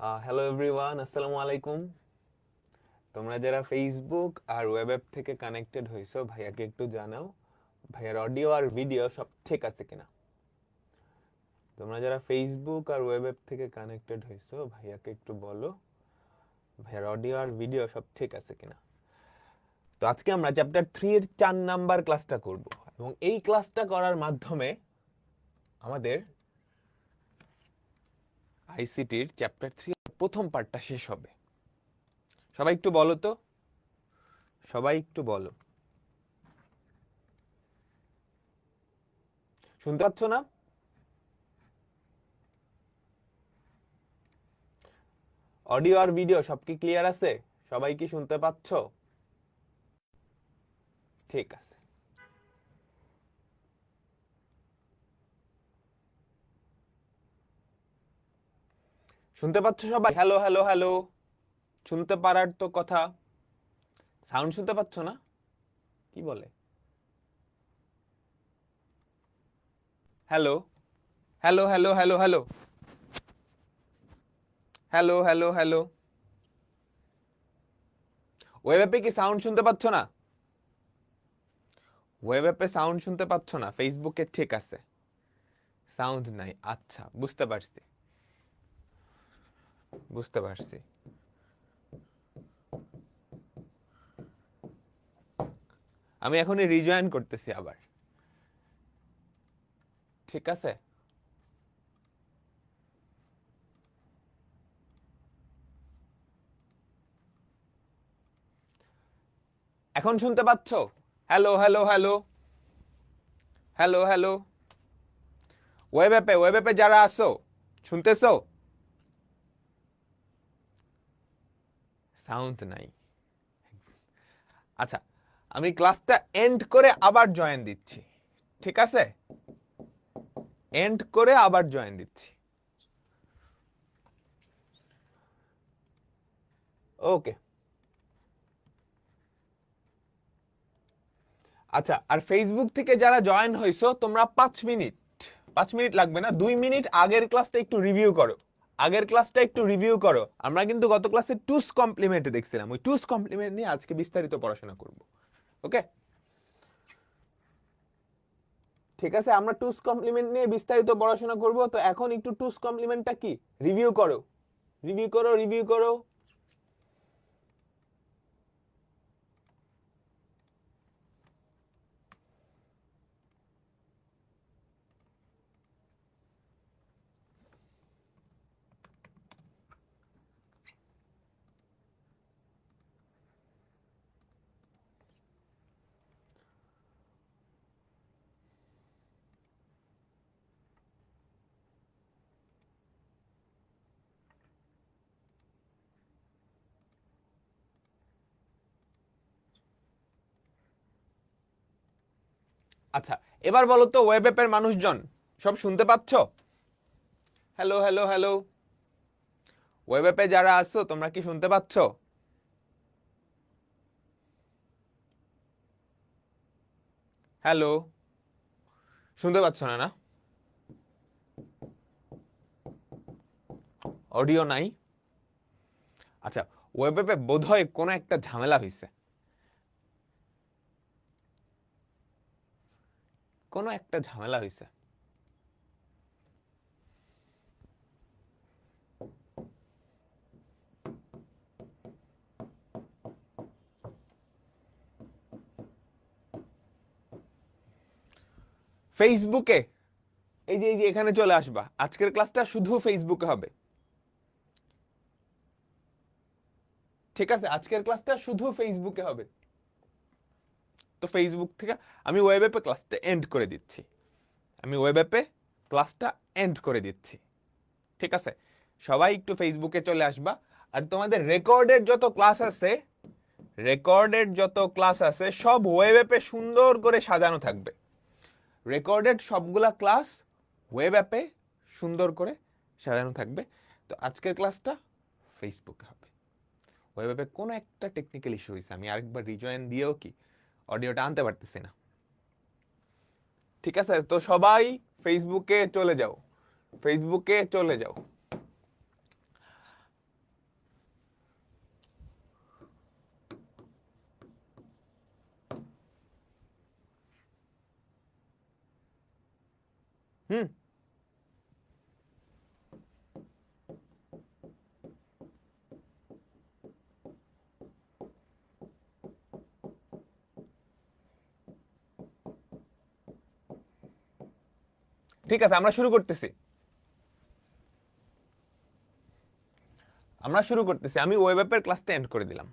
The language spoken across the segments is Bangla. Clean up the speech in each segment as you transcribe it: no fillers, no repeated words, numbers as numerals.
হ্যালো এভরিওয়ান, আসসালামু আলাইকুম। তোমরা যারা ফেসবুক আর ওয়েব অ্যাপ থেকে কানেক্টেড হইছো, ভাইয়াকে একটু জানাও ভাইয়ার অডিও আর ভিডিও সব ঠিক আছে কিনা। তোমরা যারা ফেসবুক আর ওয়েব অ্যাপ থেকে কানেক্টেড হইছো, ভাইয়াকে একটু বলো ভাইয়ার অডিও আর ভিডিও সব ঠিক আছে কিনা। তো আজকে আমরা চ্যাপ্টার 3 এর 4 নাম্বার ক্লাসটা করব, এবং এই ক্লাসটা করার মাধ্যমে আমাদের আইসিটির চ্যাপ্টার 3 এর প্রথম পার্টটা শেষ হবে। সবাই একটু বলো তো, সবাই একটু বলো, শুনতে পাচ্ছ না? অডিও আর ভিডিও সব কি ক্লিয়ার আছে? সবাই কি শুনতে পাচ্ছ? ঠিক আছে। শুনতে পাচ্ছ সবাই? হ্যালো হ্যালো হ্যালো, শুনতে পারার তো কথা। সাউন্ড শুনতে পাচ্ছ না? কি বলে? Hello hello hello hello hello hello hello hello. Web অ্যাপে কি সাউন্ড শুনতে পাচ্ছ না? ওয়েব অ্যাপে সাউন্ড শুনতে পাচ্ছ না, ফেসবুকে ঠিক আছে, সাউন্ড নাই। আচ্ছা, বুঝতে পারছি, বুঝতে পারছি। আমি এখনই রিজয়েন করতেছি আবার, ঠিক আছে। এখন শুনতে পাচ্ছ? Hello hello hello hello hello. Web অ্যাপে যারা আসো, শুনতেছো? সাউন্ড নাই। আচ্ছা, আমি ক্লাসটা এন্ড করে আবার জয়েন দিচ্ছি, ঠিক আছে? এন্ড করে আবার জয়েন দিচ্ছি। ওকে। আচ্ছা, আর ফেসবুক থেকে যারা জয়েন হইছো, তোমরা 5 মিনিট লাগবে না, 2 মিনিট আগের ক্লাসটা একটু রিভিউ করো। আগের ক্লাসটা একটু রিভিউ করো। আমরা কিন্তু গত ক্লাসে টুস কমপ্লিমেন্ট দেখছিলাম, ওই টুস কমপ্লিমেন্ট নিয়ে আজকে বিস্তারিত পড়াশোনা করব। ওকে, ঠিক আছে, আমরা টুস কমপ্লিমেন্ট নিয়ে বিস্তারিত পড়াশোনা করব। তো এখন একটু টুস কমপ্লিমেন্টটা কি রিভিউ করো, রিভিউ করো, রিভিউ করো। আচ্ছা, এবার বলো তো ওয়েব অ্যাপের মানুষজন সব শুনতে পাচ্ছ? Hello hello hello. ওয়েব অ্যাপে যারা আসছো, তোমরা কি শুনতে পাচ্ছ? হ্যালো, শুনতে পাচ্ছ না? না, অডিও নাই। আচ্ছা, ওয়েব অ্যাপে বোধহয় কোনো একটা ঝামেলা হয়েছে, কোনো একটা ঝামেলা হয়েছে। ফেসবুকে, এই যে এখানে চলে আসবা, আজকের ক্লাসটা শুধু ফেসবুকে হবে, ঠিক আছে? আজকের ক্লাসটা শুধু ফেসবুকে হবে। তো ফেসবুক থেকে আমি ওয়েব অ্যাপে ক্লাসটা এন্ড করে দিচ্ছি, আমি ওয়েব অ্যাপে ক্লাসটা এন্ড করে দিচ্ছি, ঠিক আছে? সবাই একটু ফেসবুকে চলে আসবা। আর তোমাদের রেকর্ডের যত ক্লাস আছে, রেকর্ডেড যত ক্লাস আছে সব ওয়েব অ্যাপে সুন্দর করে সাজানো থাকবে। রেকর্ডেড সবগুলা ক্লাস ওয়েব অ্যাপে সুন্দর করে সাজানো থাকবে। তো আজকের ক্লাসটা ফেসবুকে হবে। ওয়েব অ্যাপে কোনো একটা টেকনিক্যাল ইস্যু হয়েছে, আমি আরেকবার রিজয়েন দিয়েও কি অডিওটা আনতে পারতেছি না, ঠিক আছে? তো সবাই ফেসবুকে চলে যাও, ফেসবুকে চলে যাও। হুম, ঠিক আছে, আমরা শুরু করতেছি। আমি ওয়েব অ্যাপের ক্লাসটা এন্ড করে দিলাম।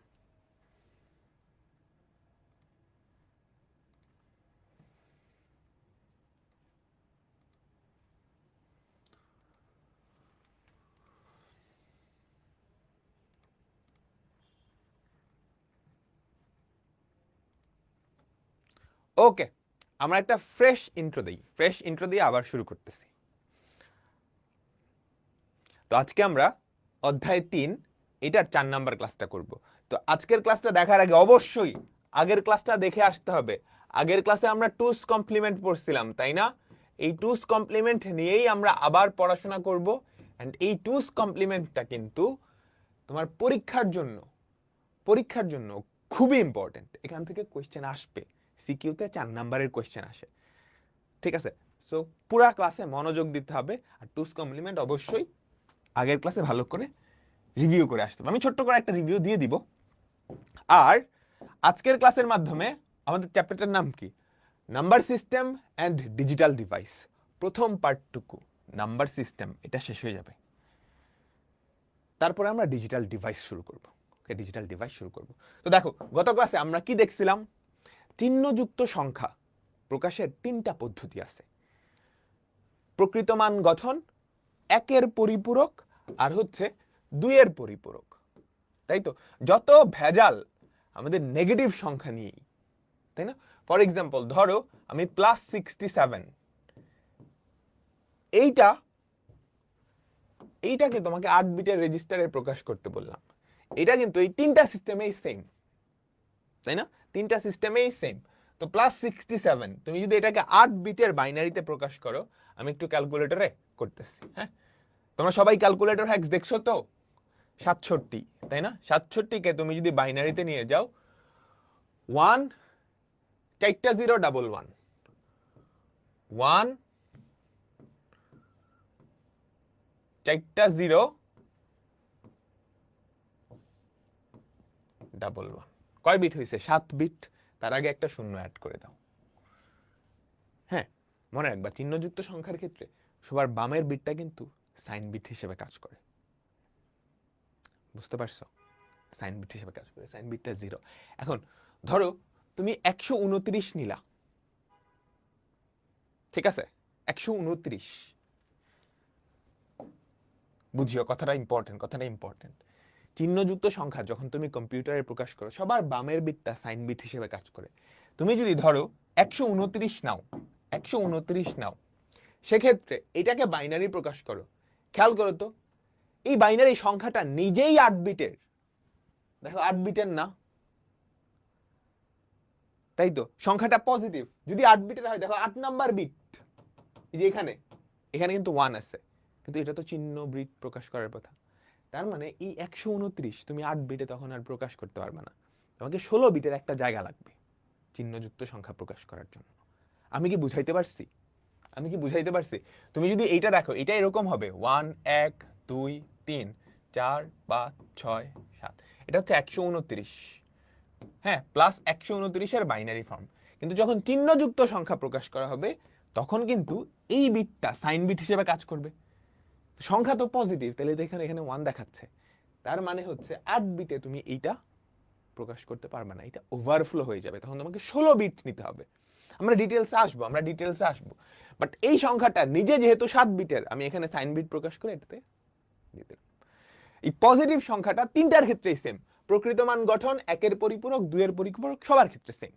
ওকে, আমরা একটা ফ্রেশ ইন্ট্রো দিই, দিয়ে আবার শুরু করতেছি। তো আজকে আমরা অধ্যায় 3 এটার 4 নাম্বার ক্লাসটা করব। তো আজকের ক্লাসটা দেখার আগে অবশ্যই আগের ক্লাসটা দেখে আসতে হবে। আগের ক্লাসে আমরা টুস কমপ্লিমেন্ট পড়ছিলাম, তাই না? এই টুস কমপ্লিমেন্ট নিয়েই আমরা আবার পড়াশোনা করব। এন্ড এই টুস কমপ্লিমেন্টটা কিন্তু তোমার পরীক্ষার জন্য খুবই ইম্পর্টেন্ট। এখান থেকে কোশ্চেন আসবে, সিকিউতে 4 নাম্বারের কোশ্চেন আসে। ঠিক আছে, সো পুরা ক্লাসে মনোযোগ দিতে হবে। আর টুস কমপ্লিমেন্ট অবশ্যই আগের ক্লাসে ভালো করে রিভিউ করে আসতে হবে। আমি ছোট্ট করে একটা রিভিউ দিয়ে দিব। আর আজকের ক্লাসের মাধ্যমে আমাদের চ্যাপ্টারটার নাম কি? Number system and digital device. প্রথম পার্টটুকু নাম্বার সিস্টেম, এটা শেষ হয়ে যাবে। তারপরে আমরা ডিজিটাল ডিভাইস শুরু করব। ওকে, ডিজিটাল ডিভাইস শুরু করব। তো দেখো, গত ক্লাসে আমরা কি দেখছিলাম? চিহ্নযুক্ত সংখ্যা প্রকাশের 3টা পদ্ধতি আছে। প্রকৃত মান গঠন, 1-এর পরিপূরক, আর হচ্ছে 2-এর পরিপূরক। তাই তো? যত ভেজাল আমাদের নেগেটিভ সংখ্যা নিয়েই, তাই না? ফর এক্সাম্পল ধরো আমি +67, এইটাকে তোমাকে 8 বিটের রেজিস্টারে প্রকাশ করতে বললাম। এটা কিন্তু এই 3টা সিস্টেমেই সেম, তাই না? 3টা সিস্টেমেই সেম। তো +67 তুমি যদি এটাকে 8 বিটের বাইনারিতে প্রকাশ করো, আমি একটু ক্যালকুলেটরে করতেছি। হ্যাঁ, তোমরা সবাই ক্যালকুলেটর হ্যাক্স দেখছো তো? 67, তাই না? 67কে তুমি যদি বাইনারিতে নিয়ে যাও, 1 4টা 0 11 1 4টা 0 11 কয় বিট হয়েছে? 7 বিট। তার আগে একটা শূন্য অ্যাড করে দাও। হ্যাঁ, মনে রাখবা চিহ্নযুক্ত সংখ্যার ক্ষেত্রে সবার বামের বিটটা কিন্তু সাইন বিট হিসেবে কাজ করে। বুঝতে পারছো? সাইন বিট হিসেবে কাজ করে, সাইন বিটটা 0। এখন ধরো তুমি 129 নিলা, ঠিক আছে? 129, বুঝিও কথাটা ইম্পর্টেন্ট। চিহ্নযুক্ত সংখ্যা যখন তুমি কম্পিউটারে প্রকাশ করো, সবার বামের বিটটা সাইন বিট হিসেবে কাজ করে। তুমি যদি ধরো 129 নাও, 129 নাও, সেক্ষেত্রে এটাকে বাইনারি প্রকাশ করো। খেয়াল করো তো, এই বাইনারি সংখ্যাটা নিজেই 8 বিটের। দেখো 8 বিটের না, তাই তো? সংখ্যাটা পজিটিভ যদি 8 বিটের হয়। দেখো 8 নাম্বার বিট, এই যে এখানে কিন্তু 1 আছে, কিন্তু এটা তো চিহ্ন বিট প্রকাশ করার কথা। তার মানে এই 129 তুমি 8 বিটে তখন আর প্রকাশ করতে পারবে না। তোমাকে 16 বিটের একটা জায়গা লাগবে চিহ্নযুক্ত সংখ্যা প্রকাশ করার জন্য। আমি কি বুঝাইতে পারছি? তুমি যদি এইটা দেখো, এটা এরকম হবে 1 1 2 3 4 5 6 7, এটা হচ্ছে 129। হ্যাঁ, +129 এর বাইনারি ফর্ম। কিন্তু যখন চিহ্নযুক্ত সংখ্যা প্রকাশ করা হবে, তখন কিন্তু এই বিটটা সাইন বিট হিসেবে কাজ করবে। সংখ্যা তো পজিটিভ, তাহলে এখানে 1 দেখাচ্ছে। তার মানে হচ্ছে 8 বিটে তুমি এইটা প্রকাশ করতে পারবে না, এটা ওভারফ্লো হয়ে যাবে। তখন তোমাকে 16 বিট নিতে হবে। আমরা ডিটেলসে আসবো। বাট এই সংখ্যাটা নিজে যেহেতু 7 বিটের, আমি এখানে সাইন বিট প্রকাশ করে এটাতে দিতে। এই পজিটিভ সংখ্যাটা 3টার ক্ষেত্রেই সেম। প্রকৃত মান গঠন, 1-এর পরিপূরক, 2-এর পরিপূরক, সবার ক্ষেত্রে সেম।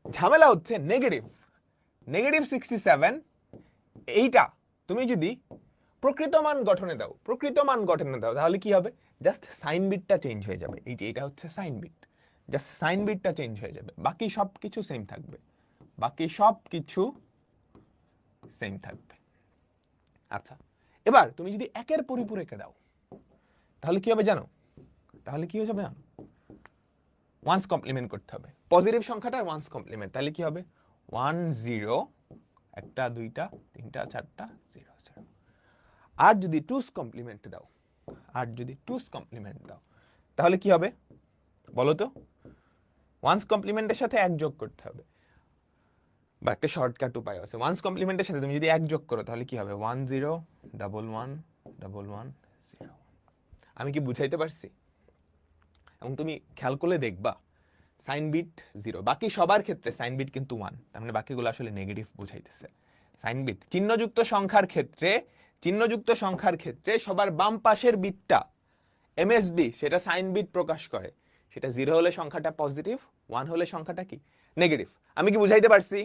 ঝামেলা হচ্ছে নেগেটিভ 67। এইটা তুমি যদি প্রকৃত মান গঠনে দাও, তাহলে কি হবে? জাস্ট সাইন বিটটা চেঞ্জ হয়ে যাবে। এই যে এটা হচ্ছে সাইন বিট, জাস্ট সাইন বিটটা চেঞ্জ হয়ে যাবে, বাকি সবকিছু সেম থাকবে। আচ্ছা, এবার তুমি যদি 1-এর পরিপূরকে দাও, তাহলে কি হবে জানো? ওয়ান্স কমপ্লিমেন্ট করতে হবে পজিটিভ সংখ্যাটার ওয়ান্স কমপ্লিমেন্ট। তাহলে কি হবে? 1 0 একটা, দুইটা, তিনটা, চারটা, 0 0। আর যদি 2's কমপ্লিমেন্ট দাও, আর যদি 2's কমপ্লিমেন্ট দাও, তাহলে কি হবে বলো তো? 1's কমপ্লিমেন্টের সাথে 1 যোগ করতে হবে, বা একটা শর্টকাট উপায় আছে। 1's কমপ্লিমেন্টের সাথে তুমি যদি 1 যোগ করো তাহলে কি হবে? 1 0 1 1 1 1 0। আমি কি বুঝাইতে পারছি? এবং তুমি খেয়াল করলে দেখবা সাইন বিট 0, বাকি সবার ক্ষেত্রে সাইন বিট কিন্তু 1, তার মানে বাকিগুলো আসলে নেগেটিভ বুঝাইতেছে। সাইন বিট চিহ্নযুক্ত সংখ্যার ক্ষেত্রে, চিহ্নযুক্ত সংখ্যার ক্ষেত্রে সবার বাম পাশের বিটটা এমএসবি, সেটা সাইন বিট প্রকাশ করে। সেটা 0 হলে সংখ্যাটা পজিটিভ, 1 হলে সংখ্যাটা কি নেগেটিভ। আমি কি বুঝাইতে পারছি?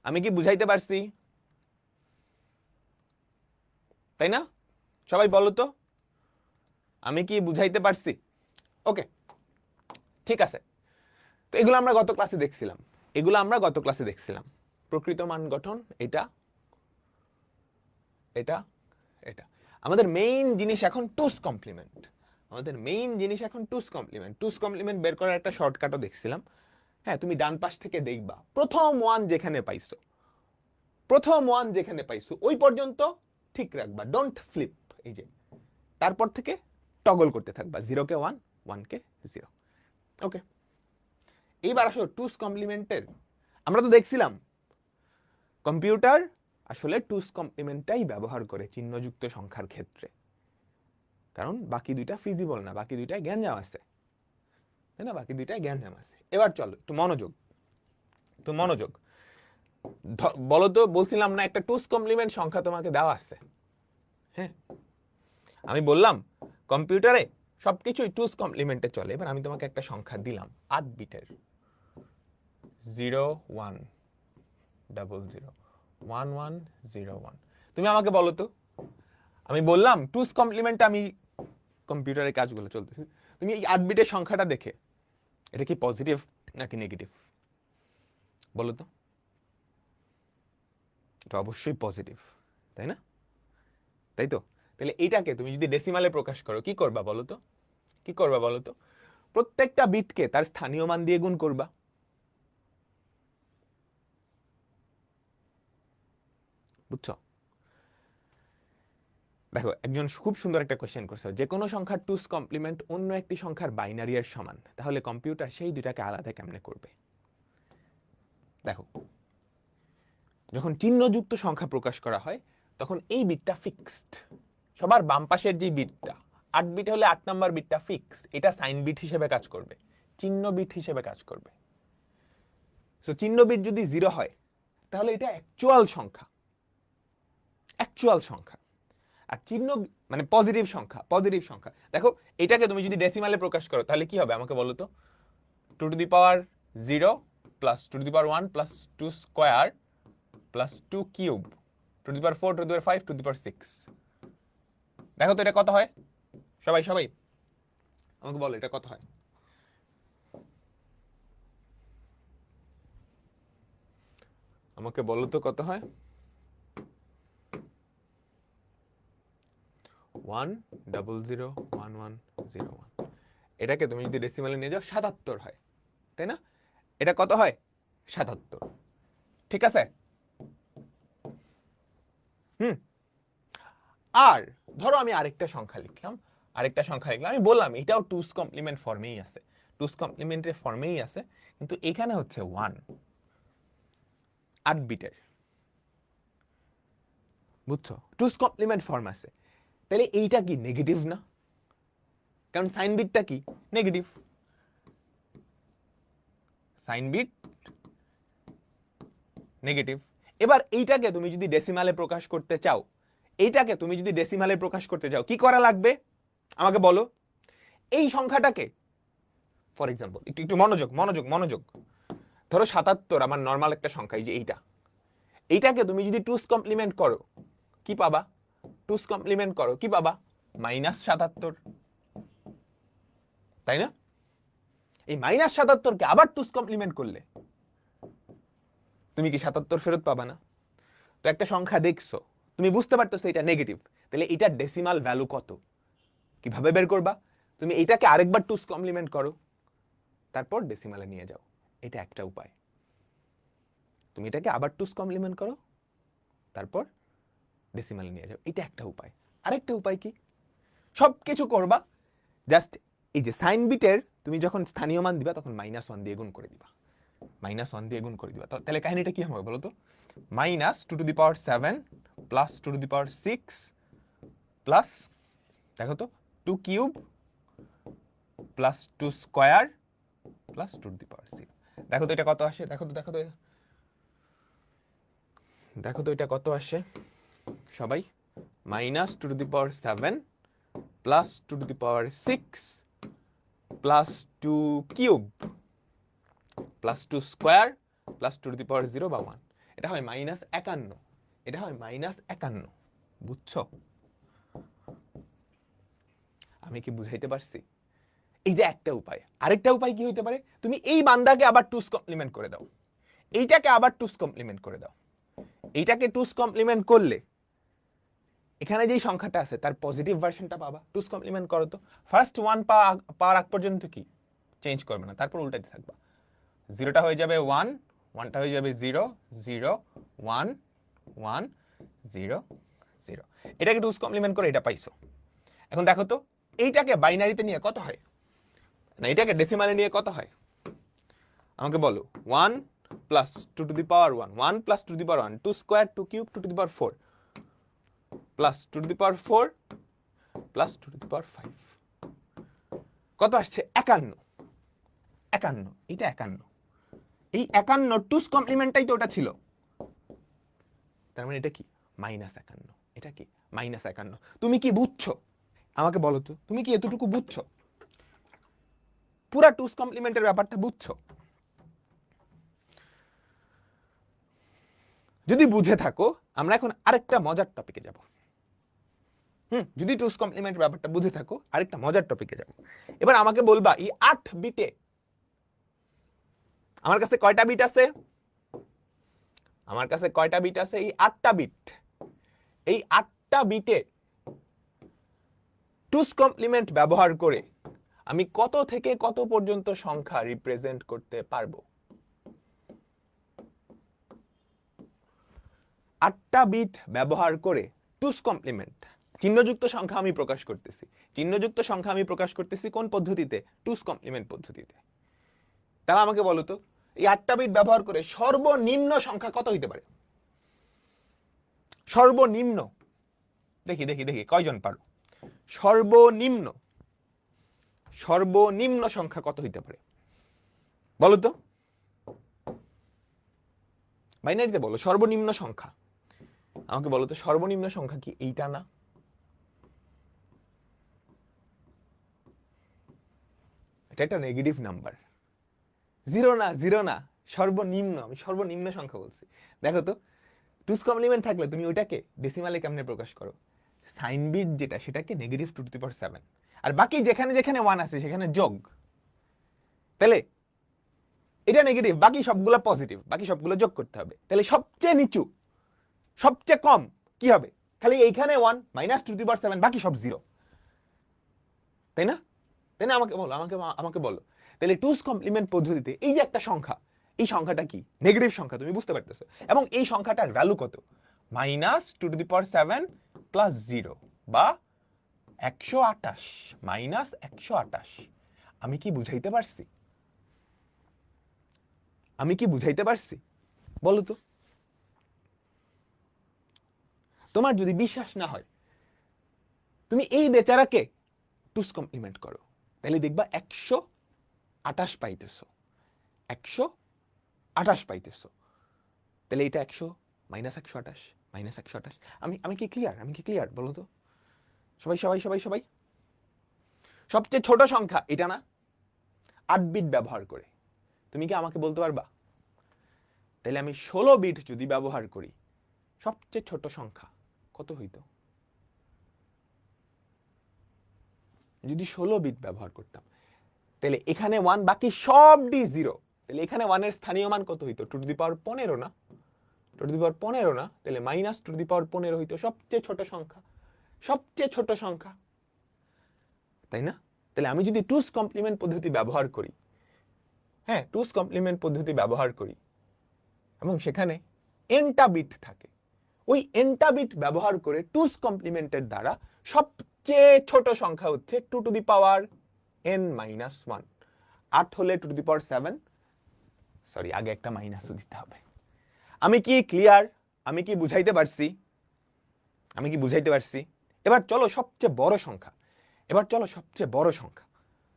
আমি কি বুঝাইতে পারছি? তাই না? সবাই বলো তো, আমি কি বুঝাইতে পারছি? ওকে, ঠিক আছে। তো এগুলো আমরা গত ক্লাসে দেখছিলাম, এগুলো আমরা গত ক্লাসে দেখছিলাম। প্রকৃত মান গঠন এটা, এটা, এটা। আমাদের মেইন জিনিস এখন 2's কমপ্লিমেন্ট। আমাদের মেইন জিনিস এখন 2's কমপ্লিমেন্ট। 2's কমপ্লিমেন্ট বের করার একটা শর্টকাটও দেখছিলাম। হ্যাঁ, তুমি ডান পাশ থেকে দেখবা প্রথম 1 যেখানে পাইছো, প্রথম 1 যেখানে পাইছো ওই পর্যন্ত ঠিক রাখবা, ডোন্ট ফ্লিপ। এই যে তারপর থেকে টগল করতে থাকবা, 0 কে 1, 1 কে 0। ওকে, এইবার আসো 2's কমপ্লিমেন্টের। আমরা তো দেখছিলাম কম্পিউটার আসলে 2's কমপ্লিমেন্টটাই ব্যবহার করে চিহ্নযুক্ত সংখ্যার ক্ষেত্রে, কারণ বাকি দুইটা ফিজিবল না, বাকি দুইটায় গ্যাঞ্জাম আছে, তাই না? বাকি দুইটায় গ্যাঞ্জাম আছে। এবার চলো একটু মনোযোগ, একটু মনোযোগ। বলো তো, বলছিলাম না একটা 2's কমপ্লিমেন্ট সংখ্যা তোমাকে দেওয়া আছে? হ্যাঁ, আমি বললাম কম্পিউটারে সবকিছুই 2's কমপ্লিমেন্টে চলে। এবার আমি তোমাকে একটা সংখ্যা দিলাম 8 বিটের, 0 1 0 0 1 1 0 1। তুমি আমাকে বলো তো, আমি বললাম 2's কমপ্লিমেন্টে আমি কম্পিউটারের কাজগুলো চলতেছে, তুমি এই 8 বিটের সংখ্যাটা দেখে এটা কি পজিটিভ নাকি নেগেটিভ বলো তো? এটা অবশ্যই পজিটিভ, তাই না? তাই তো? তাহলে এইটাকে তুমি যদি ডেসিমালে প্রকাশ করো কি করবা বলো তো? কি করবা বলো তো? প্রত্যেকটা বিটকে তার স্থানীয় মান দিয়ে গুণ করবা। বুঝছো? দেখো, একজন খুব সুন্দর একটা কোশ্চেন করছে, যে কোনো সংখ্যার 2's কমপ্লিমেন্ট অন্য একটি সংখ্যার বাইনারি এর সমান, তাহলে কম্পিউটার সেই দুটাকে আলাদা কেমনে করবে? দেখো, যখন চিহ্নযুক্ত সংখ্যা প্রকাশ করা হয় তখন এই বিটটা ফিক্সড, সবার বাম পাশের যে বিটটা 8 বিট হলে 8 নাম্বার বিটটা ফিক্স, এটা সাইন বিট হিসেবে কাজ করবে, চিহ্ন বিট হিসেবে কাজ করবে। সো চিহ্ন বিট যদি 0 হয় তাহলে এটা অ্যাকচুয়াল সংখ্যা, অ্যাকচুয়াল সংখ্যা। আর চিহ্ন মানে পজিটিভ সংখ্যা, পজিটিভ সংখ্যা। দেখো, এটাকে তুমি যদি ডেসিমালে প্রকাশ করো তাহলে কি হবে আমাকে বলো তো? 2 to the power 0 plus 2 to the power 1 plus 2 square plus 2 cube, 2 to the power 4, 2 to the power 5, 2 to the power 6। দেখো তো এটা কত হয়? সবাই সবাই আমাকে বলো এটা কত হয়? আমাকে বলো তো কত হয়? 1 0 0 1 1 0 1। এটাকে তুমি যদি ডেসিমালে নিয়ে যাও 77 হয়, তাই না? এটা কত হয়? 77। ঠিক আছে? হুম। আর ধরো আমি আরেকটা সংখ্যা লিখলাম, আরেকটা সংখ্যা লিখলাম, আমি বললাম এটাও 2's কমপ্লিমেন্ট ফর্মেই আছে, 2's কমপ্লিমেন্টের ফর্মেই আছে, কিন্তু এখানে হচ্ছে 1 8 বিটের। বুঝছো? 2's কমপ্লিমেন্ট ফর্ম আছে, তাহলে এইটা কি নেগেটিভ না? কারণ সাইন বিটটা কি নেগেটিভ, সাইন বিট নেগেটিভ। এবার এইটাকে তুমি যদি ডেসিমালে প্রকাশ করতে চাও, এইটাকে তুমি যদি ডেসিমালে প্রকাশ করতে চাও কি করা লাগবে আমাকে বলো? এই সংখ্যাটাকে, ফর এক্সাম্পল, একটু একটু মনোযোগ মনোযোগ মনোযোগ, ধরো 77 আমার নর্মাল একটা সংখ্যা, এই যে এইটা, এইটাকে তুমি যদি 2's কমপ্লিমেন্ট করো কি পাবা? 2's কমপ্লিমেন্ট করো কি পাবা? -77, তাই না? এই -77 কে আবার 2's কমপ্লিমেন্ট করলে তুমি কি 77 ফেরত পাবা না? তো একটা সংখ্যা দেখছো, তুমি বুঝতে পারতেছো এটা নেগেটিভ, তাহলে এটার ডেসিমাল ভ্যালু কত কিভাবে বের করবা? তুমি এইটাকে আরেকবার 2's কমপ্লিমেন্ট করো, তারপর ডেসিমালে নিয়ে যাও। এটা একটা উপায়। তুমি এটাকে আবার টুস কমপ্লিমেন্ট করো, তারপর ডেসিমালে নিয়ে যাও। এটা একটা উপায়। আরেকটা উপায় কি, সবকিছু করবা জাস্ট এই যে সাইন বিটের তুমি যখন স্থানীয় মান দিবা তখন -1 দিয়ে গুণ করে দিবা, -1 দিয়ে গুণ করে দিবা। তাহলে কাহিনীটা কি হবে বলো তো, -2⁷ প্লাস 2⁶ প্লাস, দেখো তো 2 কিউব প্লাস 2 স্কয়ার প্লাস 2⁶। দেখো তো এটা কত আসে, দেখো তো এটা কত আসে সবাই, -2⁷ plus 2⁶ plus 2 cube plus 2 square plus 2⁻0 বা 1, এটা হয় -51, এটা হয় -51। বুঝছো? আমি কি বুঝাইতে পারছি? এই যে একটা উপায়। আরেকটা উপায় কি হইতে পারে, তুমি এই বান্দাকে আবার টুস কমপ্লিমেন্ট করে দাও, এইটাকে আবার টুস কমপ্লিমেন্ট করে দাও। এইটাকে টুস কমপ্লিমেন্ট করলে এখানে যেই সংখ্যাটা আছে তার পজিটিভ ভার্সনটা পাবা। টুস কমপ্লিমেন্ট করো তো, ফার্স্ট 1 পাওয়ার আগ পর্যন্ত কি চেঞ্জ করবে না, তারপর উল্টাতে থাকবা। 0টা হয়ে যাবে 1, 1টা হয়ে যাবে 0, 0, 1, 1, 0, 0। এটাকে টুস কমপ্লিমেন্ট করে এটা পাইছো। এখন দেখো তো এইটাকে বাইনারিতে নিয়ে কত হয়, না এটাকে ডেসিমালে নিয়ে কত হয় আমাকে বলো। 1 plus 2⁻1, 1 plus 2⁻1, 2 square, 2 cube, 2⁻4 plus 2⁻4 plus 2⁻5, কত আসছে 51। 51, এটা 51। এই 51 টুস কমপ্লিমেন্টটাই তো ওটা ছিল, তার মানে এটা কি -51। এটা কি -51। তুমি কি বুঝছো আমাকে বলো তো, তুমি কি এতটুকু বুঝছো, পুরা টুস কমপ্লিমেন্টের ব্যাপারটা বুঝছো? যদি বুঝে থাকো আমরা এখন আরেকটা মজার টপিকে যাব। যদি টুস কমপ্লিমেন্ট ব্যাপারটা বুঝে থাকো আরেকটা মজার টপিকে যাব। এবার আমাকে বলবা এই 8 বিটে আমার কাছে কয়টা বিট আছে, আমার কাছে কয়টা বিট আছে, এই 8টা বিট। এই 8টা বিটে টুস কমপ্লিমেন্ট ব্যবহার করে আমি কত থেকে কত পর্যন্ত সংখ্যা রিপ্রেজেন্ট করতে পারবো। 8টা বিট ব্যবহার করে টুস কমপ্লিমেন্ট, চিহ্নযুক্ত সংখ্যা আমি প্রকাশ করতেছি। চিহ্নযুক্ত সংখ্যা আমি প্রকাশ করতেছি কোন পদ্ধতিতে, টুস কমপ্লিমেন্ট পদ্ধতিতে। তাহলে আমাকে বলো তো এই 8টা বিট ব্যবহার করে সর্বনিম্ন সংখ্যা কত হইতে পারে, সর্বনিম্ন। দেখি দেখি দেখি কয়জন পারো, সর্বনিম্ন, সর্বনিম্ন সংখ্যা কত হইতে পারে বলো তো, বাইনারিতে বলো সর্বনিম্ন সংখ্যা। আমাকে বলো তো সর্বনিম্ন সংখ্যা কি এইটা না, এটা একটা নেগেটিভ নাম্বার। 0 না, 0 না, সর্বনিম্ন, আমি সর্বনিম্ন সংখ্যা বলছি। দেখো তো টুস কমপ্লিমেন্ট থাকলে তুমি ওইটাকে ডেসিমালে কেমনে প্রকাশ করো, সাইন বিট যেটা সেটাকে -2⁷, আর বাকি যেখানে যেখানে 1 আছে সেখানে যোগ। তাহলে এটা নেগেটিভ, বাকি সবগুলো পজিটিভ, বাকি সবগুলো যোগ করতে হবে। তাহলে সবচেয়ে নিচু, সবচেয়ে কম কি হবে, খালি এইখানে 1 -2⁷, বাকি সব 0, তাই না? তাই না? আমাকে বলো, আমাকে বলো তাহলে টুস কমপ্লিমেন্ট পদ্ধতিতে এই যে একটা সংখ্যা, এই সংখ্যাটা কি নেগেটিভ সংখ্যা, তুমি বুঝতে পারতেছো, এবং এই সংখ্যাটার ভ্যালু কত, -2⁷ প্লাস 0 বা 128, -128। আমি কি বুঝাইতে পারছি, আমি কি বুঝাইতে পারছি বলো তো? তোমার যদি বিশ্বাস না হয় তুমি এই বেচারাকে টুস কমপ্লিমেন্ট করো, তাহলে দেখবা 128 পাইতেছো, 128 পাইতেছো। তাহলে এটা 100 -128, -128। আমি কি ক্লিয়ার, আমি কি ক্লিয়ার বলো তো সবাই সবাই সবাই সবাই? সবচেয়ে ছোট সংখ্যা এটা না, 8 বিট ব্যবহার করে। তুমি কি আমাকে বলতে পারবা তাহলে আমি 16 বিট যদি ব্যবহার করি সবচেয়ে ছোট সংখ্যা কত হইতো, যদি 16 বিট ব্যবহার করতাম? তাহলে এখানে 1, বাকি সব ডি 0, তাহলে এখানে 1 এর স্থানীয় মান কত হইতো, 2⁻15 না, 2⁻15 না, তাহলে -2⁻15 হইতো সবচেয়ে ছোট সংখ্যা, সবচেয়ে ছোট সংখ্যা, তাই না? তাহলে আমি যদি টুস কমপ্লিমেন্ট পদ্ধতি ব্যবহার করি, হ্যাঁ টুস কমপ্লিমেন্ট পদ্ধতি ব্যবহার করি, এবং সেখানে এনটা বিট থাকে। ওই এনটা বিট ব্যবহার করে টুস কমপ্লিমেন্টের দ্বারা সবচেয়ে ছোট সংখ্যা হচ্ছে 2 টু দি পাওয়ার n-1। 8 হলে 2 টু দি পাওয়ার 7, সরি আগে একটা মাইনাসও দিতে হবে। আমি কি ক্লিয়ার? আমি কি বুঝাইতে পারছি? এবার চলো সবচেয়ে বড় সংখ্যা,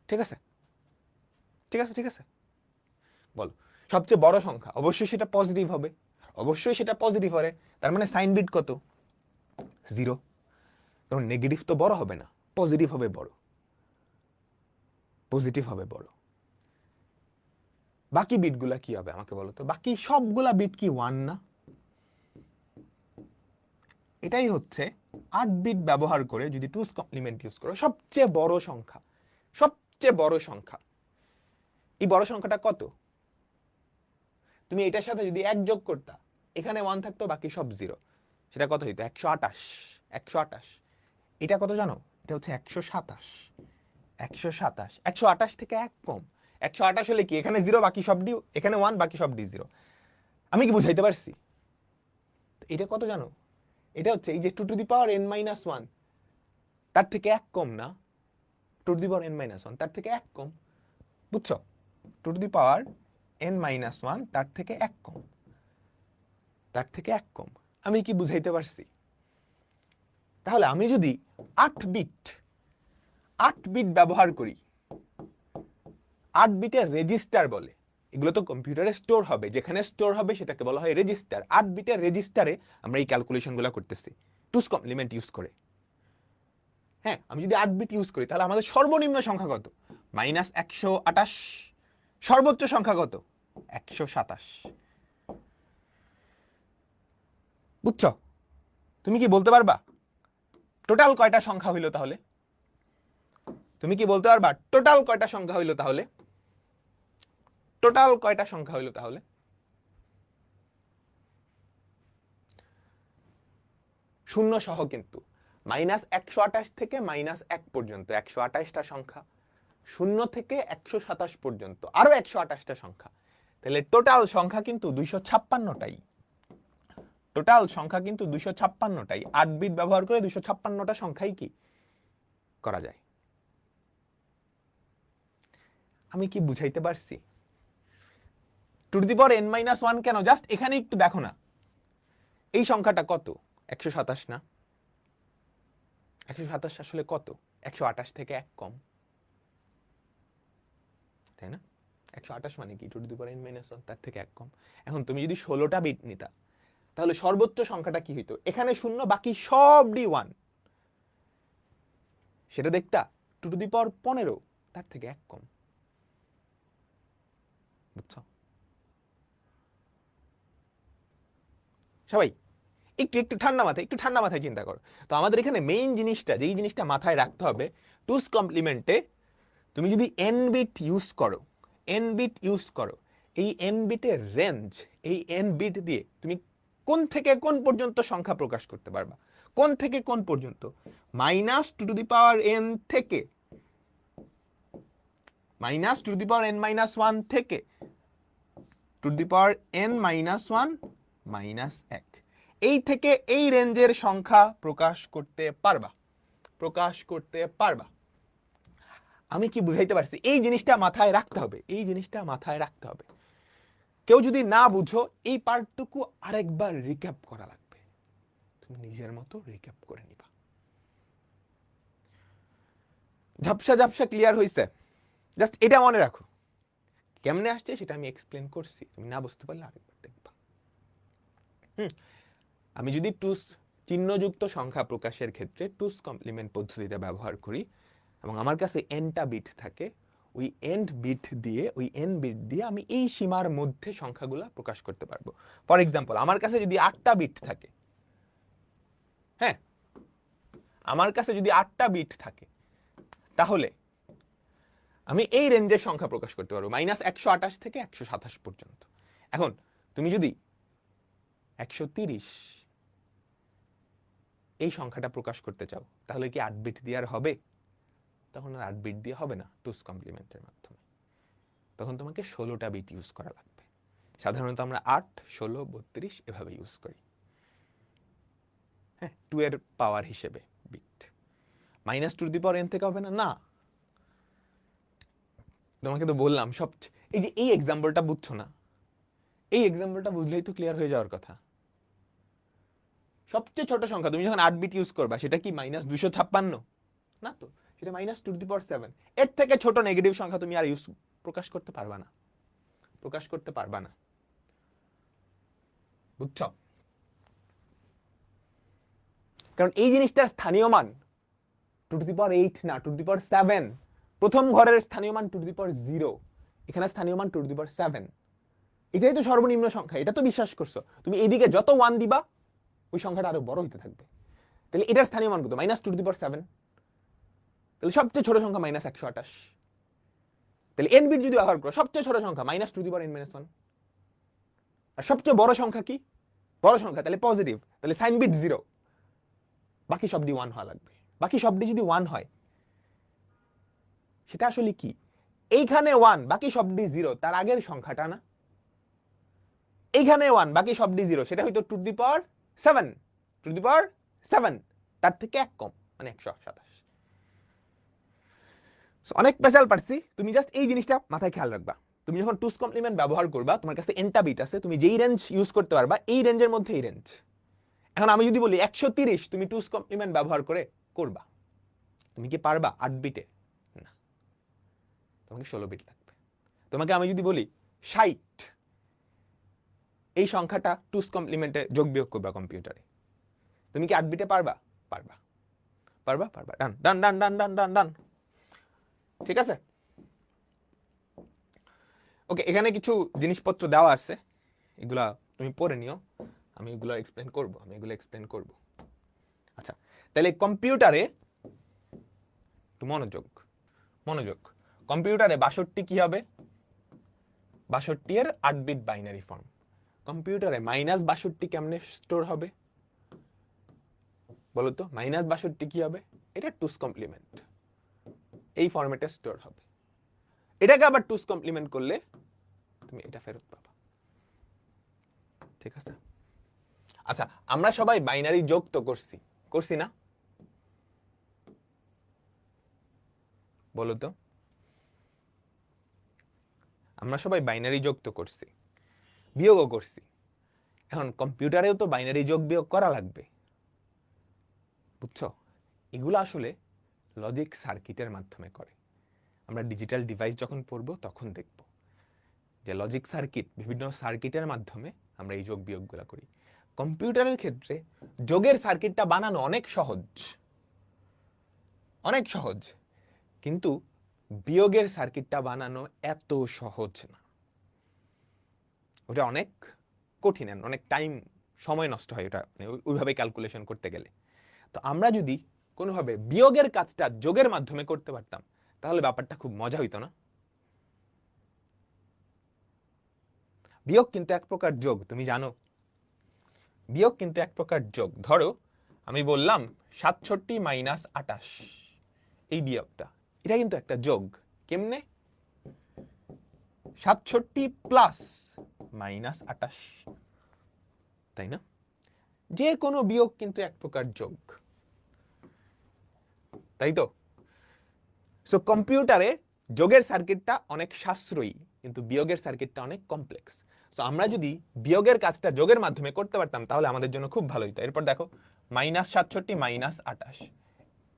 ঠিক আছে বলো সবচেয়ে বড় সংখ্যা, অবশ্যই সেটা পজিটিভ হবে, তার মানে সাইন বিট কত? 0, কারণ নেগেটিভ তো বড় হবে না, পজিটিভ হবে বড়। বাকি বিটগুলা কি হবে আমাকে বলো তো? বাকি সবগুলা বিট কি 1 না? এটাই হচ্ছে 8 বিট ব্যবহার করে যদি টুস কমপ্লিমেন্ট ইউজ করো সবচেয়ে বড় সংখ্যা। এই বড় সংখ্যাটা কত? তুমি এটার সাথে যদি 1 যোগ করতা, এখানে 1 থাকতো, বাকি সব 0, সেটা কত হইতো? 128। এটা কত জানো? এটা হচ্ছে 127 থেকে 1 কম। 128 হলে কি এখানে 0 বাকি সব ডি, এখানে 1 বাকি সব ডি 0। আমি কি বুঝাইতে পারছি? এটা কত জানো? এটা হচ্ছে এই যে 2 টু দি পাওয়ার n-1, তার থেকে 1 কম না? 2 টু দি পাওয়ার n-1 তার থেকে 1 কম, বুঝছো? 2 টু দি পাওয়ার n-1 তার থেকে 1 কম। আমি কি বুঝাইতে পারছি? তাহলে আমি যদি 8 বিট ব্যবহার করি, 8 বিটের রেজিস্টার বলে, এগুলো তো কম্পিউটারে স্টোর হবে, যেখানে স্টোর হবে সেটাকে বলা হয় রেজিস্টার। 8 বিটের রেজিস্টারে আমরা এই ক্যালকুলেশনগুলো করতেছি টুস কমপ্লিমেন্ট ইউজ করে। হ্যাঁ, আমি যদি 8 বিট ইউজ করি তাহলে আমাদের সর্বনিম্ন সংখ্যা কত? -128। সর্বোচ্চ সংখ্যা কত? 127। বুঝছো? তুমি কি বলতে পারবা টোটাল কয়টা সংখ্যা হইলো তাহলে? টোটাল কয়টা সংখ্যা হইলো তাহলে? শূন্য সহ, কিন্তু -128 থেকে -1 পর্যন্ত 128টা সংখ্যা, 0 থেকে 127 পর্যন্ত আরো 128টা সংখ্যা। তাহলে টোটাল সংখ্যা কিন্তু 256টাই। 8 বিট ব্যবহার করে 256টা সংখ্যাই কি করা যায়। আমি কি বুঝাইতে পারছি? 2 টু দি পাওয়ার n-1 কেন? জাস্ট এখানে একটু দেখো না, এই সংখ্যাটা কত? 127 না? 127 আসলে কত? 128 থেকে 1 কম, তাই না? 128 মানে কি? 2 টু দি পাওয়ার n-1 তার থেকে 1 কম। এখন তুমি যদি 16টা বিট নিতা, তাহলে সর্বোচ্চ সংখ্যাটা কি হইতো? এখানে 0 বাকি সব ডি 1, সেটা দেখতা 2 টু দি পাওয়ার 15 তার থেকে 1 কম। বুঝছো? সবাই একটু ঠান্ডা মাথায় চিন্তা করো তো। আমাদের এখানে মেইন জিনিসটা, যেই জিনিসটা মাথায় রাখতে হবে, টুস কমপ্লিমেন্টে তুমি যদি n বিট ইউজ করো, এই n বিটের রেঞ্জ, এই n বিট দিয়ে তুমি কোন থেকে কোন পর্যন্ত সংখ্যা প্রকাশ করতে পারবা? কোন থেকে কোন পর্যন্ত? -2 টু দি পাওয়ার n থেকে -2 টু দি পাওয়ার n-1 থেকে 2 টু দি পাওয়ার n-1 -1, এই থেকে এই রেঞ্জের সংখ্যা প্রকাশ করতে পারবা। আমি কি বুঝাইতে পারছি? এই জিনিসটা মাথায় রাখতে হবে। কেউ যদি না বুঝো, এই পার্টটুকু আরেকবার রিক্যাপ করা লাগবে, তুমি নিজের মতো রিক্যাপ করে নিবা। ঝাপসা ক্লিয়ার হইছে? জাস্ট এটা মনে রাখো, কেমনে আসছে সেটা আমি এক্সপ্লেন করছি, তুমি না বুঝতে পারলে আরেকবার দেখবা। আমি যদি টুস চিহ্নযুক্ত সংখ্যা প্রকাশের ক্ষেত্রে টুস কমপ্লিমেন্ট পদ্ধতিটা ব্যবহার করি এবং আমার কাছে nটা বিট থাকে, ওই n বিট দিয়ে আমি এই সীমার মধ্যে সংখ্যাগুলো প্রকাশ করতে পারবো। ফর এক্সাম্পল, আমার কাছে যদি 8টা বিট থাকে, হ্যাঁ, তাহলে আমি এই রেঞ্জের সংখ্যা প্রকাশ করতে পারবো, -128 থেকে 127 পর্যন্ত। এখন তুমি যদি 130 এই সংখ্যাটা প্রকাশ করতে চাও, তাহলে কি 8 বিট দিয়ে আর হবে? তখন আর 8 বিট দিয়ে হবে না টুস কমপ্লিমেন্টের মাধ্যমে, তখন তোমাকে 16টা বিট ইউজ করা লাগবে। সাধারণত আমরা 8, 16, 32 এভাবে ইউজ করি। হ্যাঁ, 2 এর পাওয়ার হিসেবে bit. Minus two the power n থেকে হবে না? না, তোমাকে তো বললাম সব। এই যে এই এক্সাম্পলটা বুঝছো না? এই এক্সাম্পলটা বুঝলেই তো ক্লিয়ার হয়ে যাওয়ার কথা। সবচেয়ে ছোট সংখ্যা তুমি যখন 8 বিট ইউজ করবা সেটা কি -256? না তো, সেটা -2^7। এর থেকে ছোট নেগেটিভ সংখ্যা তুমি আর প্রকাশ করতে পারবা না, প্রকাশ করতে পারবা না। বুঝছো? কারণ এই জিনিসটার স্থানীয় মান 2^8 না, 2^7। প্রথম ঘরের স্থানীয় মান 2^0, এখানে স্থানীয় মান 2^7। এটাই তো সর্বনিম্ন সংখ্যা, এটা তো বিশ্বাস করছো। তুমি এইদিকে যত 1 দিবা ওই সংখ্যাটা আরো বড় হতে থাকবে। তাহলে এটার স্থানীয় মান কত? -2^7। তাহলে সবচেয়ে ছোট সংখ্যা -128। তাহলে n বিট যদি ব্যবহার করো, সবচেয়ে ছোট সংখ্যা -2n-1। আর সবচেয়ে বড় সংখ্যা কি? বড় সংখ্যা তাহলে পজিটিভ, তাহলে সাইন বিট 0। বাকি সবটি 1 হওয়া লাগবে। বাকি সবটি যদি 1 হয় সেটা আসলে কি? এইখানে 1, বাকি সবটি 0, তার আগের সংখ্যাটা না? এইখানে 1, বাকি সবটি 0, সেটা হয়তো 2^7, 2^7, তার থেকে 1 কম, মানে 127। অনেক স্পেশাল পারছি, তুমি জাস্ট এই জিনিসটা মাথায় খেয়াল রাখবা। তুমি যখন টুস কমপ্লিমেন্ট ব্যবহার করবা, তোমার কাছে এনটা বিট আছে, তুমি যেই রেঞ্জ ইউজ করতে পারবা এই রেঞ্জের মধ্যে এই রেঞ্জ। এখন আমি যদি বলি 130 তুমি টুস কমপ্লিমেন্ট ব্যবহার করে করবা, তুমি কি পারবা 8 বিটে? না, তোমাকে 16 বিট লাগবে। তোমাকে আমি যদি বলি 60, এই সংখ্যাটা টুস কমপ্লিমেন্টে যোগ বিয়োগ করবা কম্পিউটারে, তুমি কি 8 বিটে পারবা? পারবা, পারবা, পারবা। ডান ডান ডান ডান ডান ডান ডান। ঠিক আছে? ওকে, এখানে কিছু জিনিসপত্র দেওয়া আছে, এগুলা তুমি পড়ে নিও, আমি এগুলো এক্সপ্লেন করব। আচ্ছা, তাহলে কম্পিউটারে একটু মনোযোগ, কম্পিউটারে 62 কি হবে? 62 এর 8 বিট বাইনারি ফর্ম। কম্পিউটারে -62 কেমনে স্টোর হবে বলো তো? -62 কি হবে? এটা টুস কমপ্লিমেন্ট, এই ফরম্যাটে স্টোর হবে। এটাকে আবার টুস কমপ্লিমেন্ট করলে তুমি এটা ফেরত পাবা। ঠিক আছে? আচ্ছা, আমরা সবাই বাইনারি যোগ তো করছি না? বলো তো, আমরা সবাই বাইনারি যোগ তো করছি, বিয়োগও করছি। এখন কম্পিউটারেও তো বাইনারি যোগ বিয়োগ করা লাগবে, বুঝছো? এগুলো আসলে লজিক সার্কিটের মাধ্যমে করে। আমরা ডিজিটাল ডিভাইস যখন পড়বো তখন দেখব যে লজিক সার্কিট, বিভিন্ন সার্কিটের মাধ্যমে আমরা এই যোগ বিয়োগগুলো করি। কম্পিউটারের ক্ষেত্রে যোগের সার্কিটটা বানানো অনেক সহজ, অনেক সহজ, কিন্তু বিয়োগের সার্কিটটা বানানো এত সহজ না। ওটা অনেক কঠিন, অনেক টাইম, সময় নষ্ট হয় ওটা ওইভাবে ক্যালকুলেশন করতে গেলে। তো আমরা যদি কোনোভাবে বিয়োগের কাজটা যোগের মাধ্যমে করতে পারতাম তাহলে ব্যাপারটা খুব মজা হইতো না? বিয়োগ কিন্তু এক প্রকার যোগ, তুমি জানো? বিয়োগ কিন্তু এক প্রকার যোগ। ধরো আমি বললাম 67 - 28, এই বিয়োগটা, এটা কিন্তু একটা যোগ। কেমনে? 67 প্লাস -28, তাই না? যে কোনো বিয়োগ কিন্তু এক প্রকার যোগ, তাই তো? সো কম্পিউটারে যোগের সার্কিটটা অনেক সাশ্রয়ী, কিন্তু বিয়োগের সার্কিটটা অনেক কমপ্লেক্স। সো আমরা যদি বিয়োগের কাজটা যোগের মাধ্যমে করতে পারতাম তাহলে আমাদের জন্য খুব ভালো হতো। এরপর দেখো -67 - 28,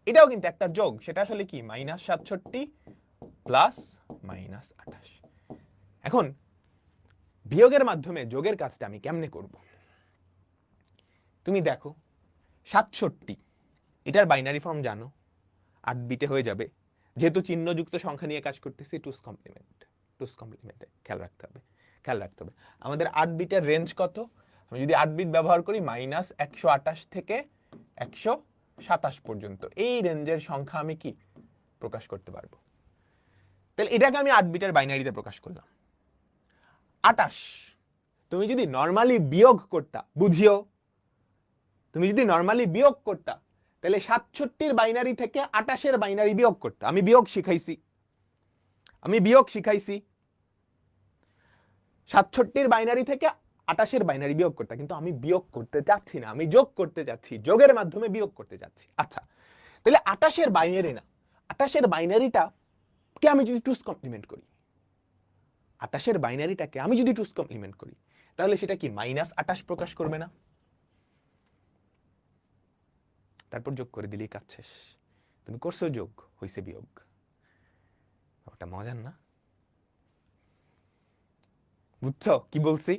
এটাও কিন্তু একটা যোগ। সেটা আসলে কি? -67 প্লাস -28। এখন বিয়োগের মাধ্যমে যোগের কাজটা আমি কেমনে করব? তুমি দেখো 67, এটার বাইনারি ফর্ম জানো? 8 বিটে হয়ে যাবে, যেহেতু চিহ্নযুক্ত সংখ্যা নিয়ে কাজ করতেছি। টুস কমপ্লিমেন্টে খেয়াল রাখতে হবে। আমাদের 8 বিটের রেঞ্জ কত? আমি যদি 8 বিট ব্যবহার করি -128 থেকে 127 পর্যন্ত, এই রেঞ্জের সংখ্যা আমি কি প্রকাশ করতে পারবো। তাহলে এটাকে আমি 8 বিটের বাইনারিতে প্রকাশ করলাম। 28 তুমি যদি নরমালি বিয়োগ করতা, বুঝিও, তুমি যদি নরমালি বিয়োগ করতা তাহলে 67 বাইনারি থেকে 28 বাইনারি বিয়োগ করতে। আমি বিয়োগ শিখাইছি। 67 বাইনারি থেকে 28 বাইনারি বিয়োগ করতে, কিন্তু আমি বিয়োগ করতে চাচ্ছি না, আমি যোগ করতে চাচ্ছি, যোগের মাধ্যমে বিয়োগ করতে চাচ্ছি। আচ্ছা, তাহলে 28 বাইনারি না, 28 বাইনারিটা কে আমি যদি টুস কমপ্লিমেন্ট করি, 28 বাইনারিটাকে আমি যদি টুস কমপ্লিমেন্ট করি, তাহলে সেটা কি -28 প্রকাশ করবে না? তারপর যোগ করে দিলেই কাজ শেষ। তুমি করছো যোগ, হইছে বিয়োগ। ওটা মজার না? বুঝছো কি বলছি?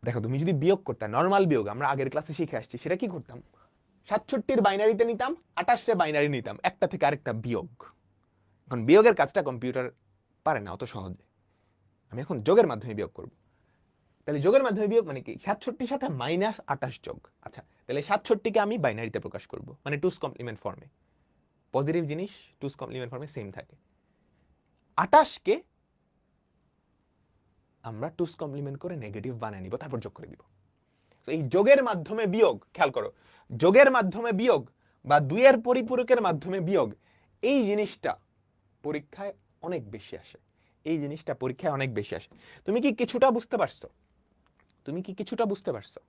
দেখো, তুমি যদি বিয়োগ করতে, নরমাল বিয়োগ আমরা আগের ক্লাসে শিখে আসছি, সেটা কি করতাম? 67 বাইনারিতে নিতাম, 28 বাইনারি নিতাম, একটা থেকে আরেকটা বিয়োগ। এখন বিয়োগের কাজটা কম্পিউটার পারে না অত সহজে, আমি এখন যোগের মাধ্যমে বিয়োগ করব। তাহলে যোগের মাধ্যমে বিয়োগ মানে কি? 67 সাথে -28 যোগ। আচ্ছা, তাহলে 67কে আমি বাইনারিতে প্রকাশ করব, মানে টুস কমপ্লিমেন্ট ফর্মে। পজিটিভ জিনিস টুস কমপ্লিমেন্ট ফর্মে সেম থাকে। 28কে আমরা টুস কমপ্লিমেন্ট করে নেগেটিভ বানিয়ে নিব, তারপর যোগ করে দিব। তো এই যোগের মাধ্যমে বিয়োগ, খেয়াল করো, যোগের মাধ্যমে বিয়োগ বা দুইয়ের পরিপূরকের মাধ্যমে বিয়োগ, এই জিনিসটা পরীক্ষায় অনেক বেশি আসে। এই জিনিসটা পরীক্ষায় অনেক বেশি আসে। তুমি কি কিছুটা বুঝতে পারছো? তুমি কি কিছুটা বুঝতে পারছো?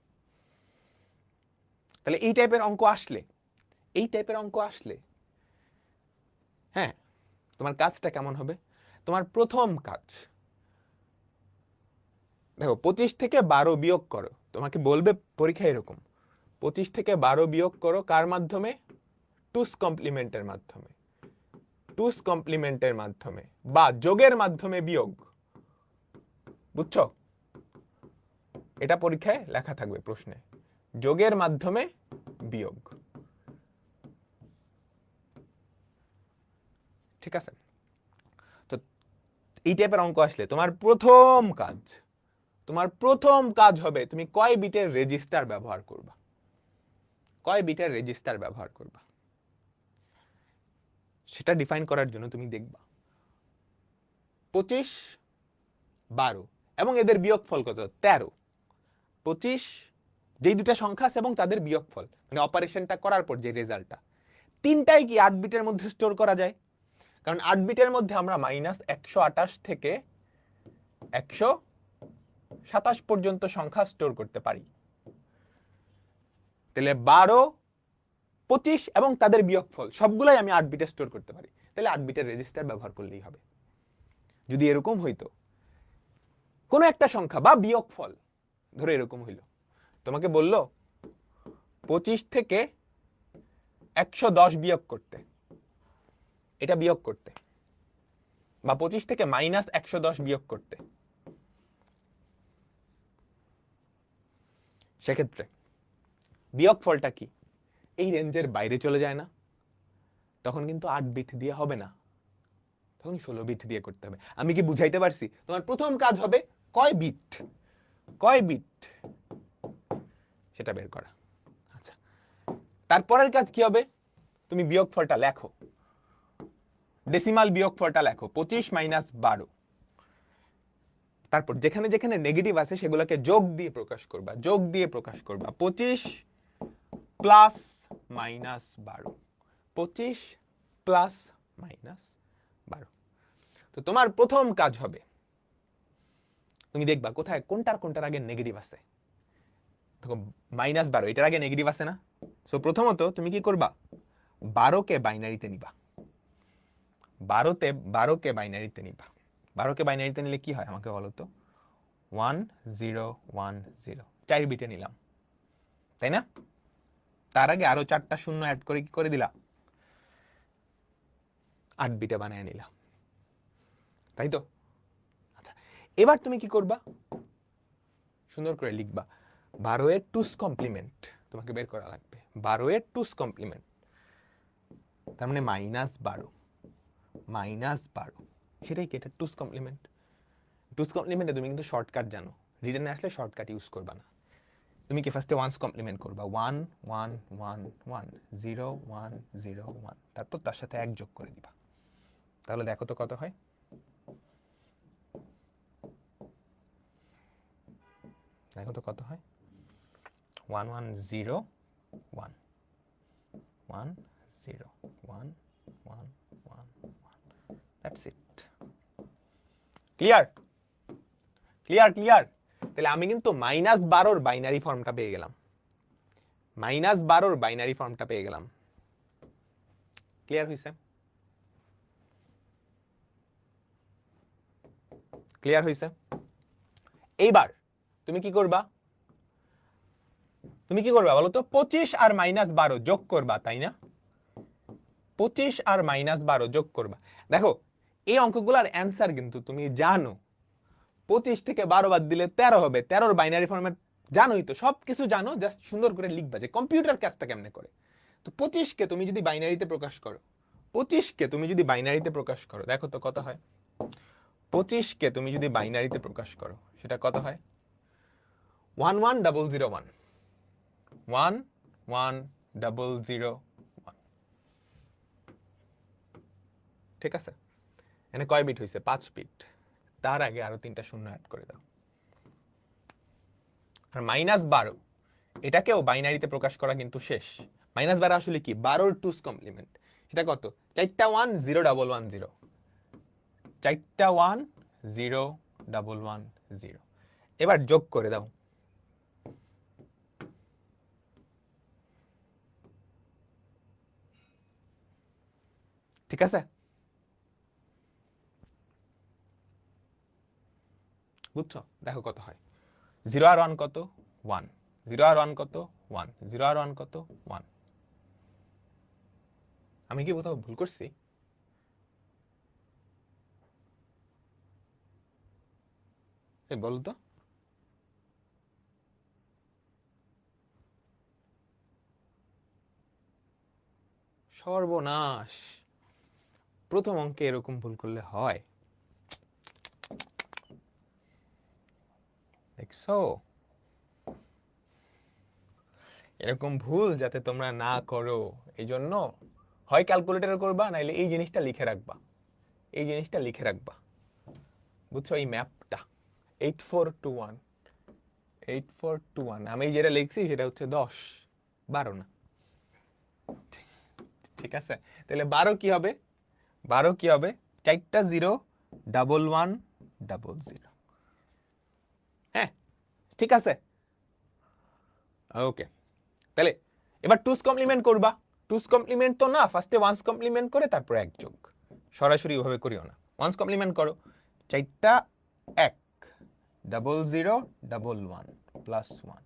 তাহলে এই টাইপের অঙ্ক আসলে, এই টাইপের অঙ্ক আসলে, হ্যাঁ, তোমার কাজটা কেমন হবে? তোমার প্রথম কাজ, দেখো 25 থেকে 12 বিয়োগ করো, তোমাকে বলবে পরীক্ষায় এরকম, 25 থেকে 12 বিয়োগ করো কার মাধ্যমে? টুস কমপ্লিমেন্টের মাধ্যমে। টুস কমপ্লিমেন্টের মাধ্যমে বা যোগের মাধ্যমে বিয়োগ। বুঝছো? এটা পরীক্ষায় লেখা থাকবে প্রশ্নে, যোগের মাধ্যমে বিয়োগ। ঠিক আছে? তো এই টাইপের অঙ্ক আসলে তোমার প্রথম কাজ হবে তুমি কয় বিটের রেজিস্টার ব্যবহার করবা। কয় বিটের রেজিস্টার ব্যবহার করবা সেটা ডিফাইন করার জন্য তুমি দেখবা 25, 12 এবং এদের বিয়োগফল কত? 13। 25 যেই দুটা সংখ্যা আছে এবং তাদের বিয়োগফল, মানে অপারেশনটা করার পর যে রেজাল্টটা, তিনটাই কি 8 বিটের মধ্যে স্টোর করা যায়? কারণ 8 বিটের মধ্যে আমরা -128 থেকে 127 পর্যন্ত সংখ্যা স্টোর করতে পারি। তাহলে 12, 25 এবং তাদের বিয়োগফল সবগুলাই আমি 8 বিটে স্টোর করতে পারি। তাহলে 8 বিটের রেজিস্টার ব্যবহার করলেই হবে। যদি এরকম হইতো, কোন একটা সংখ্যা বা বিয়োগফল ধরে এরকম হইল, তোমাকে বলল 25 থেকে 110 বিয়োগ করতে, এটা বিয়োগ করতে, বা 25 থেকে -110 বিয়োগ করতে, সেক্ষেত্রে বিয়োগফলটা কি এই রেঞ্জের বাইরে চলে যায় না? তখন কিন্তু 8 বিট দিয়ে হবে না, তখন 16 বিট দিয়ে করতে হবে। আমি কি বুঝাইতে পারছি? তোমার প্রথম কাজ হবে কয় বিট, কয় বিট সেটা বের করা। আচ্ছা, তারপরের কাজ কি হবে? তুমি বিয়োগফলটা লেখো, ডেসিমাল বিয়োগফলটা লেখো, 25 - 12। তারপর যেখানে যেখানে নেগেটিভ আছে সেগুলোকে যোগ দিয়ে প্রকাশ করবা, যোগ দিয়ে প্রকাশ করবা। 25 প্লাস মাইনাস 12, 25 প্লাস মাইনাস 12। তো তোমার প্রথম কাজ হবে, তুমি দেখবা কোথায় কোনটার আগে নেগেটিভ আছে। দেখো -12 এটার আগে নেগেটিভ আছে না? সো প্রথমত তুমি কি করবা? 12কে বাইনারিতে নিবা, 12কে বাইনারিতে নিবা। 12কে বাইনারিতে নিলে কি হয় আমাকে বলো তো? 1 0 1 0, 4 বিটে নিলাম, তাই না? তার আগে আরো 4টা শূন্য অ্যাড করে কি করে দিলা? 8 বিটে বানিয়ে নিলাম, তাই তো? আচ্ছা, এবার তুমি কি করবা? সুন্দর করে লিখবা 12 এর টুস কমপ্লিমেন্ট তোমাকে বের করা লাগবে। 12 এর টুস কমপ্লিমেন্ট তার মানে -12, সেটাই কি? এটা টুস কমপ্লিমেন্ট। টুস কমপ্লিমেন্টে তুমি কিন্তু শর্টকাট জানো, রিটেনে আসলে শর্টকাট ইউজ করবা না। তুমি কি ফার্স্টে ওয়ান্স কমপ্লিমেন্ট করবা, 1 1 1 1 0 1 0 1, তারপর তার সাথে 1 যোগ করে দিবা। তাহলে দেখো তো কত হয়। দেখো তো কত হয়। 1 1 0 1 1 0 1 1 1 1, that's it. Clear clear clear. তাহলে আমি কিন্তু -12 বাইনারি ফর্মটা পেয়ে গেলাম, -12 বাইনারি ফর্মটা পেয়ে গেলাম। ক্লিয়ার হইছে? ক্লিয়ার হইছে? এইবার তুমি কি করবা? তুমি কি করবা বলো তো? 25 আর -12 যোগ করবা, তাই না? 25 আর -12 যোগ করবা। দেখো এই অঙ্কগুলোর অ্যান্সার কিন্তু তুমি জানো। 25 থেকে 12 বাদ দিলে 13 হবে। 13 বাইনারি ফরম্যাট জানোই তো, সবকিছু জানো, জাস্ট সুন্দর করে লিখবা যে কম্পিউটার কাজটা কেমনে করে। তো 25 কে তুমি যদি বাইনারিতে প্রকাশ করো, 25 কে তুমি যদি বাইনারিতে প্রকাশ করো, দেখো তো কত হয়। 25 কে তুমি যদি বাইনারিতে প্রকাশ করো, সেটা কত হয়? 11001, 11001। ঠিক আছে? এখানে কয় বিট হয়েছে? 5 বিট। তার আগে আরো 3টা শূন্য অ্যাড করে দাও। আর -12 এটাকেও বাইনারিতে প্রকাশ করা কিন্তু শেষ। -12 আসলে কি? 12 টুস কমপ্লিমেন্ট। সেটা কত? 4টা 1 0 1 1 0, 4টা 1 0 1 1 0। এবার যোগ করে দাও। ঠিক আছে? বুঝছো? দেখো কত হয়। 0 আর 1 কত? 1। 0 আর 1 কত? 1। 0 আর 1 কত? 1। আমি কি কোথাও ভুল করছি? বলো তো। সর্বনাশ, প্রথম অঙ্কে এরকম ভুল করলে হয়? দেখছো? এরকম ভুল যাতে তোমরা না করো, এই জন্য হয় ক্যালকুলেটরে করবা, নাইলে এই জিনিসটা লিখে রাখবা, এই জিনিসটা লিখে রাখবা। বুঝছো? এই ম্যাপটা 8421, 8421 আমি যেটা লিখছি সেটা হচ্ছে 10, 12 না। ঠিক আছে? তাহলে 12 কি হবে? 12 কি হবে? 4টা 0 1 1 0 0। হ্যাঁ, ঠিক আছে। ওকে, তাহলে এবার টুস কমপ্লিমেন্ট করবা। টুস কমপ্লিমেন্ট তো না, ফার্স্টে ওয়ান্স কমপ্লিমেন্ট করে তারপর এক যোগ। সরাসরি ওভাবে করিও না, ওয়ান্স কমপ্লিমেন্ট করো। 4টা 1 0 0 1 1 প্লাস 1।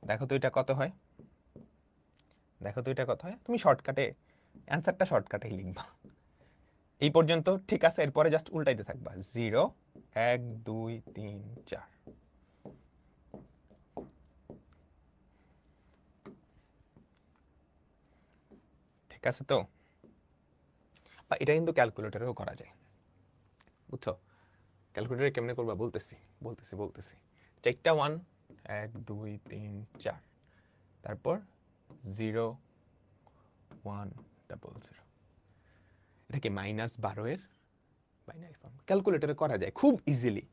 দেখো তো এটা কত হয়? দেখো তো এটা কত হয়? তুমি শর্টকাটে অ্যান্সারটা শর্টকাটেই লিখবা। এই পর্যন্ত ঠিক আছে? এরপরে জাস্ট উল্টাইতে থাকবা। 0 1 2 3 4। ঠিক আছে তো? বা এটা কিন্তু ক্যালকুলেটরেও করা যায়, বুঝছো? ক্যালকুলেটরে কেমনে করবা বলতেছি বলতেছি বলতেছি। 4টা 1 1 2 3 4, তারপর 0 1 0 0। এটা কি -12 এর বাইনারি ফর্ম? ক্যালকুলেটরে করা যায় খুব ইজিলি।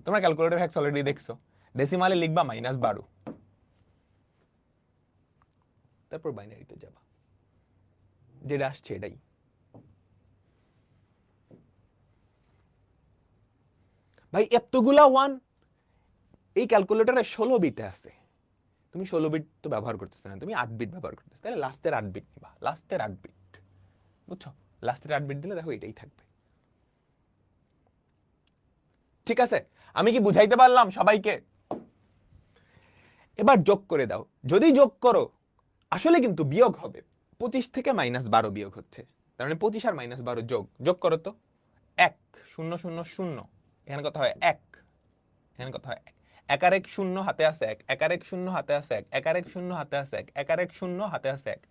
তোমরা ক্যালকুলেটর হ্যাক্স অলরেডি দেখছো। ডেসিমালে লিখবা -12, তারপর বাইনারিতে যাবা, যেটা আসছে এটাই। ভাই এতগুলা 1 এই ক্যালকুলেটরে 16 বিটে আছে। তুমি 16 বিট তো ব্যবহার করতেছ না, তুমি 8 বিট ব্যবহার করতেছ। তাহলে লাস্টের 8 বিট নিবা, লাস্টের 8 বিট। বুঝছো? লাস্টের 8 বিট দিলে দেখো এটাই থাকবে। ঠিক আছে? আমি কি বুঝাইতে পারলাম সবাইকে? এবার যোগ করে দাও। যদি যোগ করো আসলে কিন্তু বিয়োগ হবে। 25 থেকে -12 বিয়োগ হচ্ছে, তার মানে 25 আর -12 যোগ। যোগ করো তো। 1 0 0 0, এখানে কত হয়? 1। এখানে কত হয়? 1 আর 1 0, হাতে আছে 1। 1 আর 1 0, হাতে আছে 1। 1 আর 1 0, হাতে আছে 1। 1 আর 1 0, হাতে আছে 1।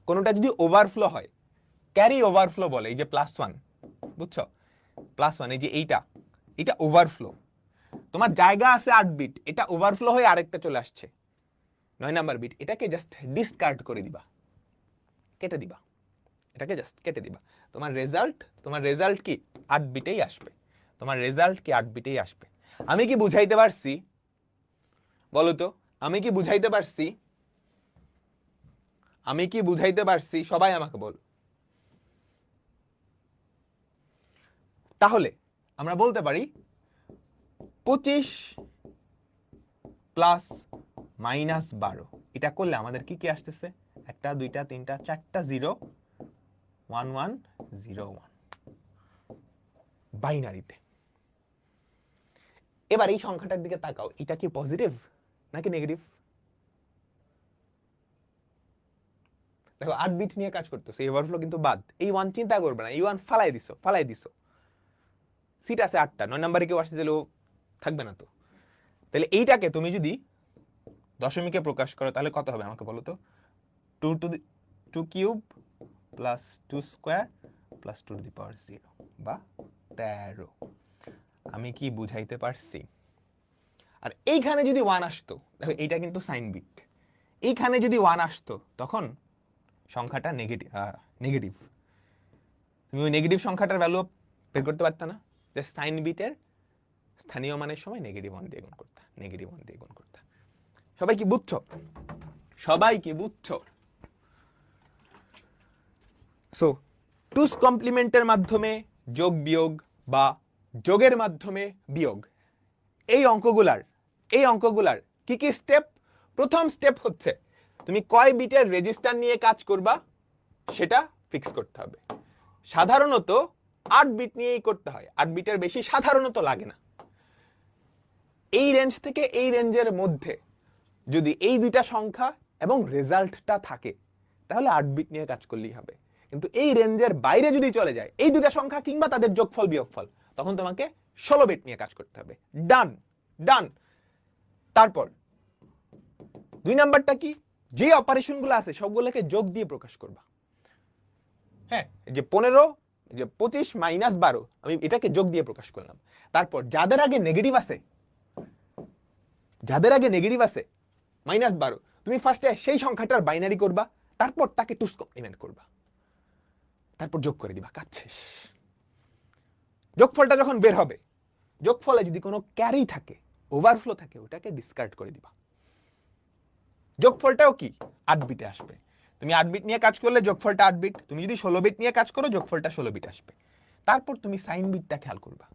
কোনোটা যদি ওভারফ্লো হয়, ক্যারি ওভারফ্লো বলে। এই যে +1, বুঝছো? +1, এই যে এইটা, এটা ওভারফ্লো। তোমার জায়গা আছে 8 বিট, এটা ওভারফ্লো হয়ে আরেকটা চলে আসছে 9 নাম্বার বিট। এটাকে জাস্ট ডিসকার্ড করে দিবা, কেটে দিবা, এটাকে জাস্ট কেটে দিবা। তোমার রেজাল্ট কি 8 বিটেই আসবে। তোমার রেজাল্ট কি 8 বিটেই আসবে। আমি কি বুঝাইতে পারছি বলো তো? আমি কি বুঝাইতে পারছি? আমি কি বুঝাইতে পারছি? সবাই আমাকে বল। তাহলে আমরা বলতে পারি 25 প্লাস মাইনাস 12, এটা করলে আমাদের কি কি আসতেছে, 1 2 3 4টা 0 1 1 0 1 বাইনারিতে। এবার এই সংখ্যাটার দিকে তাকাও, এটা কি পজিটিভ নাকি নেগেটিভ? দেখো 8 বিট নিয়ে কাজ করতেছে, এই ওভারফ্লো কিন্তু বাদ, এই 1 চিন্তা করবে না, এই 1 ফালাই দিছো। সিট আছে 8টা, 9 নম্বরে কেউ আসতে চাইলেও থাকবে না তো। তাহলে এইটাকে তুমি যদি দশমিকে প্রকাশ করো তাহলে কত হবে আমাকে বলো তো? 2 cube plus 2 square plus 2 to the power 0 বা 13। আমি কি বুঝাইতে পারছি? আর এইখানে যদি 1 আসতো, দেখো এইটা কিন্তু সাইন বিট, এইখানে যদি 1 আসতো তখন সংখ্যাটা নেগেটিভ। তুমি ওই নেগেটিভ সংখ্যাটার ভ্যালু বের করতে পারতা না, যে সাইন বিটের স্থানীয় মানের সময় -1 দিয়ে গুণ করতা, -1 দিয়ে গুণ করতা। সবাই কি বুঝছো? সবাই কি বুঝছো? সো টুস কমপ্লিমেন্টের মাধ্যমে যোগ বিয়োগ বা যোগের মাধ্যমে বিয়োগ, এই অঙ্কগুলার কি কি স্টেপ? প্রথম স্টেপ হচ্ছে তুমি কয় বিটের রেজিস্টার নিয়ে কাজ করবা সেটা ফিক্স করতে হবে। সাধারণত 8 বিট নিয়েই করতে হয়, 8 বিটের বেশি সাধারণত লাগে না। এই রেঞ্জ থেকে এই রেঞ্জের মধ্যে যদি এই দুইটা সংখ্যা এবং রেজাল্টটা থাকে তাহলে 8 বিট নিয়ে কাজ করলেই হবে। কিন্তু এই রেঞ্জের বাইরে যদি চলে যায় এই দুইটা সংখ্যা কিংবা তাদের যোগফল বিয়োগফল, তখন তোমাকে 16 বিট নিয়ে কাজ করতে হবে। ডান। তারপর 2 নাম্বারটা কি, যে অপারেশনগুলো আছে সবগুলোকে যোগ দিয়ে প্রকাশ করবা। হ্যাঁ, যে 15, যে 25 মাইনাস 12, আমি এটাকে যোগ দিয়ে প্রকাশ করলাম। তারপর যাদের আগে নেগেটিভ আছে -12, তুমি ফার্স্টে সেই সংখ্যাটার বাইনারি করবা, তারপর তাকে টুস কমপ্লিমেন্ট করবা, তারপর যোগ করে দিবা, কাজ শেষ। যোগফলটা যখন বের হবে, যোগফলে যদি কোনো ক্যারি থাকে, ওভারফ্লো থাকে, ওটাকে ডিসকার্ড করে দিবা। যোগফলটাও কি 8 বিটে আসবে। তুমি 8 বিট নিয়ে কাজ করলে যোগফলটা 8 বিট, তুমি যদি 16 বিট নিয়ে কাজ করো যোগফলটা 16 বিট আসবে। তারপর তুমি সাইন বিটটা খেয়াল করবা,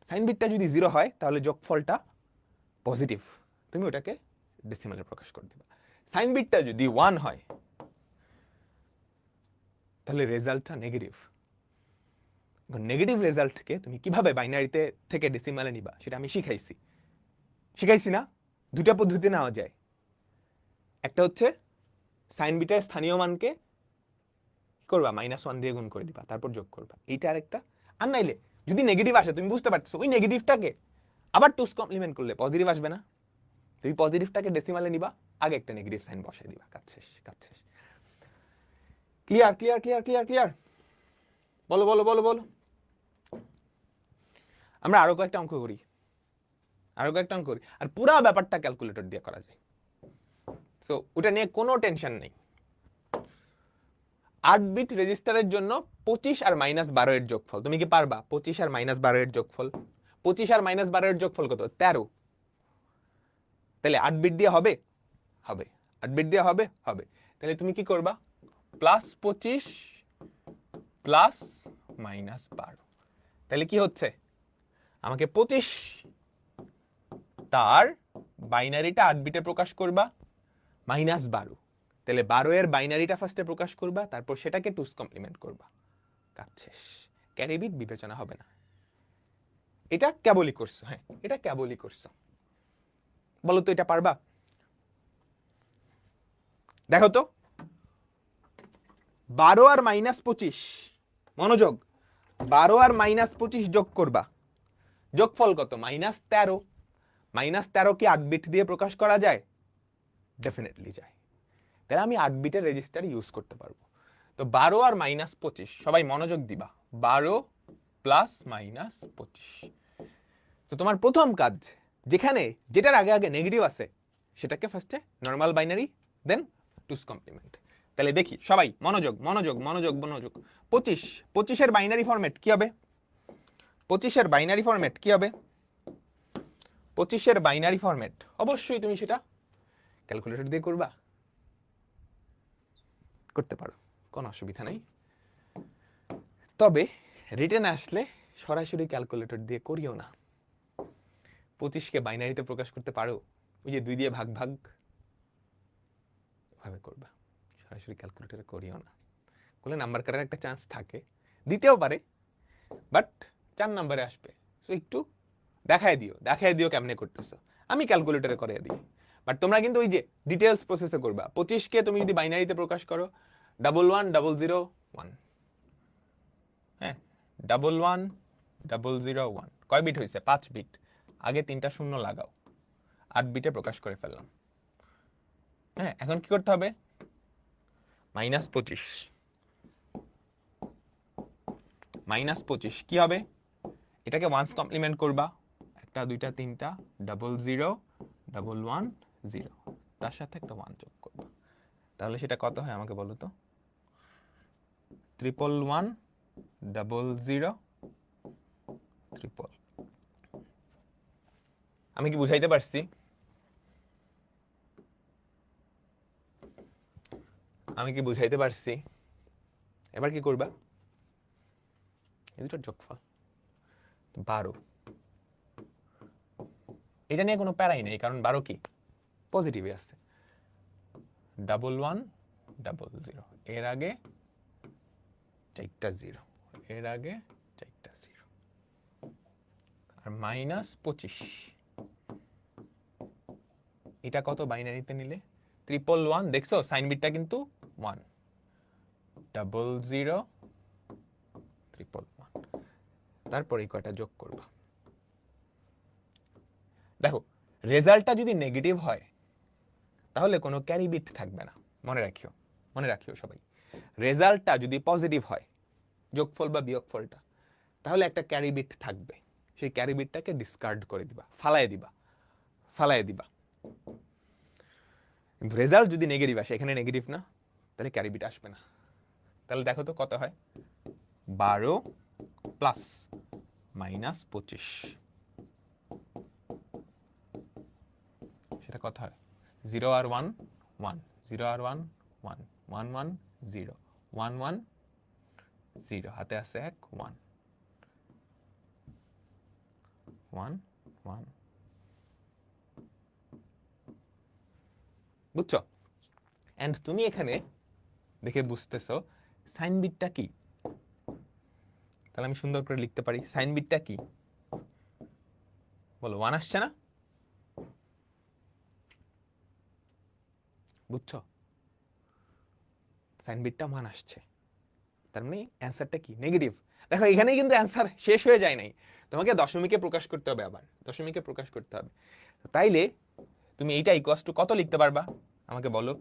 সাইন বিটটা যদি 0 হয় তাহলে যোগফলটা পজিটিভ, তুমি ওটাকে ডেসিমালে প্রকাশ করে দিবা। সাইন বিটটা যদি 1 হয় তাহলে রেজাল্টটা নেগেটিভ। নেগেটিভ রেজাল্টকে তুমি কিভাবে বাইনারিতে থেকে ডেসিমালে নিবা সেটা আমি শিখাইছি না? দুটা পদ্ধতি নেওয়া যায়। একটা হচ্ছে সাইন বিটের স্থানীয় মানকে কি করবা, -1 দিয়ে গুণ করে দিবা, তারপর যোগ করবা, এইটা আরেকটা। আর নাইলে যদি নেগেটিভ আসে, তুমি বুঝতে পারছো ওই নেগেটিভটাকে আবার টুস কমপ্লিমেন্ট করলে পজিটিভ আসবে না, তুমি পজিটিভটাকে ডেসিমালে নিবা, আগে একটা নেগেটিভ সাইন বসাই দিবা, কাজ শেষ। ক্লিয়ার? বলো। আমরা আরো কয়েকটা অঙ্ক করি, আর পুরা ব্যাপারটা ক্যালকুলেটর দিয়ে করা যায়। সো ওটা নিয়ে কোনো টেনশন নেই। 8 বিট রেজিস্টারের জন্য 25 আর -12 এর যোগফল তুমি কি পারবা? 25 আর -12 এর যোগফল, 25 আর -12 এর যোগফল কত? 13। তাহলে 8 বিট দিয়ে হবে? 8 বিট দিয়ে হবে। তাহলে তুমি কি করবা? +25 প্লাস -12। তাহলে কি হচ্ছে? আমাকে 25 তার বাইনারিটা 8 বিটে প্রকাশ করবা, -12, তাহলে 12 এর বাইনারিটা ফার্স্টে প্রকাশ করবা, তারপর সেটাকে টুস কমপ্লিমেন্ট করবা, কাজ শেষ। ক্যারি বিট বিবেচনা হবে না। এটা কেবলই করছো, হ্যাঁ এটা কেবলই করছো। বলো তো এটা পারবা? দেখো তো 12 আর -25, মনোযোগ, 12 আর -25 যোগ করবা, যোগফল কত? -13। -13 কি 8 বিট দিয়ে প্রকাশ করা যায়? ডেফিনেটলি যায়। তাহলে আমি 8 বিটের রেজিস্টার ইউজ করতে পারবো। তো 12 আর -25, সবাই মনোযোগ দিবা, 12 প্লাস -25। তো তোমার প্রথম কাজ, যেটার আগে নেগেটিভ আছে সেটাকে ফার্স্টে নরমাল বাইনারি, দেন টুস কমপ্লিমেন্ট। তাহলে দেখি সবাই মনোযোগ। 25 এর বাইনারি ফরম্যাট কি হবে? 25 এর বাইনারি ফরম্যাট অবশ্যই তুমি সেটা ক্যালকুলেটর দিয়ে করতে পারো, কোনো অসুবিধা নেই। তবে রিটেন আসলে সরাসরি ক্যালকুলেটর দিয়ে করিও না। 25কে বাইনারিতে প্রকাশ করতে পারো? ওই যে 2 দিয়ে ভাগ ভাগ এভাবে করবা, সরাসরি ক্যালকুলেটরে করিও না। করলে নাম্বার কাটার একটা চান্স থাকে, দিতেও পারে, বাট 4 নম্বরে আসবে। সো একটু দেখায় দিও কেমনে করতেছো। আমি ক্যালকুলেটরে করে দিই, বাট তোমরা কিন্তু ওই যে ডিটেলস প্রসেসে করবা। 25কে তুমি যদি বাইনারিতে প্রকাশ করো 111001, হ্যাঁ 111001, কয় বিট হয়েছে? 5 বিট। আগে 3টা শূন্য লাগাও, 8 বিটে প্রকাশ করে ফেললাম। হ্যাঁ, এখন কি করতে হবে? -25 -25 কি হবে? এটাকে ওয়ান্স কমপ্লিমেন্ট করবা, 1 2 3 00 110, তার সাথে একটা 1 যোগ করবা। তাহলে সেটা কত হয় আমাকে বলো তো? 1110 ট্রিপল। আমি কি বুঝাইতে পারছি? এবার কি করবা? এই দুটোর যোগফল 12। এটা নিয়ে কোনো প্যারাই নেই, কারণ 12 কি পজিটিভে আছে। 1110, এর আগে 4টা 0, এর আগে 4টা 0, আর -25, এটা কত বাইনারিতে নিলে? 111, দেখছো সাইন বিটটা কিন্তু 1, 00 111, তারপর এই কয়টা যোগ করবা। দেখো, রেজাল্টটা যদি নেগেটিভ হয় তাহলে কোনো ক্যারি বিট থাকবে না। মনে রাখিও সবাই, রেজাল্টটা যদি পজিটিভ হয়, যোগফল বা বিয়োগফলটা, তাহলে একটা ক্যারি বিট থাকবে। সেই ক্যারি বিটটাকে ডিসকার্ড করে দিবা, ফালায় দিবা। কিন্তু রেজাল্ট যদি নেগেটিভ আসে, এখানে নেগেটিভ না, তাহলে ক্যারি বিট আসবে না। তাহলে দেখো তো কত হয়? 12 প্লাস -25, সেটা কত হয়? 0 আর 1 1, 0 আর 1 1, 1 1 0, 1 1 0, হাতে আছে 1 1 1 1, বুঝছো? এন্ড তুমি এখানে দেখে বুঝতেছো সাইন বিটটা কি। তাহলে আমি সুন্দর করে লিখতে পারি, সাইন বিটটা কি বলো? 1 আসছে না? বুঝছো? সাইন বিটটা 1 আসছে, তার মানে অ্যান্সারটা কি? নেগেটিভ। দেখো এখানেই কিন্তু অ্যান্সার শেষ হয়ে যায় নাই, তোমাকে দশমিকে প্রকাশ করতে হবে, আবার দশমিকে প্রকাশ করতে হবে। তাইলে তুমি এইটা ইকুয়ালস টু কত লিখতে পারবা আমাকে বলো?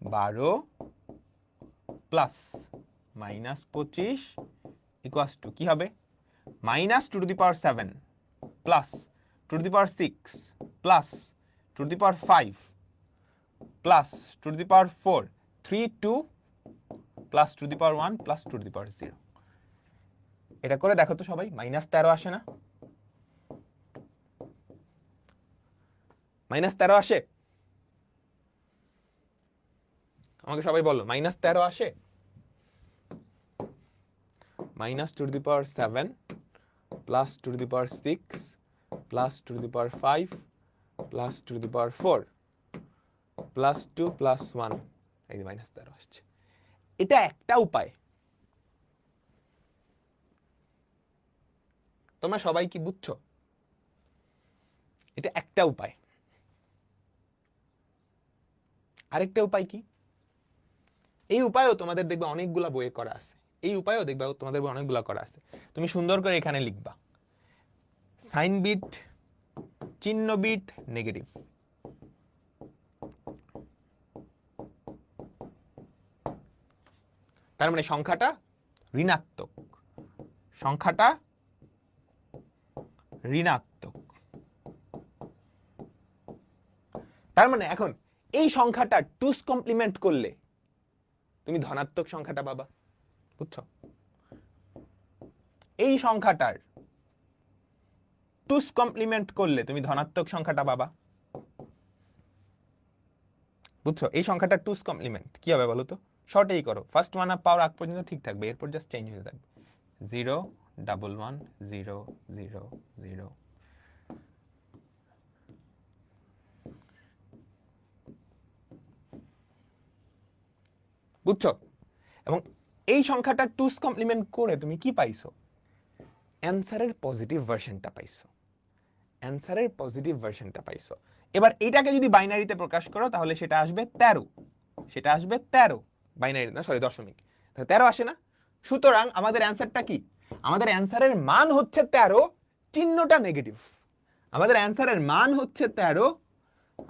12 প্লাস -25 ইকুয়ালস টু কি হবে? -2^7 plus 2^6 plus 2^5 plus 2^4, 3 2 plus 2^1 plus 2^0। এটা করে দেখো তো সবাই, -13 আসে না? -13 আসে? আমাকে সবাই বলো, -13 আসে? -2^7 plus 2^6 plus 2^5 plus 2^4 plus 2 plus 1, এই যে -13 আসছে। এটা একটা উপায়। তোমরা সবাই কি বুঝছো? এটা একটা উপায়। আরেকটা উপায় কি? এই উপায়ও তোমাদের দেখবে অনেকগুলা বইয়ে করা আছে। তুমি সুন্দর করে এখানে লিখবা, সাইন বিট, চিহ্ন বিট নেগেটিভ। তার মানে সংখ্যাটা ঋণাত্মক, তার মানে এখন এই সংখ্যাটা টুস কমপ্লিমেন্ট করলে তুমি ধনাত্মক সংখ্যাটা পাবা। বুঝছো? এই সংখ্যাটার টুস কমপ্লিমেন্ট করলে তুমি ধনাত্মক সংখ্যাটা পাবা। বুঝছো? এই সংখ্যাটা টুস কমপ্লিমেন্ট কি হবে বলো তো? শর্টেই করো, ফার্স্ট ওয়ান আপ পাওয়ার আগ পর্যন্ত ঠিক থাকবে, এরপর জাস্ট চেঞ্জ হয়ে থাকবে। 0 111000। বুঝছো? এবং এই সংখ্যাটা টুস কমপ্লিমেন্ট করে তুমি কি পাইছো? অ্যান্সারের পজিটিভ ভার্সনটা পাইছো। অ্যান্সারের পজিটিভ ভার্সনটা পাইছো। এবার এটাকে যদি বাইনারিতে প্রকাশ করো তাহলে সেটা আসবে 13। সেটা আসবে 13 বাইনারি না, সরি দশমিক। 13 আসে না? সুতরাং আমাদের অ্যান্সারটা কি? আমাদের অ্যান্সারের মান হচ্ছে 13, চিহ্নটা নেগেটিভ। আমাদের অ্যান্সারের মান হচ্ছে 13,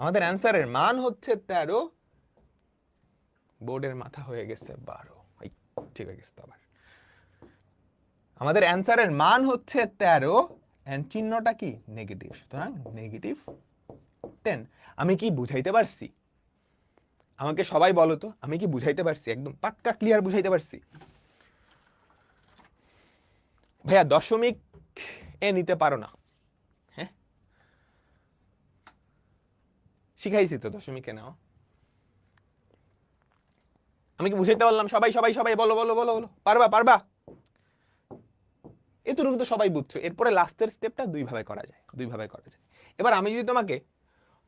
আমাদের অ্যান্সারের মান হচ্ছে 13, বোর্ডের মাথা হয়ে গেছে 12। ঠিক হয়ে গেছে আবার। আমাদের অ্যান্সারের মান হচ্ছে 13 এন্ড চিহ্নটা কি? নেগেটিভ। সুতরাং নেগেটিভ 10। আমি কি বুঝাইতে পারছি? আমাকে সবাই বলো তো, আমি কি বুঝাইতে পারছি? একদম পাক্কা ক্লিয়ার বুঝাইতে পারছি? ভাইয়া দশমিক এ নিতে পারো না? হ্যাঁ, শিখাইছি তো দশমিকে নাও। আমি কি বুঝাইতে পারলাম? সবাই সবাই সবাই বলো বলো বলো বলো, পারবা পারবা? এতটুকু তো সবাই বুঝছো। এরপরে লাস্টের স্টেপটা দুইভাবে করা যায়, দুইভাবে করা যায়। এবার আমি যদি তোমাকে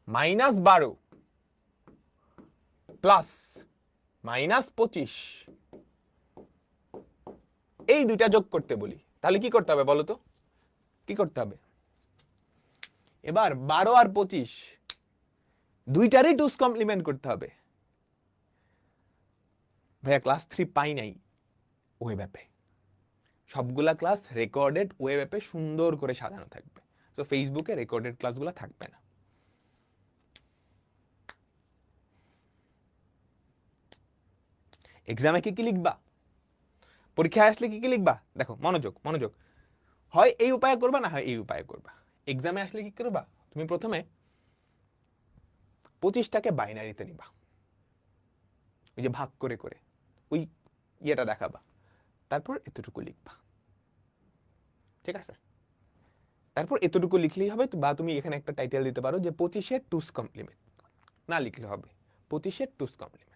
-12 প্লাস -25 এই দুইটা যোগ করতে বলি, তাহলে কি করতে হবে বলো তো? কি করতে হবে? এবার 12 আর 25 দুইটারই টুস কমপ্লিমেন্ট করতে হবে। ভাইয়া ক্লাস 3 পাই নাই ওয়েব অ্যাপে। সবগুলা ক্লাস রেকর্ডেড ওয়েব অ্যাপে সুন্দর করে সাজানো থাকবে। তো ফেসবুকে রেকর্ডেড ক্লাসগুলো থাকবে না। এক্সামে কি কি লিখবা? পরীক্ষায় আসলে কি কি লিখবা? দেখো মনোযোগ মনোযোগ, হয় এই উপায়ে করবা না হয় এই উপায়ে করবা। এক্সামে আসলে কি করবা? তুমি প্রথমে 25টাকে বাইনারিতে নিবা, ওই যে ভাগ করে করে ওই ইয়েটা দেখাবা, তারপর এতটুকু লিখবা। ঠিক আছে? তারপর এতটুকু লিখলেই হবে, বা তুমি এখানে একটা টাইটেল দিতে পারো যে 25-এর টুস কমপ্লিমেন্ট, না লিখলে হবে 25-এর টুস কমপ্লিমেন্ট।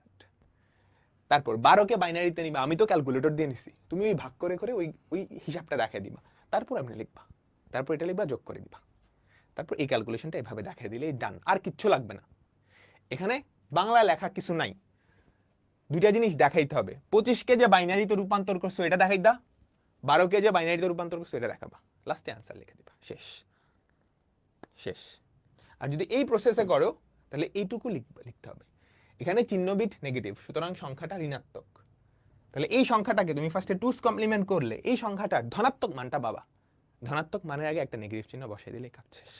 তারপর 12কে বাইনারিতে নিবা, আমি তো ক্যালকুলেটর দিয়ে নিছি, তুমি ওই ভাগ করে করে ওই ওই হিসাবটা দেখাই দিবা, তারপর আপনি লিখবা, তারপর এটা লিখবা, যোগ করে দিবা, তারপর এই ক্যালকুলেশনটা এভাবে দেখাই দিলেই ডান। আর কিচ্ছু লাগবে না। এখানে বাংলা লেখা কিছু নাই, দুইটা জিনিস দেখাইতে হবে। 25কে যে বাইনারিতে রূপান্তর করছো এটা দেখাই দা, 12কে যে বাইনারিতে রূপান্তর করছো এটা দেখাবা, লাস্টে অ্যান্সার লিখে দিবা, শেষ শেষ। আর যদি এই প্রসেসে করো তাহলে এইটুকু লিখতে হবে। এখানে চিহ্ন বিট নেগেটিভ, সুতরাং সংখ্যাটা ঋণাত্মক। তাহলে এই সংখ্যাটাকে তুমি ফার্স্টে টুস কমপ্লিমেন্ট করলে এই সংখ্যাটার ধনাত্মক মানটা পাবা। ধনাত্মক মানের আগে একটা নেগেটিভ চিহ্ন বসাই দিলে কাজ শেষ।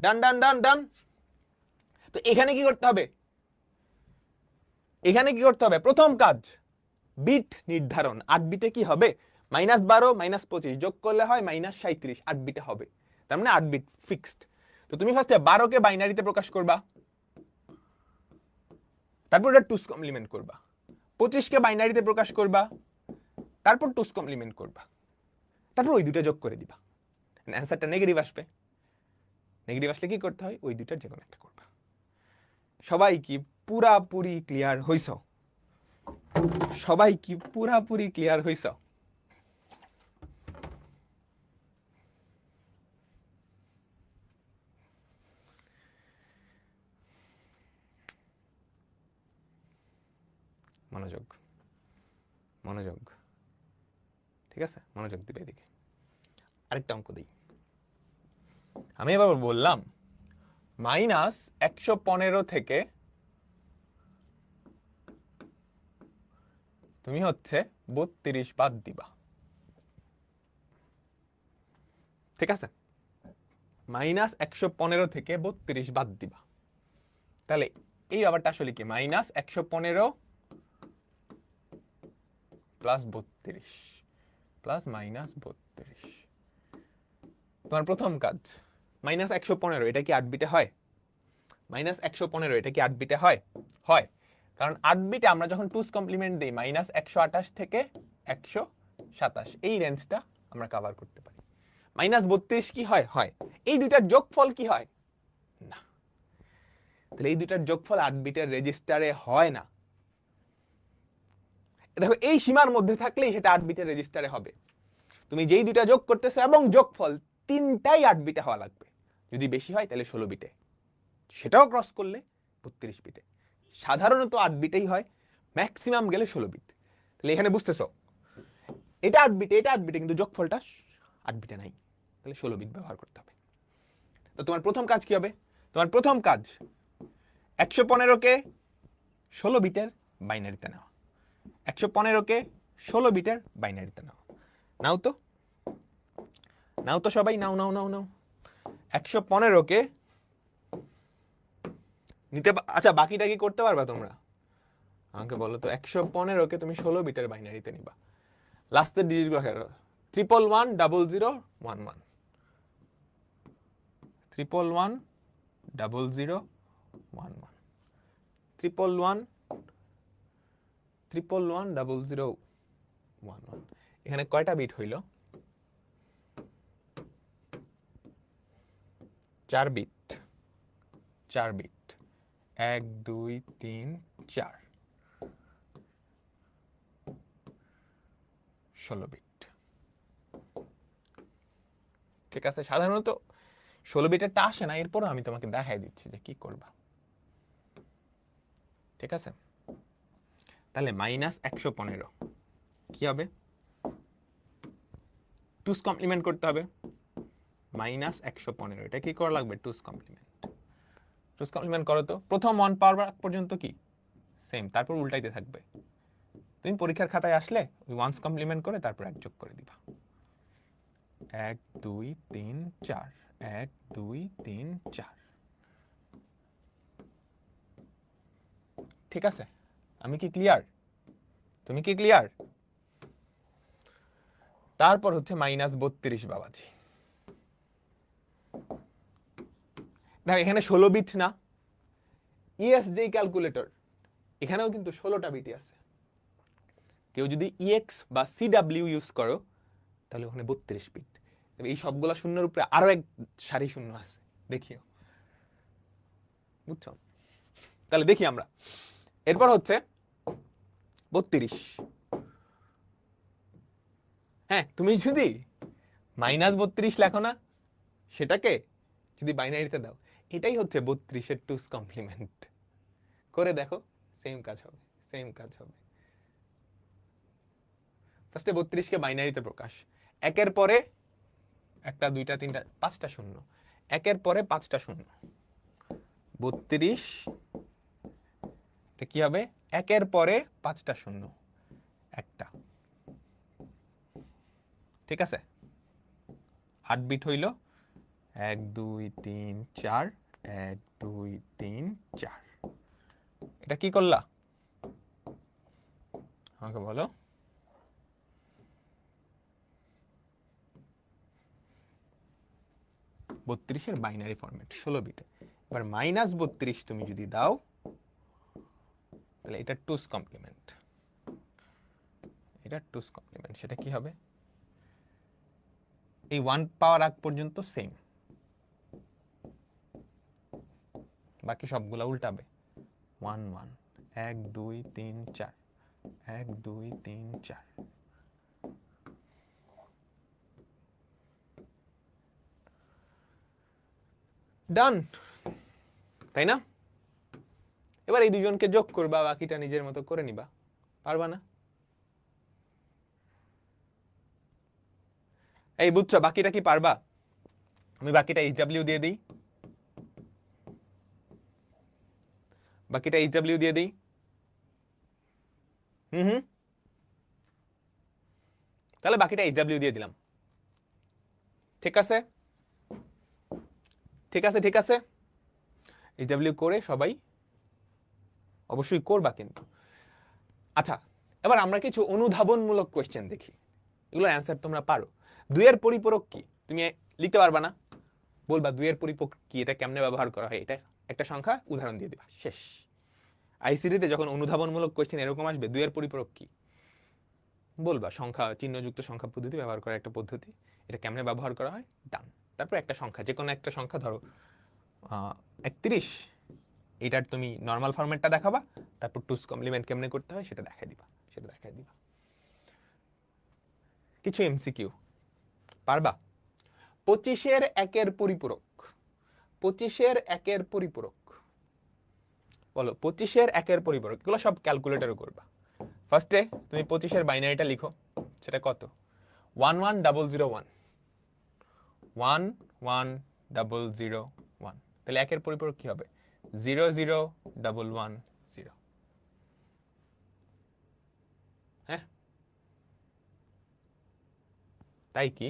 ডান ডান ডান ডান। তো এখানে কি করতে হবে? এখানে কি করতে হবে? প্রথম কাজ বিট নির্ধারণ। 8 বিটে কি হবে? -12 -25 যোগ করলে হয় -37, 8 বিটে হবে, তার মানে 8 বিট ফিক্সড। তো তুমি ফার্স্টে 12কে বাইনারিতে প্রকাশ করবা, তারপর এটা টুস কমপ্লিমেন্ট করবা, 25কে বাইনারিতে প্রকাশ করবা, তারপর টুস কমপ্লিমেন্ট করবা, তারপর ওই দুটো যোগ করে দিবা, অ্যান্সারটা নেগেটিভ আসবে। নেগেটিভ আসলে কি করতে হয়? ওই দুটার যে কোনো একটা করবা। সবাই কি পুরাপুরি ক্লিয়ার হইছ? সবাই কি পুরাপুরি ক্লিয়ার হইছ? মনোযোগ মনোযোগ, ঠিক আছে? মনোযোগ দিবে এদিকে। আরেকটা অঙ্ক দিই। আমি এবার বললাম -115 থেকে তুমি হচ্ছে 32 বাদ দিবা। ঠিক আছে? -115 থেকে 32 বাদ দিবা। তাহলে এই ব্যাপারটা আসলে কি? -115 প্লাস 32 প্লাস -32। তোমার প্রথম কাজ -115 এটা কি 8 বিটে হয়? -115 এটা কি 8 বিটে হয়? হয়, কারণ 8 বিটে আমরা যখন টুস কমপ্লিমেন্ট দিই -128 থেকে 127 এই রেঞ্জটা আমরা কভার করতে পারি। -32 কি হয়? হয়। এই দুইটার যোগফল কি হয়? না। তাহলে এই দুইটার যোগফল 8 বিটের রেজিস্টারে হয় না। দেখো এই সীমার মধ্যে থাকলেই সেটা 8 বিটের রেজিস্টারে হবে। তুমি যেই দুইটা যোগ করতেছো এবং যোগফল তিনটাই 8 বিটে হওয়া লাগবে। যদি বেশি হয় তাহলে 16 বিটে, সেটাও ক্রস করলে 32 বিটে। সাধারণত 8 বিটেই হয়, ম্যাক্সিমাম গেলে 16 বিট। তাহলে এখানে বুঝতেছো এটা 8 বিটে, এটা 8 বিটে, কিন্তু যোগফলটা 8 বিটে নাই, তাহলে 16 বিট ব্যবহার করতে হবে। তো তোমার প্রথম কাজ কি হবে? তোমার প্রথম কাজ 115কে 16 বিটের বাইনারিতে নেওয়া। 115কে 16 বিটের বাইনারিতে নাও। নাও তো, নাও তো সবাই, নাও নাও নাও নাও। 115কে নিতে, আচ্ছা বাকিটা কি করতে পারবা তোমরা? আমাকে বলো তো। 115কে তুমি 16 বিটের বাইনারিতে নিবা। লাস্টের ডিজিটগুলো খেলো, 1110011, 1110011, 1110011। এখানে কয়টা বিট হইল? 4 বিট, 4 বিট, 1 2 3 4, 16 বিট। ঠিক আছে, সাধারণত 16 বিটেরটা আসে না, এরপরও আমি তোমাকে দেখাই দিচ্ছি যে কি করবা। ঠিক আছে, তাহলে -115 কি হবে? 2's কমপ্লিমেন্ট করতে হবে। -115, এটা কি করা লাগবে? 2's complement. 2's কমপ্লিমেন্ট করো তো। প্রথম 1 পাওয়ার পর্যন্ত কি সেম, তারপর উল্টাইতে থাকবে। তুমি পরীক্ষার খাতায় আসলে ওই 1's কমপ্লিমেন্ট করে তারপর 1 যোগ করে দিবা। 1 2 3 4, 1 2 3 4। ঠিক আছে, আমি কি ক্লিয়ার? তুমি কি ক্লিয়ার? তারপর হচ্ছে -32 বাবাজি। দেখো এখানে 16 বিট না, ইএসজি ক্যালকুলেটর, এখানেও কিন্তু 16টা বিটই আছে। কেউ যদি ইএক্স বা সিডাব্লিউ ইউজ করো তাহলে ওখানে 32 বিট। এই সবগুলা শূন্যের উপরে আরো এক সারি শূন্য আছে, দেখিও। বুঝছো? তাহলে দেখি আমরা। এরপর হচ্ছে 32। হ্যাঁ, তুমি যদি -32 লেখো না, সেটাকে যদি বাইনারিতে দাও, এটাই হচ্ছে 32-এর 2's কমপ্লিমেন্ট। করে দেখো, সেম কাজ হবে, সেম কাজ হবে। ফার্স্টে 32কে বাইনারিতে প্রকাশ, একের পরে একটা, দুইটা, তিনটা, 5টা শূন্য, একের পরে 5টা শূন্য। 32 এটা কি হবে? একের পরে 5টা শূন্য, একটা। ঠিক আছে, 8 বিট হইল 1 2 3 4, 1 2 3 4। এটা কি করলা আমাকে বলো? -32-এর বাইনারি ফরম্যাট 16 বিটে। এবার -32 তুমি যদি দাও তাহলে এটা 2's কমপ্লিমেন্ট, এটা 2's কমপ্লিমেন্ট। সেটা কি হবে? এই 1 পাওয়ার আগ পর্যন্ত সেম, বাকি সবগুলা উল্টাবে। 1 1, 1 2 3 4, 1 2 3 4। ডান, তাই না? এবার এই দুজনকে যোগ করবা, বাকিটা নিজের মতো করে নিবা। পারবা না? এই বুঝছো, বাকিটা কি পারবা? আমি বাকিটা এইচডব্লিউ দিয়ে দিই, বাকিটা এইচডব্লিউ দিয়ে দিই। হুম, তাহলে বাকিটা এইচডব্লিউ দিয়ে দিলাম। ঠিক আছে, ঠিক আছে, ঠিক আছে। এইচডব্লিউ করে সবাই অবশ্যই করবা কিন্তু। আচ্ছা, এবার আমরা কিছু অনুধাবনমূলক কোয়েশ্চেন দেখি, এগুলোর অ্যান্সার তোমরা পারো। 2 এর পরিপূরক কি তুমি লিখতে পারবা না? বলবা 2 এর পরিপূরক কি, এটা কেমনে ব্যবহার করা হয়, এটা একটা সংখ্যা উদাহরণ দিয়ে দিবা, শেষ। আইসিটিতে যখন অনুধাবনমূলক কোয়েশ্চেন এরকম আসবে, 2 এর পরিপূরক কি বলবা, সংখ্যা চিহ্নযুক্ত সংখ্যা পদ্ধতি ব্যবহার করা একটা পদ্ধতি, এটা কেমনে ব্যবহার করা হয়, ডান। তারপর একটা সংখ্যা, যে কোনো একটা সংখ্যা ধরো 31, এটার তুমি নর্মাল ফরম্যাটটা দেখাবা, তারপর 2's কমপ্লিমেন্ট কেমনে করতে হয় সেটা দেখাই দিবা, সেটা দেখাই দিবা। কিছু এমসিকিউ, পারবা? 25-এর 1-এর পরিপূরক, 25-এর 1-এর পরিপূরক বলো, 25-এর 1-এর পরিপূরক, এগুলো সব ক্যালকুলেটরে করবা। ফার্স্টে তুমি 25-এর বাইনারিটা লিখো, সেটা কত? 11001, 11001, তাহলে 1-এর পরিপূরক কি হবে? 00110। হ্যাঁ, তাই কি?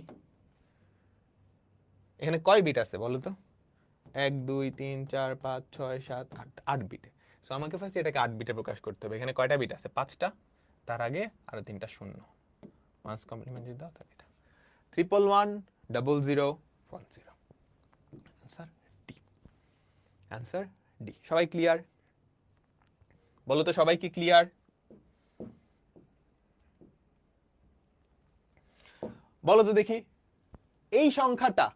এখানে কয় বিট আছে বলো তো? 1 2 3 4 5 6 7 8, 8 বিটে। সো আমাকে ফার্স্ট এটাকে 8 বিটে প্রকাশ করতে হবে। এখানে কয়টা বিট আছে? 5টা, তার আগে আরো 3টা শূন্য। ওয়ান্স কমপ্লিমেন্ট যদি দাও তাহলে এটা 1110010। Answer D, answer D. সবাই ক্লিয়ার? বলো তো সবাই কি ক্লিয়ার? বলো তো দেখি, এই সংখ্যাটা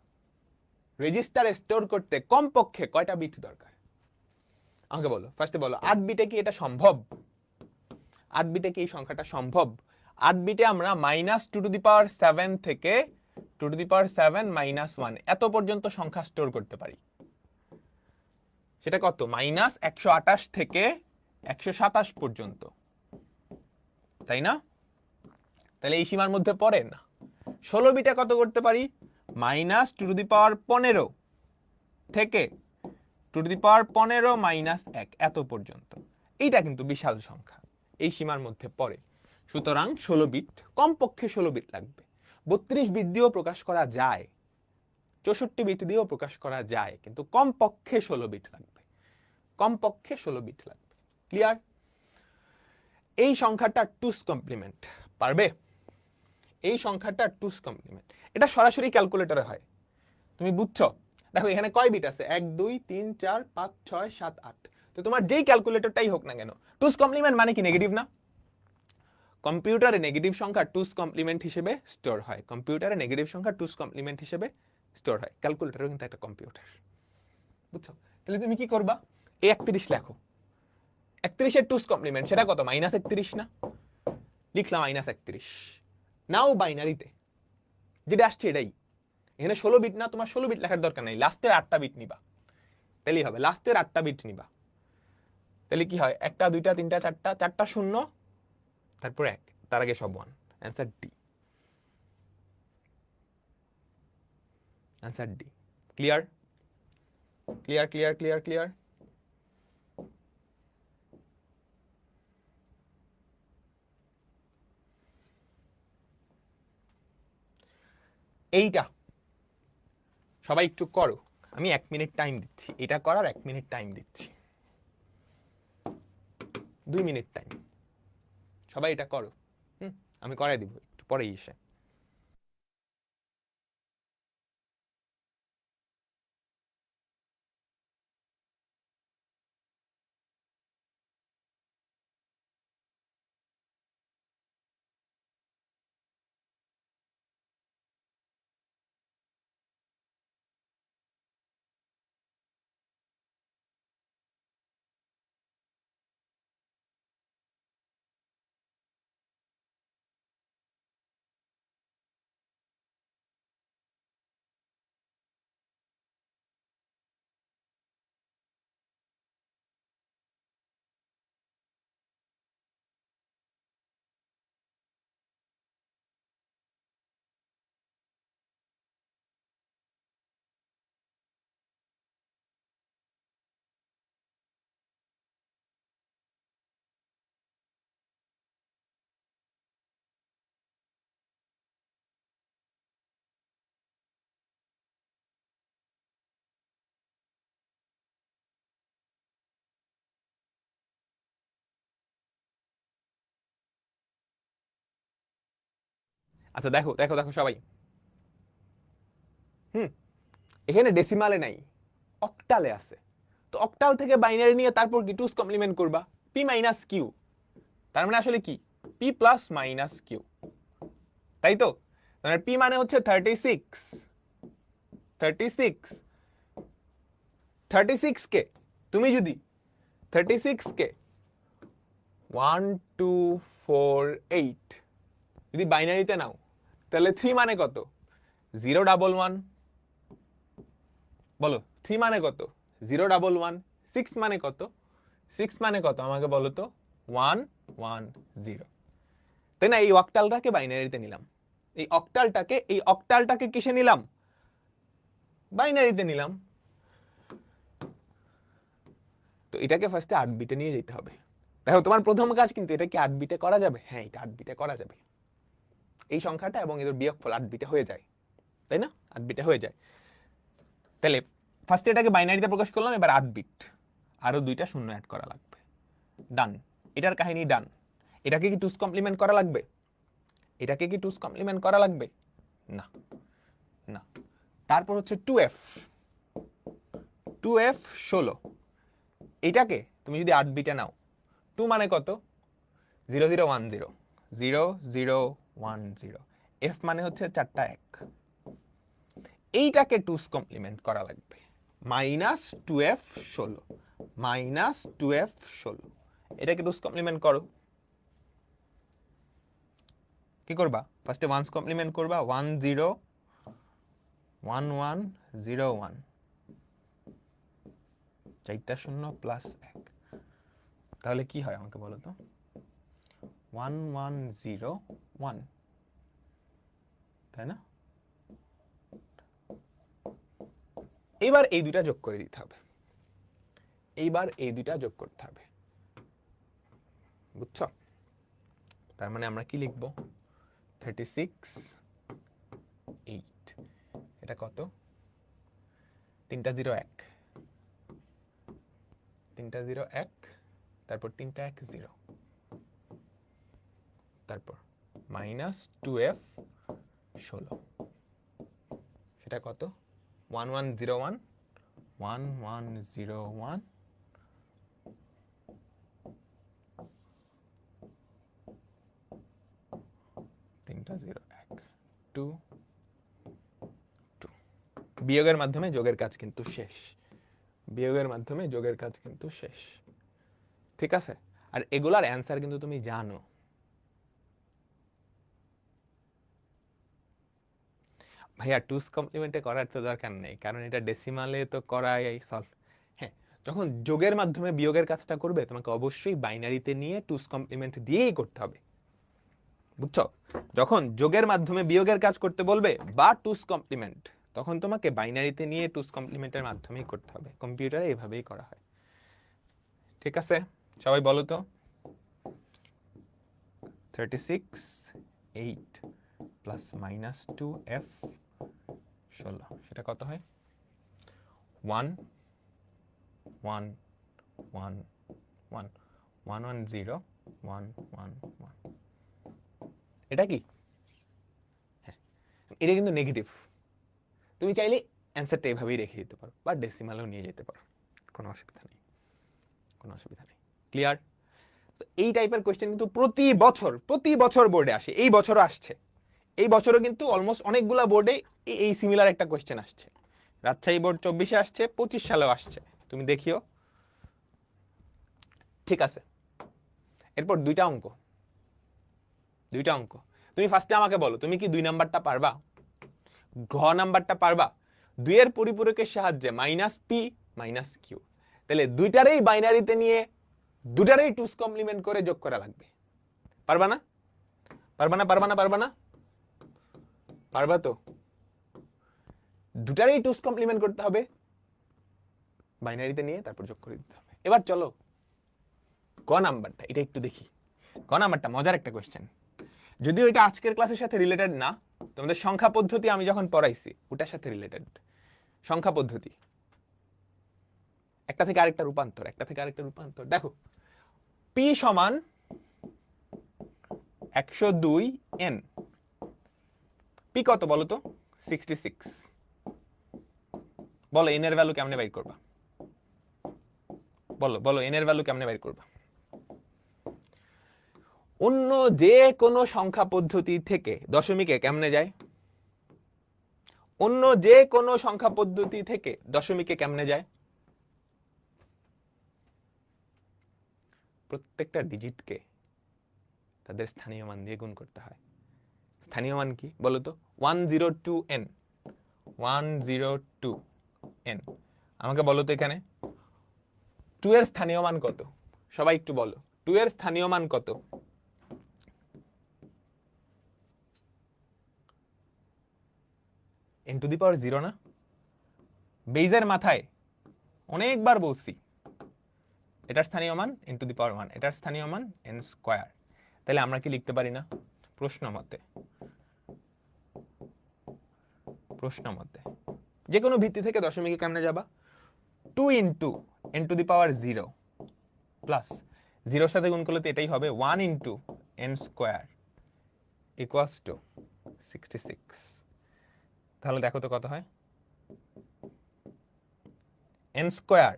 রেজিস্টারে স্টোর করতে কমপক্ষে কয়টা বিট দরকার? আমাকে বলো, ফার্স্টে বলো 8 বিটে কি এটা সম্ভব? 8 বিটে কি এই সংখ্যাটা সম্ভব? 8 বিটে আমরা -2^7 থেকে 2^7 - 1 এত পর্যন্ত সংখ্যা স্টোর করতে পারি। সেটা কত? -128 থেকে 127 পর্যন্ত, তাই না? তাহলে এই সীমার মধ্যে পড়ে না। 16 বিটে কত করতে পারি? -2^15 থেকে 2^15 - 1 এত পর্যন্ত। এইটা কিন্তু বিশাল সংখ্যা, এই সীমার মধ্যে পড়ে। সুতরাং 16 বিট, কমপক্ষে 16 বিট লাগবে। 32 বিট দিয়েও প্রকাশ করা যায়, 64 বিট দিয়েও প্রকাশ করা যায়, কিন্তু কমপক্ষে 16 বিট লাগবে, কমপক্ষে 16 বিট লাগবে। ক্লিয়ার? এই সংখ্যাটা 2's কমপ্লিমেন্ট, পারবে? এই সংখ্যাটা 2's কমপ্লিমেন্ট, এটা সরাসরি ক্যালকুলেটরে হয়। তুমি বুঝছো? দেখো এখানে কয় বিট আছে? 1 2 3 4 5 6 7 8। তো তোমার যেই ক্যালকুলেটরটাই হোক না কেন, 2's কমপ্লিমেন্ট মানে কি নেগেটিভ না? কম্পিউটারে নেগেটিভ সংখ্যা 2's কমপ্লিমেন্ট হিসেবে স্টোর হয়, কম্পিউটারে নেগেটিভ সংখ্যা 2's কমপ্লিমেন্ট হিসেবে স্টোর হয়। ক্যালকুলেটরও কিন্তু একটা কম্পিউটার, বুঝছো? তাহলে তুমি কি করবা? এই 31 লেখো, 31-এর 2's কমপ্লিমেন্ট সেটা কত? -31 না? লিখলাম -31। নাও বাইনারিতে যেটা আসছে এটাই। এখানে 16 বিট না, তোমার 16 বিট লেখার দরকার নাই, লাস্টের 8টা বিট নিবা, তাহলেই হবে। লাস্টের 8টা বিট নিবা, তাহলে কি হয়? 1টা 2টা 3টা 4টা, 4টা শূন্য, তারপর 1, তার আগে সব 1। Answer D, answer D. Clear? Clear clear clear clear? এইটা সবাই একটু করো, আমি 1 মিনিট টাইম দিচ্ছি, এটা করার 1 মিনিট টাইম দিচ্ছি, 2 মিনিট টাইম। সবাই এটা করো, আমি করাই দিব একটু পরেই এসে। আচ্ছা দেখো দেখো দেখো সবাই, হুম, এখানে ডেসিমালে নাই, অক্টালে আছে। তো অক্টাল থেকে বাইনারি নিয়ে তারপর কি 2's কমপ্লিমেন্ট করবা, পি মাইনাস কিউ, তার মানে আসলে কি? পি প্লাস মাইনাস কিউ, তাই তো? মানে পি মানে হচ্ছে 36, 36, 36 কে তুমি যদি 36 কে 1 2 4 8 যদি বাইনারিতে নাও, তাহলে 3 মানে কত? 011, বলো 3 মানে কত? 011, 6 মানে কত? 6 মানে কত আমাকে বলো তো? 110, তাই না? এই অক্টালটাকে বাইনারিতে নিলাম, এই অক্টালটাকে কিসে নিলাম? বাইনারিতে নিলাম। তো এটাকে ফার্স্টে 8 বিটে নিয়ে যেতে হবে। দেখো তোমার প্রথম কাজ কিন্তু, এটা কি 8 বিটে করা যাবে? হ্যাঁ, এটা 8 বিটে করা যাবে। এই সংখ্যাটা এবং এদের বিয়োগফল 8 বিটে হয়ে যায়, তাই না? 8 বিটে হয়ে যায়। তাহলে ফার্স্টে এটাকে বাইনারিতে প্রকাশ করলাম, এবার 8 বিট, আরো 2টা শূন্য অ্যাড করা লাগবে। ডান, এটার কাহিনী ডান। এটাকে কি 2's কমপ্লিমেন্ট করা লাগবে? এটাকে কি 2's কমপ্লিমেন্ট করা লাগবে? না, না। তারপর হচ্ছে 2f, 16। এটাকে তুমি যদি 8 বিটে নাও, 2 মানে কত? 0010, 0010, f মানে হচ্ছে 4টা 1। এইটাকে 2's কমপ্লিমেন্ট করা লাগবে, -2f 16, -2f 16। এটাকে 2's কমপ্লিমেন্ট করো। কি করবা? ফার্স্টে 1's কমপ্লিমেন্ট করবা, 101101, 4টা 0 প্লাস 1, তাহলে কি হয় আমাকে বলো তো? 1101, তাই না? এইবার এই দুইটা যোগ করে দিতে হবে, এইবার এই দুইটা যোগ করতে হবে, বুঝছো? তার মানে আমরা কি লিখবো? 36, 8। এটা কত? 3টা 0 1, 3টা 0 1, তারপর 3টা 1 0, তারপর -2f 16। সেটা কত? 1101, 1101, তিনটা 0 1 2 2। বিয়োগের মাধ্যমে যোগের কাজ কিন্তু শেষ, বিয়োগের মাধ্যমে যোগের কাজ কিন্তু শেষ, ঠিক আছে? আর এগুলার অ্যান্সার কিন্তু তুমি জানো। ভাইয়া 2's কমপ্লিমেন্টে করার তো দরকার নেই, কারণ এটা ডেসিমালে তো করাই সলভ। হ্যাঁ, যখন যোগের মাধ্যমে বিয়োগের কাজটা করবে, তোমাকে অবশ্যই বাইনারিতে নিয়ে 2's কমপ্লিমেন্ট দিয়েই করতে হবে, বুঝছো? যখন যোগের মাধ্যমে বিয়োগের কাজ করতে বলবে বা 2's কমপ্লিমেন্ট, তখন তোমাকে বাইনারিতে নিয়ে 2's কমপ্লিমেন্টের মাধ্যমেই করতে হবে। কম্পিউটারে এভাবেই করা হয়, ঠিক আছে? সবাই বলো তো, 36 8 প্লাস -2f 16, সেটা কত হয়? 1 1 1 1 110 1 1 1। এটা কি? হ্যাঁ, এটা কিন্তু নেগেটিভ। তুমি চাইলে অ্যান্সারটা এভাবেই রেখে দিতে পারো বা ডেসিমালেও নিয়ে যেতে পারো, কোনো অসুবিধা নেই, কোনো অসুবিধা নেই। ক্লিয়ার? তো এই টাইপের কোয়েশ্চেন কিন্তু প্রতি বছর বোর্ডে আসে, এই বছরও আসছে। এই বছরও কিন্তু অলমোস্ট অনেকগুলা বোর্ডে এই সিমিলার একটা কোয়েশ্চেন আসছে। রাজশাহী বোর্ড 24-এ আসছে, 25 সালেও আসছে, তুমি দেখিও, ঠিক আছে? এরপর দুইটা অঙ্ক, তুমি ফার্স্টে আমাকে বলো, তুমি কি 2 নাম্বারটা পারবা? ঘ নাম্বারটা পারবা? 2 এর পরিপূরকের সাহায্যে -p - q, তাহলে দুইটারই বাইনারিতে নিয়ে দুটারই 2's কমপ্লিমেন্ট করে যোগ করা লাগবে। পারবা না? পারবা না? পারবা না? পারবা না? পারবা তো? দুটারই 2's কমপ্লিমেন্ট করতে হবে, বাইনারিতে নিয়ে তারপর যোগ করে দিতে হবে। এবার চলো ক নাম্বারটা, এটা একটু দেখি। ক নাম্বারটা মজার একটা কোয়েশ্চেন, যদিও এটা আজকের ক্লাসের সাথে রিলেটেড না, তোমাদের সংখ্যা পদ্ধতি আমি যখন পড়াইছি ওটার সাথে রিলেটেড। সংখ্যা পদ্ধতি, একটা থেকে আরেকটা রূপান্তর, একটা থেকে আরেকটা রূপান্তর। দেখো, p সমান 102n, p কত বলো তো? 66। বলো n এর ভ্যালু কেমনে বের করবা? বলো বলো n এর ভ্যালু কেমনে বের করবা? অন্য যে কোনো সংখ্যা পদ্ধতি থেকে দশমিকে কেমনে যায়? অন্য যে কোনো সংখ্যা পদ্ধতি থেকে দশমিকে কেমনে যায়? প্রত্যেকটা ডিজিটকে তাদের স্থানীয় মান দিয়ে গুণ করতে হয়। স্থানীয় মান কি বলো তো? 102n, 102 n। আমাকে বলো তো এখানে 2 এর স্থানীয় মান কত? সবাই একটু বলো 2 এর স্থানীয় মান কত? n টু দি পাওয়ার 0 না? বেজের মাথায় অনেকবার বলছি এটার স্থানীয় মান n টু দি পাওয়ার 1, এটার স্থানীয় মান n স্কয়ার। তাহলে আমরা কি লিখতে পারি না প্রশ্ন মতে যে কোনো ভিত্তি থেকে দশমিকে কেমনে যাবা? 2 into n to the power 0 plus 0 সাথে গুণ করলে তো এটাই হবে 1 into n square equals to 66। তাহলে দেখো তো কত হয়? n square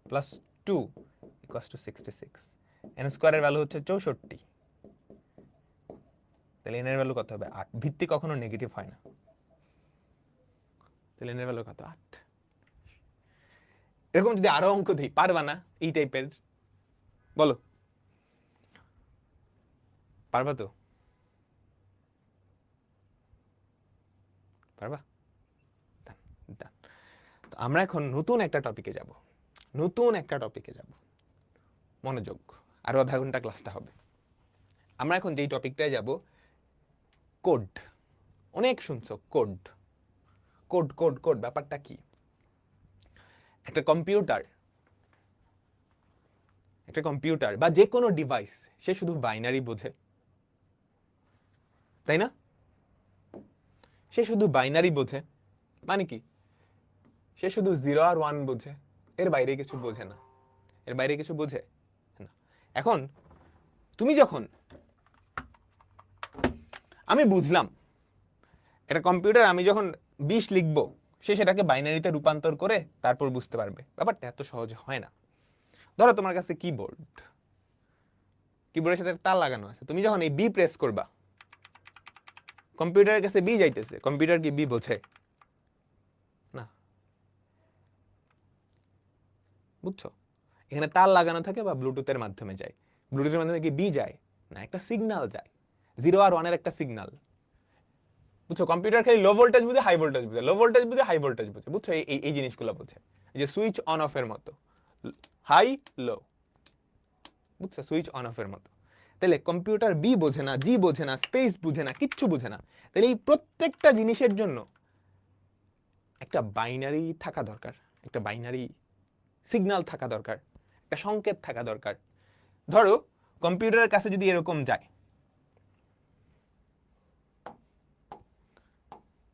plus 2 equals to 66। n স্কয়ারের ভ্যালু হচ্ছে 64, তাহলে n এর ভ্যালু কত হবে? 8। ভিত্তি কখনো নেগেটিভ হয় না, তাহলে n এর ভ্যালু কত? 8। এরকম যদি আরো অঙ্ক দিই পারবা না? এই টাইপের বলো, পারবা তো? পারবা? তো আমরা এখন নতুন একটা টপিকে যাব, মনোযোগ, আরো আধা ঘন্টা ক্লাসটা হবে। আমরা এখন যেই টপিকটায় যাব, কোড। অনেক শুনছো কোড কোড কোড কোড, ব্যাপারটা কি? একটা কম্পিউটার বা যে কোনো ডিভাইস সে শুধু বাইনারি বোঝে, তাই না? সে শুধু বাইনারি বোঝে, মানে কি? সে শুধু 0 আর 1 বোঝে, এর বাইরে কিছু বোঝে না। এখন তুমি যখন, আমি বুঝলাম একটা কম্পিউটার, আমি যখন 20 লিখবো সে সেটাকে বাইনারিতে রূপান্তর করে তারপর বুঝতে পারবে। ব্যাপারটা এত সহজ হয় না। ধরো তোমার কাছে কিবোর্ডের সাথে তার লাগানো আছে, তুমি যখন এই বি প্রেস করবা কম্পিউটারের কাছে বি যাইতেছে, কম্পিউটার কি বি বোঝে? না। বুঝছো? এখানে তার লাগানো থাকে বা ব্লুটুথের মাধ্যমে যায়। ব্লুটুথের মাধ্যমে কি বি যায়? না, একটা সিগন্যাল যায়, 0 আর 1 এর একটা সিগন্যাল। বুঝছো? কম্পিউটার খালি লো ভোল্টেজ বুঝে, হাই ভোল্টেজ বুঝে, লো ভোল্টেজ বুঝে, হাই ভোল্টেজ বুঝে। বুঝছো? এই জিনিসগুলো বুঝে, এই যে সুইচ অন অফ এর মতো, হাই লো। বুঝছো? সুইচ অন অফ এর মতো। তাহলে কম্পিউটার বি বোঝে না, জি বোঝে না, স্পেস বুঝে না, কিচ্ছু বুঝে না। তাহলে এই প্রত্যেকটা জিনিসের জন্য একটা বাইনারি থাকা দরকার, একটা বাইনারি সিগন্যাল থাকা দরকার, একটা সংকেত থাকা দরকার। ধরো কম্পিউটারের কাছে যদি এরকম যায়,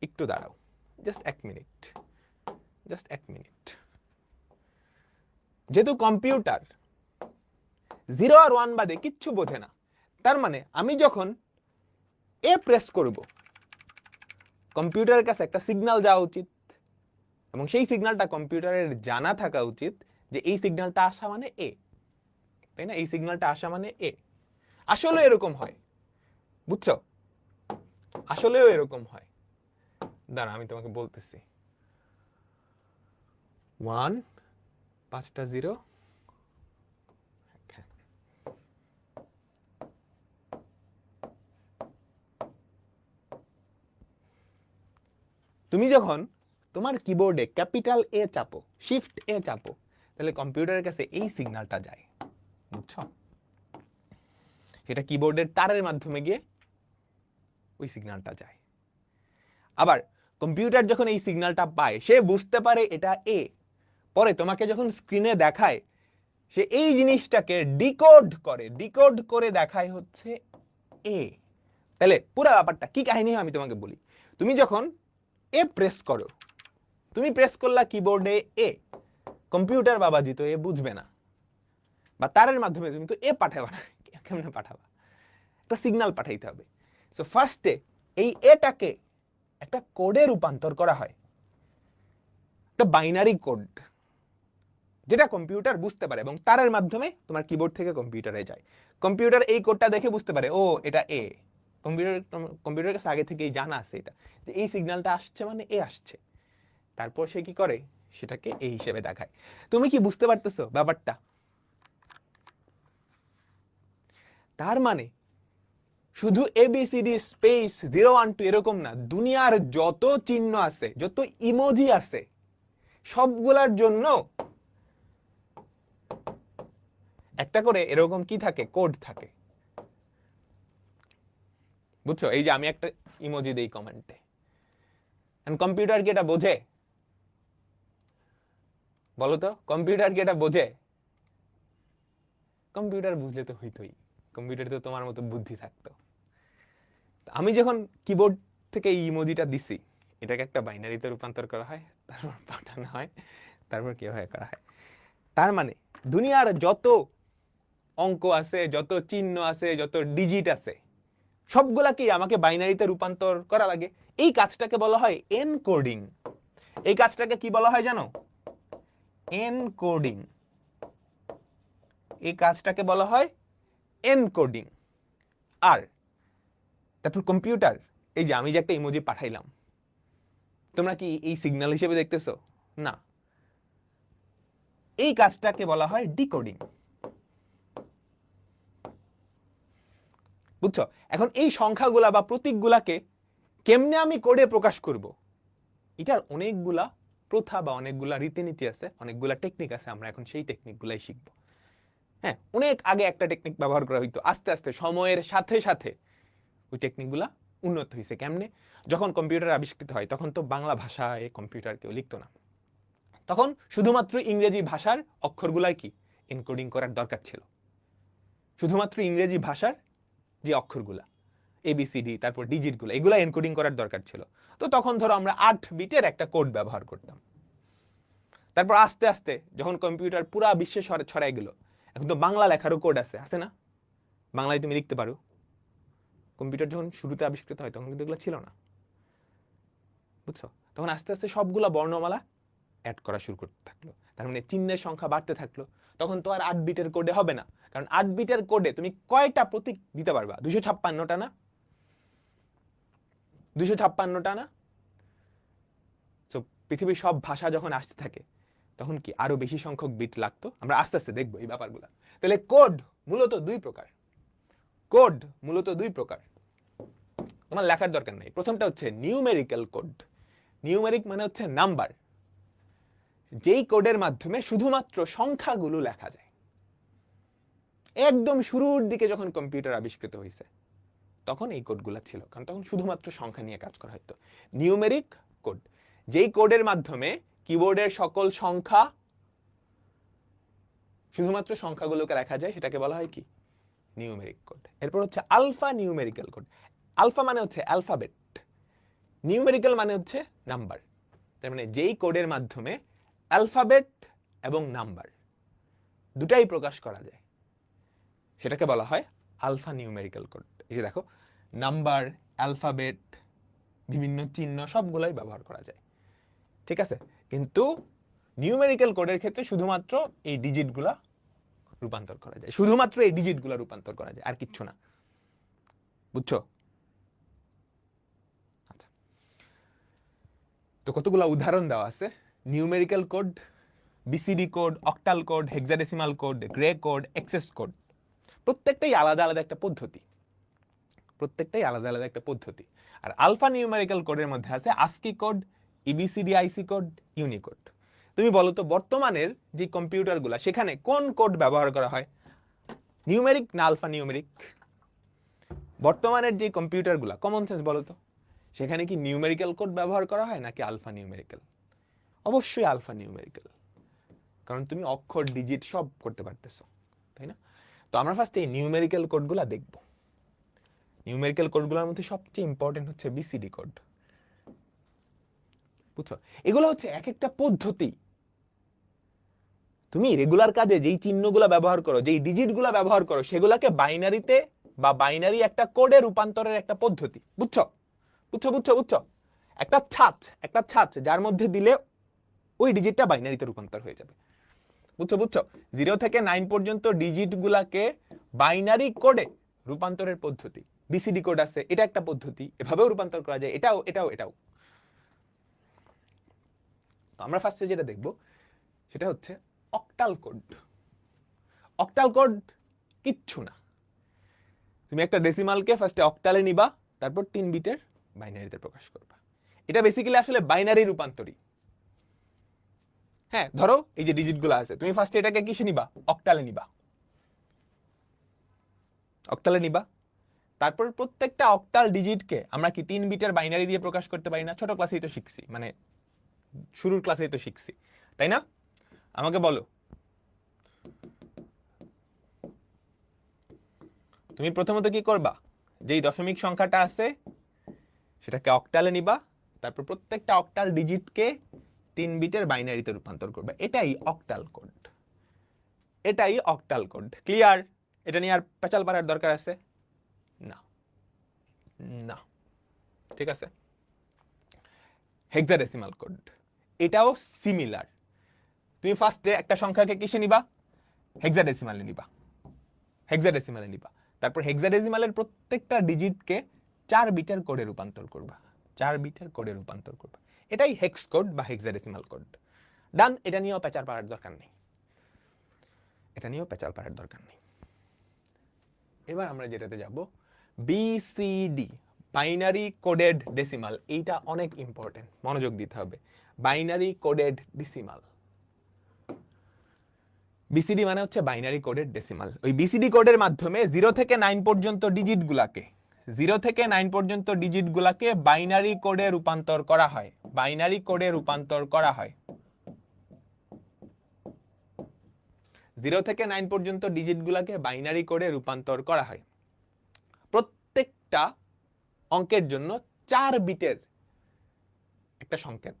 একটু দাঁড়াও, জাস্ট এক মিনিট। যেহেতু কম্পিউটার 0 আর 1 বাদে কিচ্ছু বোঝে না, তার মানে আমি যখন এ প্রেস করব কম্পিউটারের কাছে একটা সিগন্যাল যাওয়া উচিত, এবং সেই সিগন্যালটা কম্পিউটারের জানা থাকা উচিত যে এই সিগন্যালটা আসা মানে এ, তাই না? এই সিগন্যালটা আসা মানে এ। আসলে এরকম হয়, বুঝছো? আসলেও এরকম হয়। দাঁড়া, আমি তোমাকে বলতেছি। 1, 5টা 0। তুমি যখন তোমার কিবোর্ডে ক্যাপিটাল এ চাপো, শিফট এ চাপো, তাহলে কম্পিউটারের কাছে এই সিগন্যালটা যায়, বুঝছো? সেটা কিবোর্ডের তারের মাধ্যমে গিয়ে ওই সিগন্যালটা যায়। আবার কম্পিউটার যখন এই সিগন্যালটা পায়, সে বুঝতে পারে এটা এ। পরে তোমাকে যখন স্ক্রিনে দেখায়, সে এই জিনিসটাকে ডিকোড করে দেখায় হচ্ছে এ। তাহলে পুরো ব্যাপারটা কি কাহিনী আমি তোমাকে বলি। তুমি যখন এ প্রেস করো, তুমি প্রেস করলা কিবোর্ডে এ, কম্পিউটার বাবাজি তো এ বুঝবে না, বা তারের মাধ্যমে তুমি তো এ পাঠাবা না, কেমনে পাঠাবা? একটা সিগন্যাল পাঠাইতে হবে। সো ফার্স্টে এই এটাকে একটা কোডে রূপান্তর করা হয়, একটা বাইনারি কোড, যেটা কম্পিউটার বুঝতে পারে এবং তারের মাধ্যমে তোমার কিবোর্ড থেকে কম্পিউটারে যায়। কম্পিউটার এই কোডটা দেখে বুঝতে পারে ও এটা এ। কম্পিউটারের কাছে আগে থেকেই জানা আছে এটা, যে এই সিগন্যালটা আসছে মানে এ আসছে। তারপর সে কি করে, সেটাকে এই হিসেবে দেখায়। তুমি কি বুঝতে পারতেছো ব্যাপারটা? তার মানে শুধু ABCD স্পেস 012 এরকম না, দুনিয়ার যত চিহ্ন আছে, যত ইমোজি আছে, সবগুলার জন্য একটা করে এরকম কি থাকে, কোড থাকে। বুঝছো? এই যে আমি একটা ইমোজি দেই কমেন্টে, কম্পিউটার কি এটা বোঝে? বলো তো, কম্পিউটার কি এটা বোঝে? কম্পিউটার বুঝলে তো হইতোই, কম্পিউটার তো তোমার মতো বুদ্ধি থাকতো। আমি যখন কিবোর্ড থেকে এই ইমোজিটা দিছি, এটাকে একটা বাইনারিতে রূপান্তর করা হয়, তারপর পাঠানো হয়, তারপর কিভাবে করা হয়। তার মানে দুনিয়ার যত অঙ্ক আছে, যত চিহ্ন আছে, যত ডিজিট আছে, সবগুলাকেই আমাকে বাইনারিতে রূপান্তর করা লাগে। এই কাজটাকে বলা হয় এনকোডিং। এই কাজটাকে কি বলা হয় জানো? এনকোডিং। এই কাজটাকে বলা হয় এনকোডিং। আর তারপর কম্পিউটার, এই যে আমি যে একটা ইমোজি পাঠাইলাম, তোমরা কি এই সিগন্যাল হিসেবে দেখতেছো? না, এই কাজটাকে বলা হয় ডিকোডিং। বুঝছো? এখন এই সংখ্যাগুলা বা প্রতীকগুলাকে কেমনে আমি কোডে প্রকাশ করব, এটার অনেকগুলা প্রথা বা অনেকগুলা রীতিনীতি আছে, অনেকগুলা টেকনিক আছে। আমরা এখন সেই টেকনিকগুলাই শিখব। হ্যাঁ, অনেক আগে একটা টেকনিক ব্যবহার করা হইতো, আস্তে আস্তে সময়ের সাথে সাথে ওই টেকনিকগুলা উন্নত হয়েছে। কেমনে? যখন কম্পিউটার আবিষ্কৃত হয়, তখন তো বাংলা ভাষায় কম্পিউটার কেউ লিখতো না। তখন শুধুমাত্র ইংরেজি ভাষার অক্ষরগুলাই কি এনকোডিং করার দরকার ছিল। শুধুমাত্র ইংরেজি ভাষার যে অক্ষরগুলা, ABCD, তারপর ডিজিটগুলো, এগুলা এনকোডিং করার দরকার ছিল। তো তখন ধরো আমরা 8 বিটের একটা কোড ব্যবহার করতাম। তারপর আস্তে আস্তে যখন কম্পিউটার পুরা বিশ্বে ছড়াই গেল, এখন তো বাংলা লেখারও কোড আছে না? বাংলায় তুমি লিখতে পারো। কম্পিউটার যখন শুরুতে আবিষ্কৃত হয়, তখন কিন্তু এগুলো ছিল না। বুঝছো? তখন আস্তে আস্তে সবগুলা বর্ণমালা অ্যাড করা শুরু করতে থাকলো। তার মানে চিহ্নের সংখ্যা বাড়তে থাকলো। তখন তো আর 8 বিটের কোডে হবে না, কারণ 8 বিটের কোডে তুমি কয়টা প্রতীক দিতে পারবা? 256টা না? 256টা না? তো পৃথিবীর সব ভাষা যখন আসতে থাকে, তখন কি আরো বেশি সংখ্যক বিট লাগতো? আমরা আস্তে আস্তে দেখবো এই ব্যাপারগুলো। তাহলে কোড মূলত দুই প্রকার। কোড মূলত দুই প্রকার, তোমার লেখার দরকার নাই। প্রথমটা হচ্ছে নিউমেরিক্যাল কোড। নিউমেরিক মানে হচ্ছে নাম্বার, যেই কোডের মাধ্যমে শুধুমাত্র সংখ্যাগুলো লেখা যায়। একদম শুরুর দিকে যখন কম্পিউটার আবিষ্কৃত হয়েছে, তখন এই কোডগুলো ছিল, কারণ তখন শুধুমাত্র সংখ্যা নিয়ে কাজ করা হতো। নিউমেরিক কোড, যেই কোডের মাধ্যমে কিবোর্ডের সকল সংখ্যা, শুধুমাত্র সংখ্যাগুলোকে লেখা যায়, সেটাকে বলা হয় কি? Numeric code. এরপর হচ্ছে আলফা নিউমেরিক্যাল কোড। আলফা মানে হচ্ছে অ্যালফাবেট, নিউমেরিক্যাল মানে হচ্ছে নাম্বার। তার মানে যেই কোডের মাধ্যমে অ্যালফাবেট এবং নাম্বার দুটাই প্রকাশ করা যায়, সেটাকে বলা হয় আলফা নিউমেরিক্যাল কোড। এই যে দেখো, নাম্বার, অ্যালফাবেট, বিভিন্ন চিহ্ন সবগুলাই ব্যবহার করা যায়। ঠিক আছে? কিন্তু নিউমেরিক্যাল কোডের ক্ষেত্রে শুধুমাত্র এই ডিজিটগুলা রূপান্তর করা যায়, শুধুমাত্র এই ডিজিটগুলা রূপান্তর করা যায়, আর কিচ্ছু না। বুঝছো? আচ্ছা, তো কতগুলা উদাহরণ দেওয়া আছে। Numerical code, BCD code, octal code, hexadecimal code, gray code, excess code. প্রত্যেকটাই আলাদা আলাদা একটা পদ্ধতি, প্রত্যেকটাই আলাদা আলাদা একটা পদ্ধতি। আর আলফা নিউমেরিক্যাল কোডের মধ্যে আছে ASCII code, EBCD IC code, Unicode. তুমি বলো তো, বর্তমানের যে কম্পিউটারগুলো, সেখানে কোন কোড ব্যবহার করা হয়? নিউমেরিক না আলফা নিউমেরিক? বর্তমানের যে কম্পিউটারগুলো, কমন সেন্স বলো তো, সেখানে কি নিউমেরিক্যাল কোড ব্যবহার করা হয় নাকি আলফা নিউমেরিক্যাল? অবশ্যই আলফা নিউমেরিক্যাল, কারণ তুমি অক্ষর, ডিজিট সব করতে পারতেছো, তাই না? তো আমরা ফার্স্ট এই নিউমেরিক্যাল কোডগুলো দেখব। নিউমেরিক্যাল কোডগুলোর মধ্যে সবচেয়ে ইম্পর্টেন্ট হচ্ছে BCD কোড। বুঝছো? এগুলো হচ্ছে এক একটা পদ্ধতি। তুমি রেগুলার কাজে যেই চিহ্নগুলো ব্যবহার করো, যেই ডিজিটগুলো ব্যবহার করো, সেগুলোকে বাইনারিতে বা বাইনারি একটা কোডে রূপান্তরের একটা পদ্ধতি। বুঝছো? বুঝছো বুঝছো বুঝছো? একটা ছাঁচ যার মধ্যে দিলে ওই ডিজিটটা বাইনারিতে রূপান্তর হয়ে যাবে। বুঝছো বুঝছো? 0 থেকে 9 পর্যন্ত ডিজিট গুলাকে বাইনারি কোডে রূপান্তরের পদ্ধতি। BCD কোড আছে, এটা একটা পদ্ধতি, এভাবেও রূপান্তর করা যায়, এটাও এটাও এটাও। তো আমরা ফার্স্টে যেটা দেখব, সেটা হচ্ছে অক্টাল কোড। অক্টাল কোড কিচ্ছু না, তুমি একটা ডেসিমালকে ফার্স্টে অক্টালে নিবা, তারপর 3 বিটের বাইনারিতে প্রকাশ করবা। এটা বেসিক্যালি আসলে বাইনারি রূপান্তরী। হ্যাঁ, ধরো এই যে ডিজিটগুলো আছে, তুমি ফার্স্টে এটাকে কিসে নিবা? অক্টালে নিবা। অক্টালে নিবা, তারপর প্রত্যেকটা অক্টাল ডিজিটকে আমরা কি 3 বিটের বাইনারি দিয়ে প্রকাশ করতে পারি না? ছোট ক্লাসেই তো শিখছি, মানে শুরুর ক্লাসেই তো শিখছি, তাই না? আমাকে বলো, তুমি প্রথমত কি করবা? যেই দশমিক সংখ্যাটা আছে সেটাকে অক্টালে নিবা, তারপর প্রত্যেকটা অক্টাল ডিজিটকে 3 বিটের বাইনারিতে রূপান্তর করবে। এটাই অক্টাল কোড, এটাই অক্টাল কোড। ক্লিয়ার? এটা নিয়ে আর পেঁচাল পাড়ার দরকার আছে না, না, ঠিক আছে। হেক্সাডেসিমাল কোড, এটাও সিমিলার। তুমি ফার্স্টে একটা সংখ্যাকে কিসে নিবা? হেক্সাডেসিমালে নিবা, হেক্সাডেসিমালে নিবা, তারপর হেক্সাডেসিমালের প্রত্যেকটা ডিজিটকে 4 বিটের কোডে রূপান্তর করবা, 4 বিটের কোডে রূপান্তর করবা। এটাই হেক্স কোড বা হেক্সাডেসিমাল কোড। ডান। এটা নিয়েও পেঁচাল পাড়ার দরকার নেই, এটা নিয়েও পেঁচাল পাড়ার দরকার নেই। এবার আমরা যেটাতে যাব, বিসিডি, বাইনারি কোডেড ডেসিমাল। এইটা অনেক ইম্পর্টেন্ট, মনোযোগ দিতে হবে। বাইনারি কোডেড ডেসিমাল, বিসিডি মানে হচ্ছে বাইনারি কোডেড ডেসিমাল। ওই বিসিডি কোডের মাধ্যমে 0 থেকে 9 পর্যন্ত ডিজিটগুলোকে, 0 থেকে 9 পর্যন্ত ডিজিটগুলোকে বাইনারি কোডে রূপান্তর করা হয়, বাইনারি কোডে রূপান্তর করা হয়। 0 থেকে 9 পর্যন্ত ডিজিটগুলোকে বাইনারি কোডে রূপান্তর করা হয়। প্রত্যেকটা অঙ্কের জন্য 4 বিটের একটা সংকেত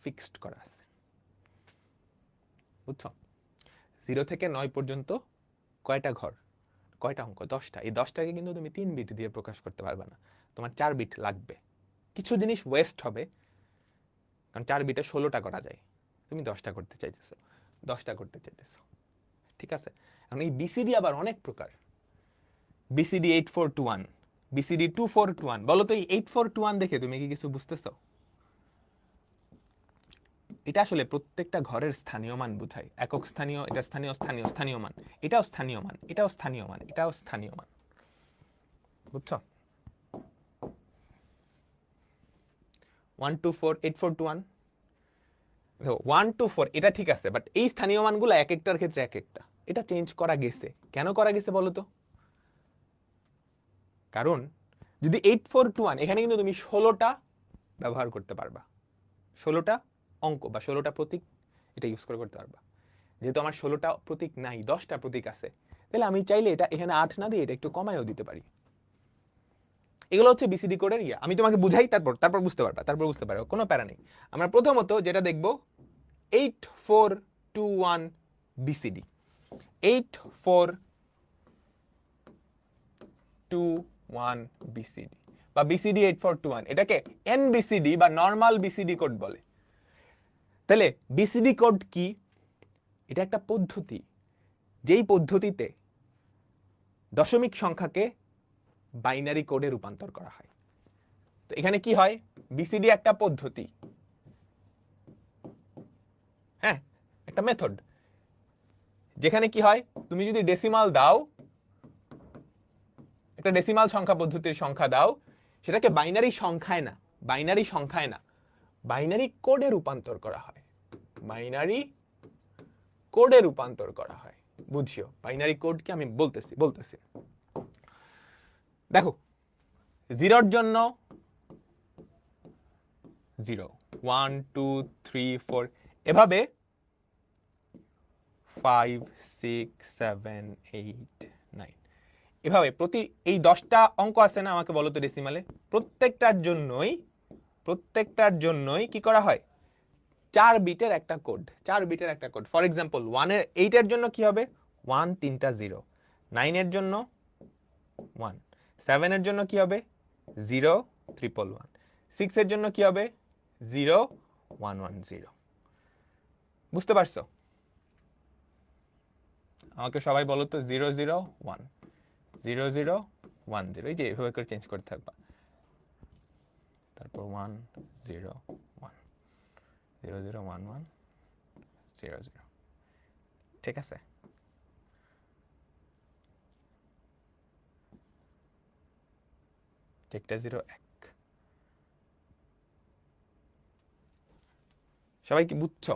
ফিক্সড করা আছে, বুঝছো? 0 থেকে 9 পর্যন্ত কয়টা ঘর, কয়টা অঙ্ক? 10টা। এই 10টাকে কিন্তু তুমি 3 বিট দিয়ে প্রকাশ করতে পারবে না, তোমার 4 বিট লাগবে। কিছু জিনিস ওয়েস্ট হবে, কারণ 4 বিটে 16টা করা যায়, তুমি 10টা করতে চাইতেছো, 10টা করতে চাইতেছো, ঠিক আছে? এখন এই বিসিডি আবার অনেক প্রকার। BCD 8421, BCD 2421। বলো তো এই 8421 দেখে তুমি কি কিছু বুঝতেছো? এটা আসলে প্রত্যেকটা ঘরের স্থানীয় মান বোঝায়। একক স্থানীয়, এটা স্থানীয়, স্থানীয়, স্থানীয় মান, এটাও স্থানীয় মান, এটাও স্থানীয় মান, এটাও স্থানীয় মান, বুঝছো? 124 8421, দেখো 124 এটা ঠিক আছে, বাট এই স্থানীয় মানগুলো এক একটার ক্ষেত্রে এক একটা, এটা চেঞ্জ করা গেছে। কেন করা গেছে বলো তো? কারণ যদি 8421, এখানে কিন্তু তুমি 16টা ব্যবহার করতে পারবা, 16টা অঙ্ক বা 16টা প্রতীক এটা ইউজ করে করতে পারবা। যেহেতু আমার 16টা প্রতীক নাই, 10টা প্রতীক আছে, তাহলে আমি চাইলে এটা এখানে 8 না দিয়ে এটা একটু কমায়ও দিতে পারি। এগুলো হচ্ছে বিসিডি কোডের ইয়া। আমি তোমাকে বুঝাই, তারপর বুঝতে পারবা, তারপর বুঝতে পারো, কোনো প্যারা নেই। আমরা প্রথমত যেটা দেখব 8421 বিসিডি। 8421 বিসিডি বা বিসিডি 8421, এটাকে এনবিসিডি বা নরমাল বিসিডি কোড বলে। তাহলে বিসিডি কোড কি? এটা একটা পদ্ধতি, যেই পদ্ধতিতে দশমিক সংখ্যাকে বাইনারি কোডে রূপান্তর করা হয়। তো এখানে কি হয়? বিসিডি একটা পদ্ধতি, হ্যাঁ, একটা মেথড, যেখানে কি হয়, তুমি যদি ডেসিমাল দাও, একটা ডেসিমাল সংখ্যা পদ্ধতির সংখ্যা দাও, সেটাকে বাইনারি সংখ্যায় না, বাইনারি সংখ্যায় না, বাইনারি কোডে রূপান্তর করা হয়, বাইনারি কোডে রূপান্তর করা হয়। বুঝিও বাইনারি কোড কি? আমি বলতেছি। দেখো, 0 জন্য 0, 1 2 3 4, এভাবে 5 6 7 8 9, এভাবে প্রতি এই 10টা অঙ্ক আছে না, আমাকে বলো তো ডেসিমালে, প্রত্যেকটার জন্যই কি করা হয়? 4 বিটের একটা কোড, 4 বিটের একটা কোড। ফর এক্সাম্পল 8 এর জন্য কি হবে? 1 3টা 0, 9 এর জন্য 1, 7 এর জন্য কি হবে? 0 111, 6 এর জন্য কি হবে? 0 110। বুঝতে পারছো? আমাকে সবাই বলো তো 0 0 1, 0 0 1 0, এই যে এভাবে করে চেঞ্জ করতে থাকবা। তারপর 1 0 1, 0 0 1 1 0 0, ঠিক আছে? একটা 0 1। সবাই কি বুঝছো?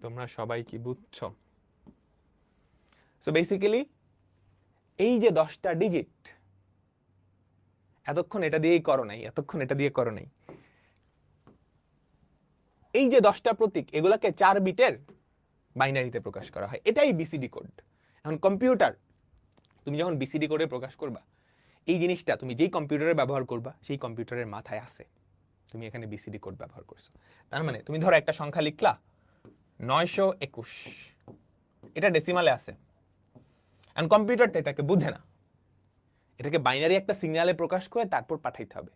তোমরা সবাই কি বুঝছো? সো বেসিক্যালি এই যে 10টা ডিজিট, এতক্ষণ এটা দিয়েই করো নাই, এতক্ষণ এটা দিয়ে করো নাই, এই যে 10টা প্রতীক, এগুলাকে 4 বিটের বাইনারিতে প্রকাশ করা হয়, এটাই বিসিডি কোড। এখন কম্পিউটার, তুমি যখন বিসিডি কোডে প্রকাশ করবা, এই জিনিসটা তুমি যেই কম্পিউটারে ব্যবহার করবা সেই কম্পিউটারের মাথায় আছে, তুমি এখানে বিসিডি কোড ব্যবহার করছো। তার মানে তুমি ধরো একটা সংখ্যা লিখলা 921, এটা ডেসিমালে আছে, এখন কম্পিউটারটা এটাকে বুঝে না, এটাকে বাইনারি একটা সিগন্যালে প্রকাশ করে তারপর পাঠাইতে হবে,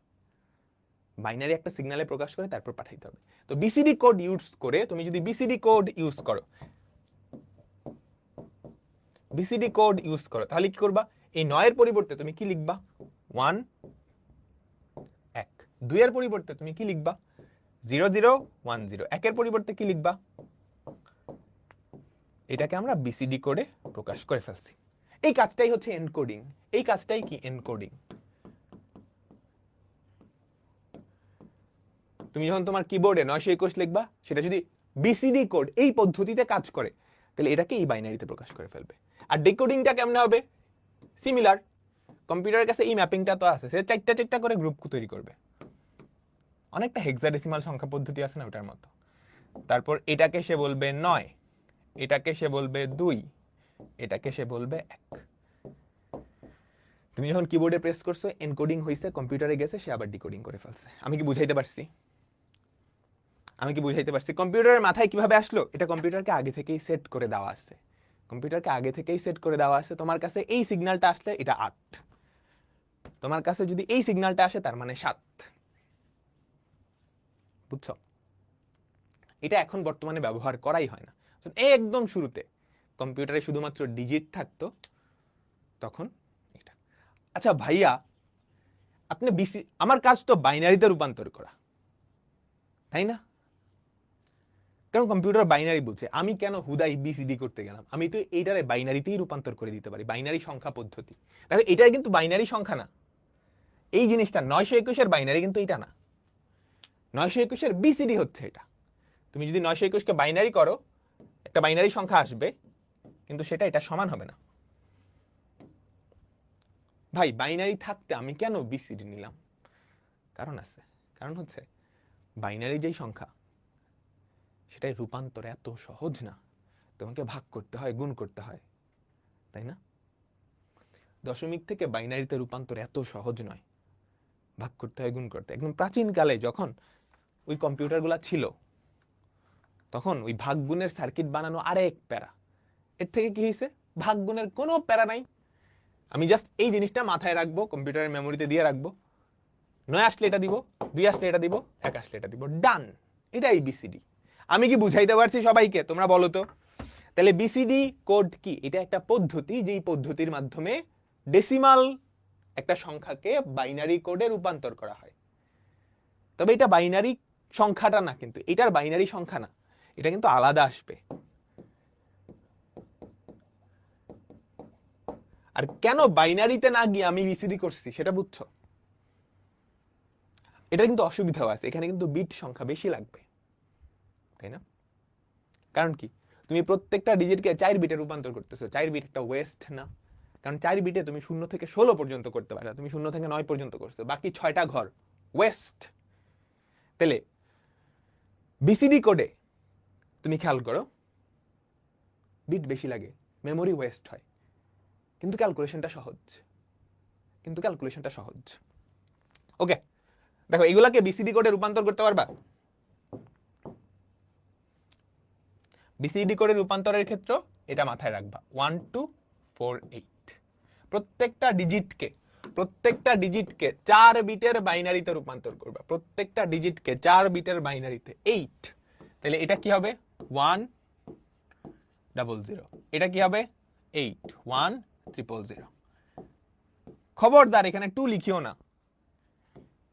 বাইনারি একটা সিগন্যালে প্রকাশ করে তারপর পাঠাইতে হবে। তো বিসিডি কোড ইউজ করে, তুমি যদি বিসিডি কোড ইউজ করো, বিসিডি কোড ইউজ করো, তাহলে কি করবা? এই 9 এর পরিবর্তে তুমি কি লিখবা? 1 1। 2 এর পরিবর্তে তুমি কি লিখবা? 0 0 1 0। 1 এর পরিবর্তে কি লিখবা? এটাকে আমরা বিসিডি কোডে প্রকাশ করে ফেলছি। এই কাজটাই হচ্ছে এনকোডিং। এই কাজটাই কি? এনকোডিং। তুমি যখন তোমার কিবোর্ডে 921 লিখবা, সেটা যদি বিসিডি কোড এই পদ্ধতিতে কাজ করে, তাহলে এটাকে এই বাইনারিতে প্রকাশ করে ফেলবে। আর ডিকোডিংটা কেমনে হবে? সিমিলার। কম্পিউটারের কাছে এই ম্যাপিংটা তো আছে, সে 4টা 4টা করে গ্রুপ তৈরি করবে, অনেকটা হেক্সাডেসিমাল সংখ্যা পদ্ধতি আছে না, ওটার মতো। তারপর এটাকে সে বলবে 9, এটাকে সে বলবে 2, এটাকে সে বলবে 1। তুমি যখন কিবোর্ডে প্রেস করছো, এনকোডিং হইছে, কম্পিউটারে গেছে, সে আবার ডিকোডিং করে ফেলছে। আমি কি বুঝাইতে পারছি? আমি কি বুঝাইতে পারছি? কম্পিউটারের মাথায় কিভাবে আসলো? এটা কম্পিউটারকে আগে থেকেই সেট করে দেওয়া আছে, কম্পিউটারকে আগে থেকেই সেট করে দেওয়া আছে। তোমার কাছে এই সিগন্যালটা আসলে এটা 8, তোমার কাছে যদি এই সিগন্যালটা আসে তার মানে 7। বুঝছো? এটা এখন বর্তমানে ব্যবহার করাই হয় না। একদম শুরুতে কম্পিউটারে শুধুমাত্র ডিজিট থাকতো, তখন এটা। আচ্ছা ভাইয়া, আপনি আমার কাজ তো বাইনারিতে রূপান্তর করা, তাই না? কারণ কম্পিউটার বাইনারি বুঝছে, আমি কেন হুদাই বিসিডি করতে গেলাম? আমি তো এইটারে বাইনারিতেই রূপান্তর করে দিতে পারি, বাইনারি সংখ্যা পদ্ধতি। তাহলে এটা কিন্তু বাইনারি সংখ্যা না, এই জিনিসটা 921 এর বাইনারি কিন্তু এটা না, 921 এর বিসিডি হচ্ছে এটা। তুমি যদি 921 কে বাইনারি করো, একটা বাইনারি সংখ্যা আসবে, কিন্তু সেটা এটা সমান হবে না। ভাই বাইনারি থাকতে আমি কেন বিসিডি নিলাম? কারণ আছে, কারণ হচ্ছে বাইনারি যেই সংখ্যা, সেটাই রূপান্তর এত সহজ না, তোমাকে ভাগ করতে হয়, গুণ করতে হয়, তাই না? দশমিক থেকে বাইনারিতে রূপান্তর এত সহজ নয়, ভাগ করতে হয়, গুণ করতে হয়। একদম প্রাচীন কালে যখন ওই কম্পিউটারগুলো ছিল, তখন ওই ভাগ গুণের সার্কিট বানানো আরেক প্যারা। এর থেকে কি হয়েছে? ভাগ গুণের কোনো প্যারা নাই, আমি জাস্ট এই জিনিসটা মাথায় রাখবো, কম্পিউটারের মেমোরিতে দিয়ে রাখবো, 9 আসলে এটা দিব, 2 আসলে এটা দিব, 1 আসলে এটা দিব, ডান। এটাই বিসিডি। আমি কি বুঝাইতে পারছি সবাইকে? তোমরা বলো তো। তাহলে বিসিডি কোড কি? এটা একটা পদ্ধতি, যেই পদ্ধতির মাধ্যমে ডেসিমাল একটা সংখ্যাকে বাইনারি কোডে রূপান্তর করা হয়। তবে এটা বাইনারি সংখ্যাটা না, কিন্তু এটার বাইনারি সংখ্যা না, এটা কিন্তু আলাদা আসবে। আর কেন বাইনারিতে না গিয়ে আমি বিসিডি করছি সেটা বুঝছো? এটা কিন্তু অসুবিধাও আছে, এখানে কিন্তু বিট সংখ্যা বেশি লাগবে, তাই না? কারণ কি? তুমি প্রত্যেকটা ডিজিটকে 4 বিটে রূপান্তর করতেছো, 4 বিট একটা ওয়েস্ট না? কারণ 4 বিটে তুমি 0 থেকে 16 পর্যন্ত করতে পারো, তুমি 0 থেকে 9 পর্যন্ত করছো, বাকি 6টা ঘর ওয়েস্ট। তাহলে বিসিডি কোডে তুমি খেয়াল করো, বিট বেশি লাগে, মেমোরি ওয়েস্ট হয়, কিন্তু ক্যালকুলেশনটা সহজ, কিন্তু ক্যালকুলেশনটা সহজ। ওকে, দেখো এগুলাকে বিসিডি কোডে রূপান্তর করতে পারবা? বিসিডি কোডে রূপান্তরের ক্ষেত্র এটা মাথায় রাখবা, 1 2 4 8। প্রত্যেকটা ডিজিটকে 4 বিটের বাইনারিতে রূপান্তর করবা, প্রত্যেকটা ডিজিটকে 4 বিটের বাইনারিতে, 8। তাহলে এটা কি হবে? 1 0 0। এটা কি হবে? 8 1 0 0। খবরদার এখানে 2 লিখিও না,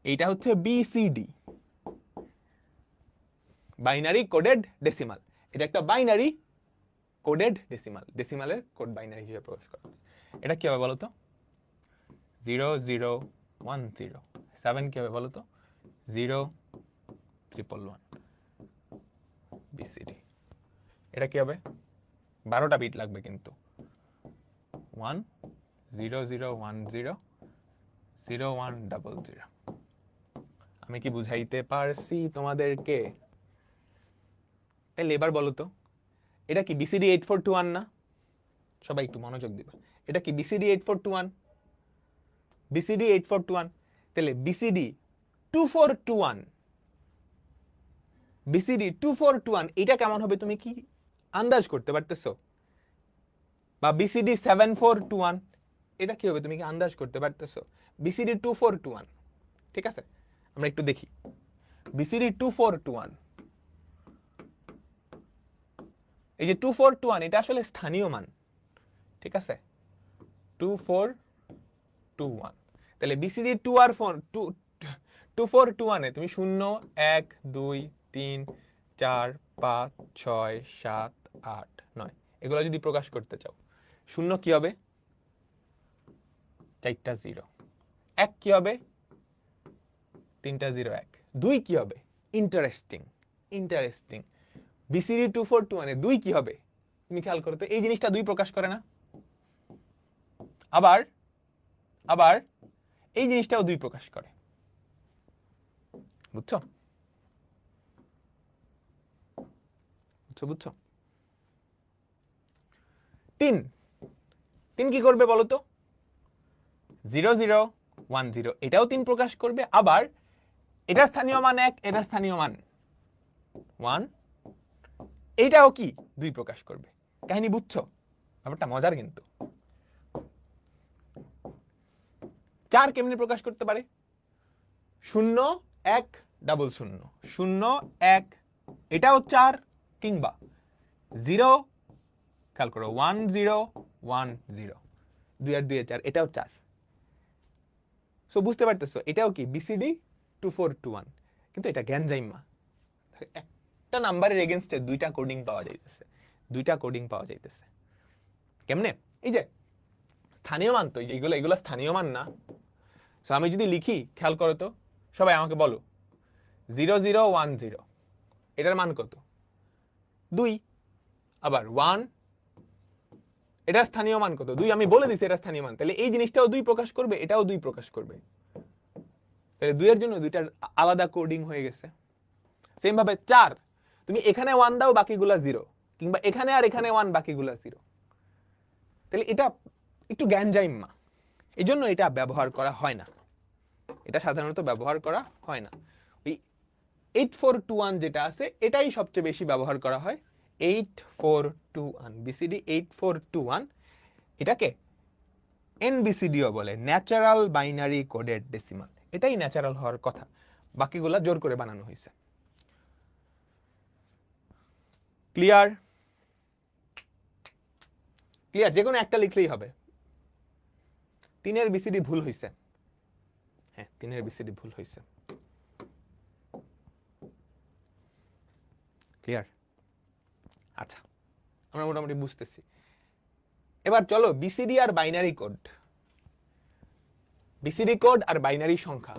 এইটা হচ্ছে বিসিডি, বাইনারি কোডেড ডেসিমাল। এটা একটা বাইনারি কোডেড ডেসিমাল, ডেসিমালের কোড বাইনারি হিসেবে প্রকাশ করা। এটা কি হবে বলো তো? 0 0 1 0। 7 কি হবে বলো তো? 0 1 1 বিসিডি। এটা কি হবে? 12টা বিট লাগবে কিন্তু। 1 0 0 1 0 0 1 0 0। আমি কি বুঝাইতে পারছি তোমাদেরকে? তাহলে এবার বলো তো, এটা কি বিসিডি 8421 না? সবাই একটু মনোযোগ দিবা। এটা কি বিসিডি 8421? বিসিডি 8421। তাহলে বিসিডি 2421, বিসিডি 2421 এটা কেমন হবে তুমি কি আন্দাজ করতে পারতেছো? বা বিসিডি 7421 এটা কি হবে তুমি কি আন্দাজ করতে পারতেছো? বিসিডি 2421, ঠিক আছে? আমরা একটু দেখি। বিসিডি 2421, এই যে 2421 এটা আসলে স্থানীয় মান, ঠিক আছে? 2421। তাহলে বিসিডি 2 আর 4 2421 এ তুমি 0 1 2 3 4 5 6 7 8 9 এগুলো যদি প্রকাশ করতে চাও, 0 কি হবে? 4টা 0। 1 কি হবে? 3টা 0 1। 2 কি হবে? Interesting, interesting. বিসিডি 2421 এ 2 কি হবে? তুমি খেয়াল করো তো, এই জিনিসটা 2 প্রকাশ করে না? আবার আবার এই জিনিসটাও 2 প্রকাশ করে। বুঝছো? বুঝছো বুঝছো? 3 3 কি করবে বলো তো? 0 0 1 0 এটাও 3 প্রকাশ করবে। আবার এটার স্থানীয় মান 1, এটার স্থানীয় মান 1, এইটাও কি 2 প্রকাশ করবে। কাহিনী বুঝছো? ব্যাপারটা মজার কিন্তু। 4 কেমনে প্রকাশ করতে পারে? 0 1 0 0 0 1 এটাও 4, কিংবা 0 খেয়াল করো 1 0 1 0 2 আর 2 4 এটাও 4। সো বুঝতে পারতেছো এটাও কি বিসিডি 2421, কিন্তু এটা গ্যানজাইমা। একটা নাম্বারের এগেইনস্টে 2টা কোডিং পাওয়া যাইতেছে, 2টা কোডিং পাওয়া যাইতেছে। কেমনে? এই যে স্থানীয় মান, তো এইগুলো এগুলো স্থানীয় মান না? সো আমি যদি লিখি, খেয়াল করো তো, সবাই আমাকে বলো 0 0 1 0 এটার মান কত? 2। আবার 1 এটার স্থানীয় মান কত? 2। আমি বলে দিছি এটা স্থানীয় মান, তাহলে এই জিনিসটাও 2 প্রকাশ করবে, এটাও 2 প্রকাশ করবে। তাহলে 2 এর জন্য 2টার আলাদা কোডিং হয়ে গেছে। সেম ভাবে 4 তুমি এখানে 1 দাও, বাকিগুলা 0, কিংবা এখানে আর এখানে 1, বাকিগুলা 0। তাহলে এটা একটু গ্যানজাইমা, এই জন্য এটা ব্যবহার করা হয় না। এটা সাধারণত ব্যবহার করা হয় না। ওই 8421 যেটা আছে এটাই সবচেয়ে বেশি ব্যবহার করা হয়। 8421 বিসিডি 8421, এটাকে এনবিসিডিও বলে, ন্যাচারাল বাইনারি কোডেড ডেসিমাল। এটাই ন্যাচারাল হওয়ার কথা, বাকিগুলা জোর করে বানানো হয়েছে। ক্লিয়ার? ক্লিয়ার? যে কোনো একটা লিখলেই হবে। 3 বিসিডি ভুল হয়েছে। হ্যাঁ, 3 বিসিডি ভুল হয়েছে। ক্লিয়ার? আচ্ছা, আমরা মোটামুটি বুঝতেছি। এবার চলো বিসিডি আর বাইনারি কোড, বিসিডি কোড আর বাইনারি সংখ্যা,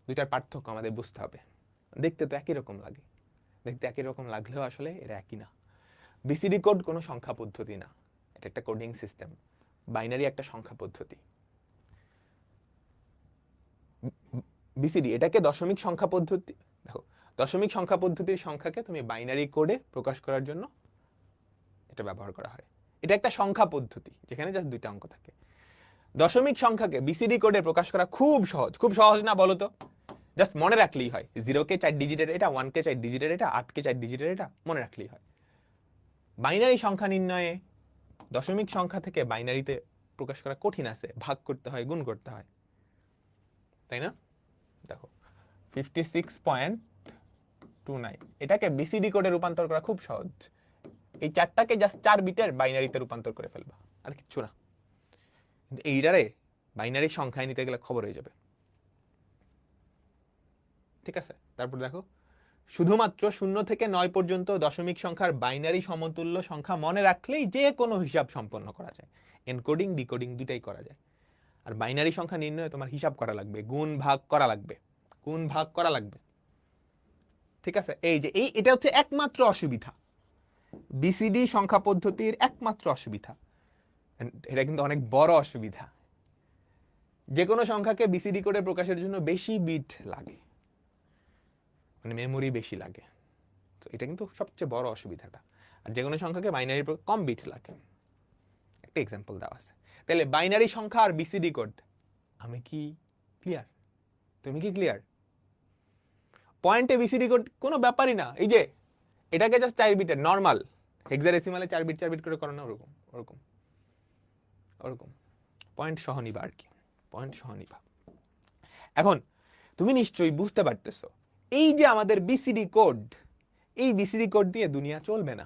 দুইটার পার্থক্য আমাদের বুঝতে হবে। দেখতে তো একই রকম লাগে, দেখতে একই রকম লাগলেও আসলে এরা একই না। বিসিডি কোড কোনো সংখ্যা পদ্ধতি না, এটা একটা কোডিং সিস্টেম। বাইনারি একটা সংখ্যা পদ্ধতি। বিসিডি এটাকে দশমিক সংখ্যা পদ্ধতি, দেখো দশমিক সংখ্যা পদ্ধতির সংখ্যাকে তুমি বাইনারি কোডে প্রকাশ করার জন্য এটা ব্যবহার করা হয়। এটা একটা সংখ্যা পদ্ধতি যেখানে জাস্ট 2টা অঙ্ক থাকে। দশমিক সংখ্যাকে বিসিডি কোডে প্রকাশ করা খুব সহজ। খুব সহজ না বলো তো? জাস্ট মনে রাখলেই হয়, 0 কে 4 ডিজিটের এটা, 1 কে 4 ডিজিটের এটা, 8 কে 4 ডিজিটের এটা, মনে রাখলেই হয়। বাইনারি সংখ্যা নির্ণয়ে দশমিক সংখ্যা থেকে বাইনারিতে প্রকাশ করা কঠিন আছে, ভাগ করতে হয়, গুণ করতে হয়, তাই না? দেখো 56.29 এটাকে বিসিডি কোডে রূপান্তর করা খুব সহজ। এই 4টাকে জাস্ট 4 বিটের বাইনারিতে রূপান্তর করে ফেলবা, আর কিচ্ছু না। কিন্তু এইটারে বাইনারি সংখ্যায় নিতে গেলে খবর হয়ে যাবে, ঠিক আছে? তারপর দেখো শুধুমাত্র 0 থেকে 9 পর্যন্ত দশমিক সংখ্যার বাইনারি সমতুল্য সংখ্যা মনে রাখলেই যে কোনো হিসাব সম্পন্ন করা যায়। এনকোডিং ডিকোডিং দুটাই করা যায়। আর বাইনারি সংখ্যা নির্ণয়ে তোমার হিসাব করা লাগবে, গুণ ভাগ করা লাগবে, গুণ ভাগ করা লাগবে। ঠিক আছে, এই যে এটা হচ্ছে একমাত্র অসুবিধা বিসিডি সংখ্যা পদ্ধতির, একমাত্র অসুবিধা। এটা কিন্তু অনেক বড় অসুবিধা। যে কোনো সংখ্যাকে বিসিডি করে প্রকাশের জন্য বেশি বিট লাগে, মানে মেমোরি বেশি লাগে। তো এটা কিন্তু সবচেয়ে বড় অসুবিধাটা। আর যে কোনো সংখ্যাকে বাইনারি কম বিট লাগে। একটা এক্সাম্পল দেওয়া আছে। তাহলে বাইনারি সংখ্যা আর বিসিডি কোড, আমি কি ক্লিয়ার? তুমি কি ক্লিয়ার? পয়েন্টে বিসিডি কোড কোনো ব্যাপারই না। এই যে এটাকে জাস্ট 4 বিটের নরমাল হেক্সাডেসিমালে 4 বিট 4 বিট করে করো না, ওরকম ওরকম ওরকম পয়েন্ট সহ নিবা আর কি, পয়েন্ট সহ নিবা। এখন তুমি নিশ্চয়ই বুঝতে পারতেছো এই যে আমাদের বিসিডি কোড, এই বিসিডি কোড দিয়ে দুনিয়া চলবে না।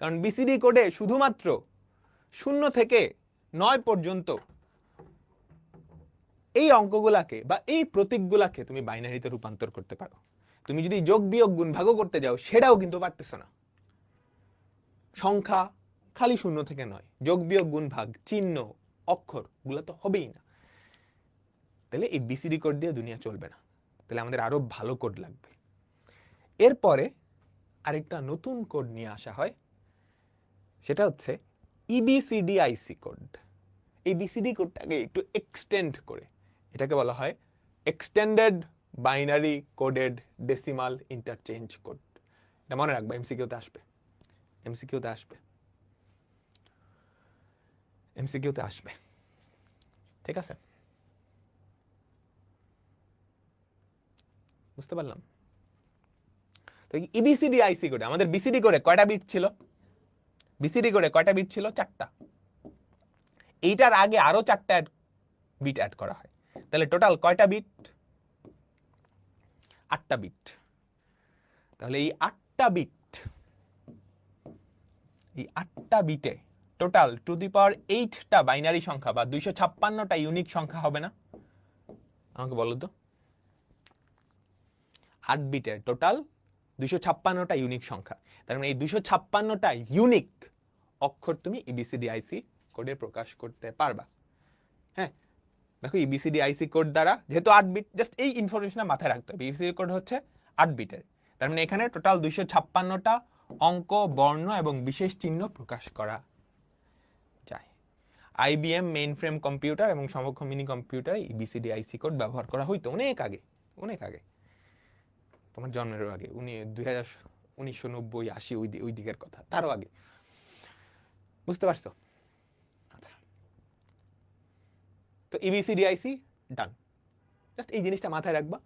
কারণ বিসিডি কোডে শুধুমাত্র 0 থেকে 9 পর্যন্ত এই অঙ্কগুলাকে বা এই প্রতীকগুলাকে তুমি বাইনারিতে রূপান্তর করতে পারো। তুমি যদি যোগ বিয়োগ গুণ ভাগও করতে যাও সেটাও কিন্তু পারতেছো না। সংখ্যা খালি 0 থেকে 9, যোগ বিয়োগ গুণ ভাগ চিহ্ন অক্ষর গুলা তো হবেই না। তাহলে এই বিসিডি কোড দিয়ে দুনিয়া চলবে না। তাহলে আমাদের আরো ভালো কোড লাগবে। এরপরে আরেকটা নতুন কোড নিয়ে আসা হয়, সেটা হচ্ছে ইবিসিডিআইসি কোড। এই বিসিডি কোডটাকে একটু এক্সটেন্ড করে এটাকে বলা হয় extended binary coded decimal interchange code. এটা মনে রাখবা, এমসিকিউতে আসবে, এমসিকিউতে আসবে, এমসিকিউতে আসবে। ঠিক আছে, বুঝতে পারলাম? তো ইবিসিডিআইসি কোডে আমাদের বিসিডি কোডে কয়টা বিট ছিল? বিসিডি কোডে কয়টা বিট ছিল? 4টা। এইটার আগে আরো 4টা বিট অ্যাড করা হয়। তাহলে টোটাল কয়টা বিট? 8টা বিট। তাহলে এই 8টা বিট, এই 8টা বিটে টোটাল টু দি পাওয়ার 8টা বাইনারি সংখ্যা বা 256টা ইউনিক সংখ্যা হবে না? আমাকে বলো তো। 8 বিটের টোটাল 256টা ইউনিক সংখ্যা। তার মানে এই 256টা ইউনিক অক্ষর তুমি ইবিসিডিআইসি কোডে প্রকাশ করতে পারবা। হ্যাঁ, দেখো ইবিসিডিআইসি কোড দ্বারা যেহেতু 8 বিট, জাস্ট এই ইনফরমেশনটা মাথায় রাখতে হবে। ইবিসিডি কোড হচ্ছে 8 বিটের, তার মানে এখানে টোটাল 256টা অঙ্ক, বর্ণ এবং বিশেষ চিহ্ন প্রকাশ করা যায়। আইবিএম মেইন ফ্রেম কম্পিউটার এবং সমকক্ষ মিনি কম্পিউটার ইবিসিডিআইসি কোড ব্যবহার করা হইতো অনেক আগে, অনেক আগে, তোমার জন্মেরও আগে, 1990 80 ওই দিকের কথা, তারও আগে। বুঝতে পারছো? আচ্ছা, তো ইবিসিডিআইসি ডান। জাস্ট এই জিনিসটা মাথায় রাখবা,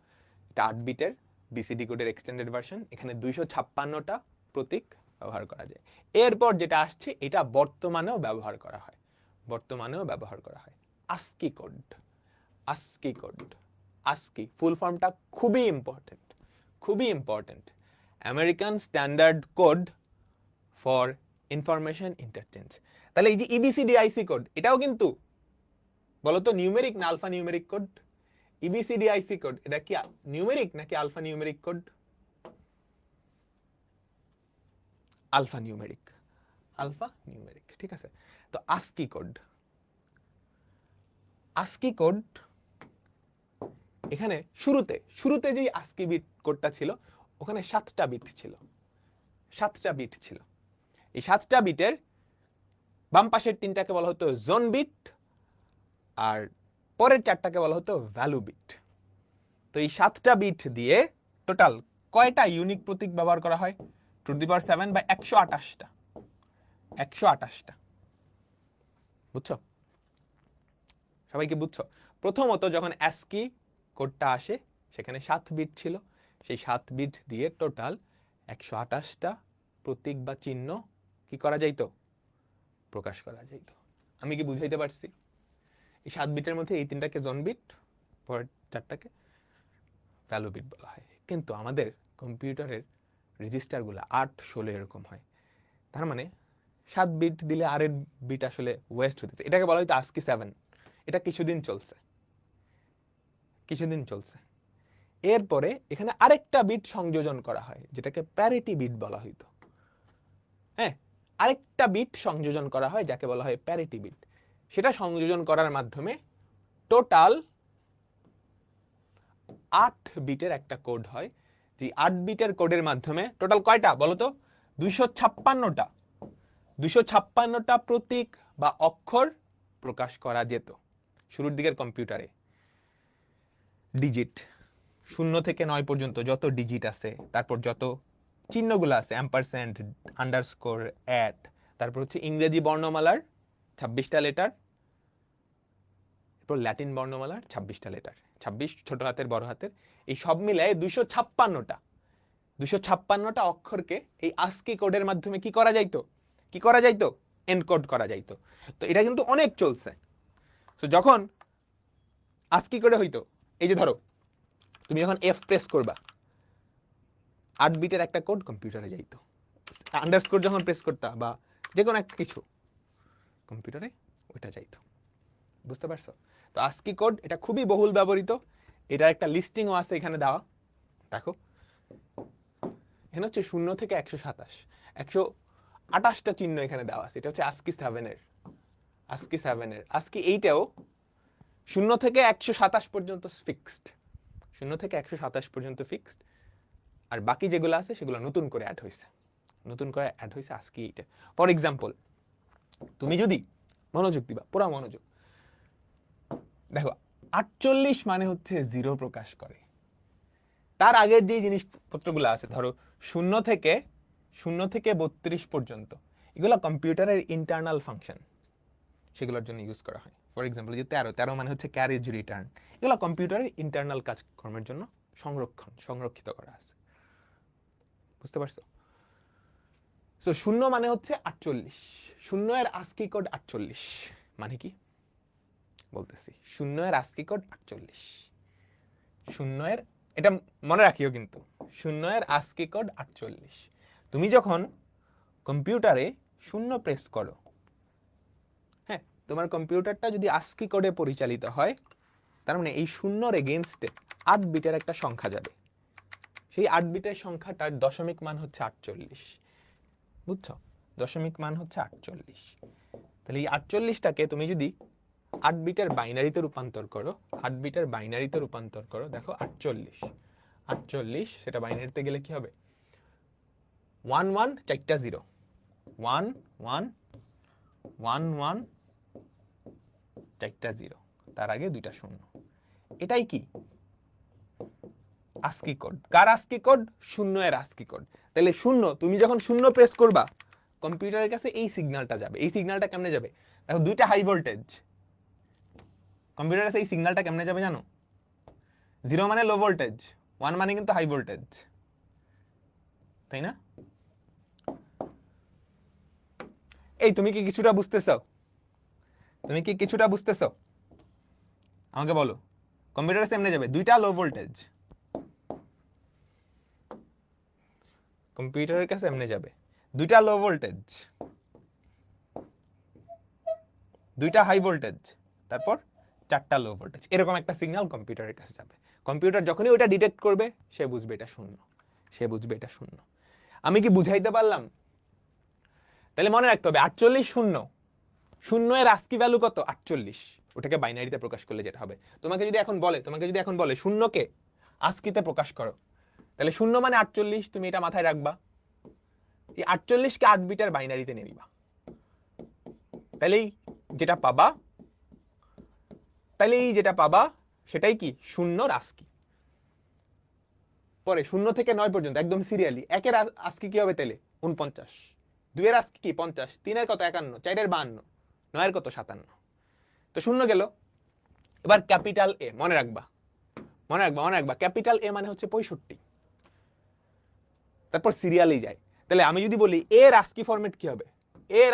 এটা 8 বিটের বিসিডি কোডের এক্সটেন্ডেড ভার্সন। এখানে 256টা প্রতীক ব্যবহার করা যায়। এরপর যেটা আসছে এটা বর্তমানেও ব্যবহার করা হয়, বর্তমানেও ব্যবহার করা হয় ASCII code. ASCII code, ASCII full ফর্মটা খুবই ইম্পর্টেন্ট, খুবই important. American standard code for information interchange. তাহলে এই যে ইবিসিডিআইসি কোড, এটাও কিন্তু বলতো নিউমেরিক না alpha numeric code? EBCDIC code এটা কি নিউমেরিক নাকি alpha numeric code? Alpha numeric, alpha numeric. ঠিক আছে, তো আস্কি কোড, আস্কি কোড এখানে শুরুতে যে আস্কি বিট কোডটা ছিল ওখানে 7টা বিট ছিল, 7টা বিট ছিল। এই 7টা বিটের বাম পাশের 3টাকে বলা হতো জোন বিট আর পরের 4টাকে বলা হতো ভ্যালু বিট। তো এই 7টা বিট দিয়ে টোটাল কয়টা ইউনিক প্রতীক ব্যবহার করা হয়? টু দি পাওয়ার 7 বা 128টা, 128টা। বুঝছো? সবাই কি বুঝছো? প্রথমত যখন অ্যাস্কি কোডটা আসে সেখানে 7 বিট ছিল, সেই 7 বিট দিয়ে টোটাল 128টা প্রতীক বা চিহ্ন কি করা যাইতো? প্রকাশ করা যাইতো। আমি কি বুঝাইতে পারছি? এই 7 বিটের মধ্যে এই 3টাকে জোন বিট, পরের 4টাকে ভ্যালু বিট বলা হয়। কিন্তু আমাদের কম্পিউটারের রেজিস্টারগুলো 8, 16 এরকম হয়। তার মানে 7 বিট দিলে আর এর বিট আসলে ওয়েস্ট হতেছে। এটাকে বলা হয়তো আস্কি 7। এটা কিছুদিন চলছে, কিছুদিন চলছে। এরপরে এখানে আরেকটা বিট সংযোজন করা হয় যেটাকে প্যারিটি বিট বলা হইতো। হ্যাঁ, আরেকটা বিট সংযোজন করা হয় যাকে বলা হয় প্যারিটি বিট। সেটা সংযোজন করার মাধ্যমে টোটাল 8 বিটের একটা কোড হয়, যে 8 বিটের কোডের মাধ্যমে টোটাল কয়টা বলো তো? 256টা 256টা প্রতীক বা অক্ষর প্রকাশ করা যেত শুরুর দিকের কম্পিউটারে। ডিজিট 0 থেকে 9 পর্যন্ত যত ডিজিট আছে, তারপর যত চিহ্নগুলো আছে, অ্যাম্পারস্যান্ড, আন্ডারস্কোর, অ্যাট, তারপর হচ্ছে ইংরেজি বর্ণমালার 26টা লেটার, এরপর ল্যাটিন বর্ণমালার 26টা লেটার, 26 ছোট হাতের বড় হাতের, এই সব মিলায় 256টা অক্ষরকে এই আস্কি কোডের মাধ্যমে কি করা যাইতো এনকোড করা যাইতো। তো এটা কিন্তু অনেক চলছে। তো যখন আস্কি কোডে হইতো, এই যে ধরো তুমি যখন এফ প্রেস করবা, 8 বিটের একটা কোড কম্পিউটারে যাইতো, আন্ডারস্কোর যখন প্রেস করতা বা যে কোনো একটা কিছু কম্পিউটারে ওইটা যাইতো। বুঝতে পারছো? তো আস্কি কোড এটা খুবই বহুল ব্যবহৃত। এটার একটা লিস্টিংও আছে এখানে দেওয়া, দেখো এখানে হচ্ছে 0 থেকে 127, 128টা চিহ্ন এখানে দেওয়া আছে। এটা হচ্ছে আস্কি 7-এর, আস্কি 8-এও 0 থেকে 127 পর্যন্ত ফিক্সড, 0 থেকে 127 পর্যন্ত ফিক্সড, আর বাকি যেগুলো আছে সেগুলো নতুন করে অ্যাড হয়েছে আস্কি 8-এ। ফর এক্সাম্পল, তুমি যদি মনোযোগ দিবা, পুরা মনোযোগ দেখো, 48 মানে হচ্ছে 0 প্রকাশ করে। তার আগের যে জিনিসপত্রগুলো আছে, ধরো 0 থেকে 32 পর্যন্ত, এগুলো কম্পিউটারের ইন্টারনাল ফাংশন, সেগুলোর জন্য ইউজ করা হয়। ফর এক্সাম্পল, যে 13 মানে হচ্ছে ক্যারেজ রিটার্ন, এগুলো কম্পিউটারের ইন্টারনাল কাজকর্মের জন্য সংরক্ষিত করা আছে। বুঝতে পারছো? সো 0 মানে হচ্ছে 48, 0 এর আস্কি কোড 48 মানে কি বলতেছি, 0 এর আস্কি কোড 48, 0 এর, এটা মনে রাখিও কিন্তু, 0 এর আস্কি কোড 48। তুমি যখন কম্পিউটারে 0 প্রেস করো, হ্যাঁ, তোমার কম্পিউটারটা যদি আস্কি কোডে পরিচালিত হয়, তার মানে এই 0-র এগেইনস্টে 8 বিটের একটা সংখ্যা যাবে। সেই 8 বিটের সংখ্যাটার দশমিক মান হচ্ছে 48। বুঝছো? দশমিক মান হচ্ছে 48। তাহলে এই 48টাকে তুমি যদি 8 বিটের বাইনারিতে রূপান্তর করো, 8 বিটের বাইনারিতে রূপান্তর করো, দেখো 48, সেটা বাইনারিতে গেলে কি হবে? 1 1 4টা 0, 1 1 1 1 4টা 0, তার আগে 2টা 0। এটাই কি আস্কি কোড। কার আস্কি কোড? 0 এর আস্কি কোড। তাহলে 0, তুমি যখন 0 প্রেস করবা, কম্পিউটারের কাছে এই সিগন্যালটা যাবে। এই সিগন্যালটা কেমনে যাবে? দেখো 2টা হাই ভোল্টেজ, কম্পিউটারের কাছে এই সিগন্যালটা কেমনে যাবে জানো? 0 মানে লো ভোল্টেজ, 1 মানে কিন্তু হাই ভোল্টেজ, তাই না? এই তুমি কি কিছুটা বুঝতেছো? আমাকে বলো, কম্পিউটারের সামনে যাবে 2টা লো ভোল্টেজ, কম্পিউটারের কাছে এমনি যাবে 2টা লো ভোল্টেজ, 2টা হাই ভোল্টেজ, তারপর 4টা লো ভোল্টেজ, এরকম একটা সিগন্যাল কম্পিউটারের কাছে যাবে। কম্পিউটার যখনই ওটা ডিটেক্ট করবে, সে বুঝবে এটা 0। আমি কি বুঝাইতে পারলাম? তাহলে মনে রাখতে হবে 48 0, 0 এর আস্কি ভ্যালু কত? 48। ওটাকে বাইনারিতে প্রকাশ করলে যেটা হবে, তোমাকে যদি এখন বলে 0কে আস্কিতে প্রকাশ করো, তাহলে 0 মানে 48, তুমি এটা মাথায় রাখবা। এই 48কে 8 বিটের বাইনারিতে নিয়ে নিবা, তাহলেই যেটা পাবা সেটাই কি 0 আস্কি। পরে 0 থেকে 9 পর্যন্ত একদম সিরিয়ালি, 1 এর আস্কি কি হবে তাহলে? 49, 2 এর আস্কি কি? 50, 3 এর কত? 51, 4 এর 52, 9 এর কত? 57। তো 0 গেল। এবার ক্যাপিটাল এ মনে রাখবা, ক্যাপিটাল এ মানে হচ্ছে 65। তারপর সিরিয়ালি যায়। তাহলে আমি যদি বলি এর আস্কি ফরম্যাট কি হবে? এর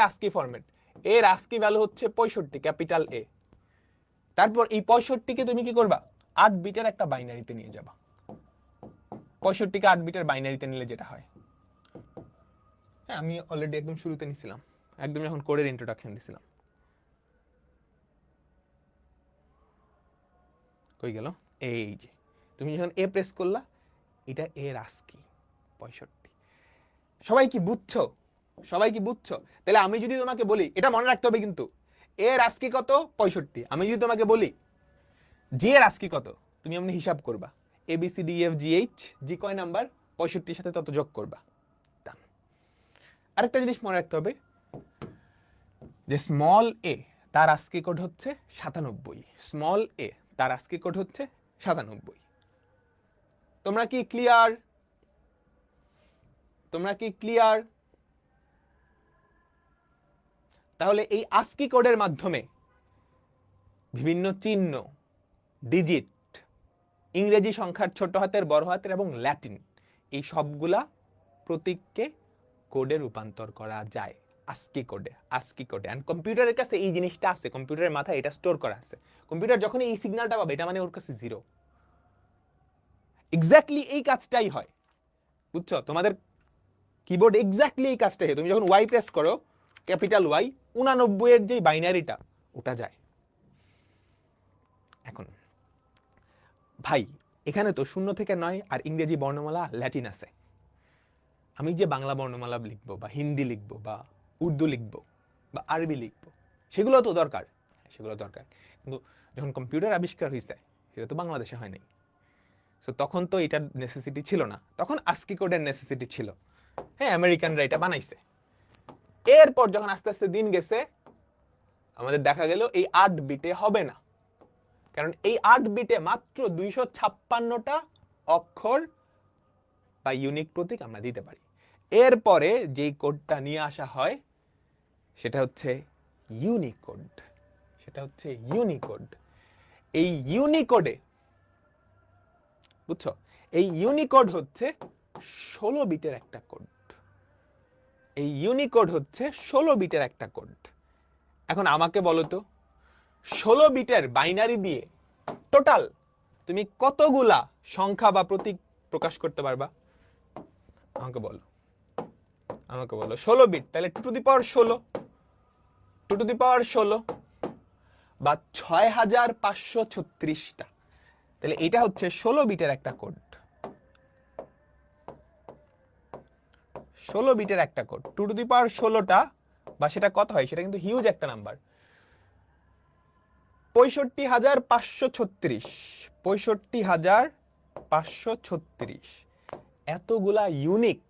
আস্কি ভ্যালু হচ্ছে 65, ক্যাপিটাল এ। তারপর এই 65কে তুমি কি করবা? 8 বিটের একটা বাইনারিতে নিয়ে যাবা। 65কে 8 বিটের বাইনারিতে নিলে যেটা হয়, হ্যাঁ আমি অলরেডি একদম শুরুতে নিছিলাম, একদম যখন কোডের ইন্ট্রোডাকশন দিছিলাম। কই গেল? এই যে তুমি যখন এ প্রেস করলা, এটা এর আস্কি 65। সবাই কি বুঝছো? তাহলে আমি যদি তোমাকে বলি, এটা মনে রাখতে হবে কিন্তু, এর আস্কি কত? 65। আমি যদি তোমাকে বলি জি এর আজকি কত তুমি এমনি হিসাব করবা, A B C D F G H, G কয় নাম্বার 65 সাথে তত যোগ করবা। আরেকটা জিনিস মনে রাখতে হবে যে স্মল এ তার আজকি কোড হচ্ছে 97, স্মল এ তার আজকি কোড হচ্ছে 97। তোমরা কি ক্লিয়ার? তোমরা কি ক্লিয়ার? তাহলে এই আস্কি কোডের মাধ্যমে বিভিন্ন চিহ্ন, ডিজিট, ইংরেজি সংখ্যার ছোট হাতের, বড় হাতের এবং ল্যাটিন এই সবগুলা প্রতীককে কোডে রূপান্তর করা যায় আস্কি কোডে। আস্কি কোডে এন্ড কম্পিউটারের কাছে এই জিনিসটা আছে, কম্পিউটারের মাথায় এটা স্টোর করা আছে। কম্পিউটার যখন এই সিগন্যালটা পাবে এটা মানে ওর কাছে জিরো। এক্স্যাক্টলি এই কাজটাই হয়, বুঝছো? তোমাদের কিবোর্ড এক্স্যাক্টলি এই কাজটাই হয়। তুমি যখন ওয়াই প্রেস করো, ক্যাপিটাল ওয়াই, 89 এর যে বাইনারিটা ওটা যায়। এখন ভাই এখানে তো 0 থেকে 9 আর ইংরেজি বর্ণমালা ল্যাটিন আছে। আমি যে বাংলা বর্ণমালা লিখবো বা হিন্দি লিখবো বা উর্দু লিখবো বা আরবি লিখবো সেগুলো তো দরকার, সেগুলো দরকার। কিন্তু যখন কম্পিউটার আবিষ্কার হয়েছে সেটা তো বাংলাদেশে হয় নাই। সো তখন তো এটার নেসেসিটি ছিল না, তখন আস্কি কোডের নেসেসিটি ছিল। হ্যাঁ, আমেরিকানরা এটা বানাইছে। এরপর যখন আস্তে আস্তে দিন গেছে আমাদের দেখা গেল এই 8 বিটে হবে না, কারণ এই 8 বিটে মাত্র 256টা অক্ষর বা ইউনিক প্রতীক আমরা দিতে পারি। এরপরে যেই কোডটা নিয়ে আসা হয় সেটা হচ্ছে ইউনিকোড। সেটা হচ্ছে ইউনিকোড। এই ইউনিকোডে, বুঝছো, এই ইউনিকোড হচ্ছে 16 বিটের একটা কোড। এই ইউনিকোড হচ্ছে 16 বিটের একটা কোড। এখন আমাকে বলো তো 16 বিটের বাইনারি দিয়ে টোটাল তুমি কতগুলা সংখ্যা বা প্রতীক প্রকাশ করতে পারবা? আমাকে বলো, আমাকে বলো। 16 বিট, তাহলে 2 to the power 16, 2 to the পাওয়ার 16 বা 6536টা। তাহলে এটা হচ্ছে 16 বিটের একটা কোড। 16 বিটের একটা কোড, 2 টু দি পাওয়ার 16টা, বা সেটা কত হয় সেটা কিন্তু হিউজ একটা নাম্বার। 65,536, 65,536 এতগুলা ইউনিক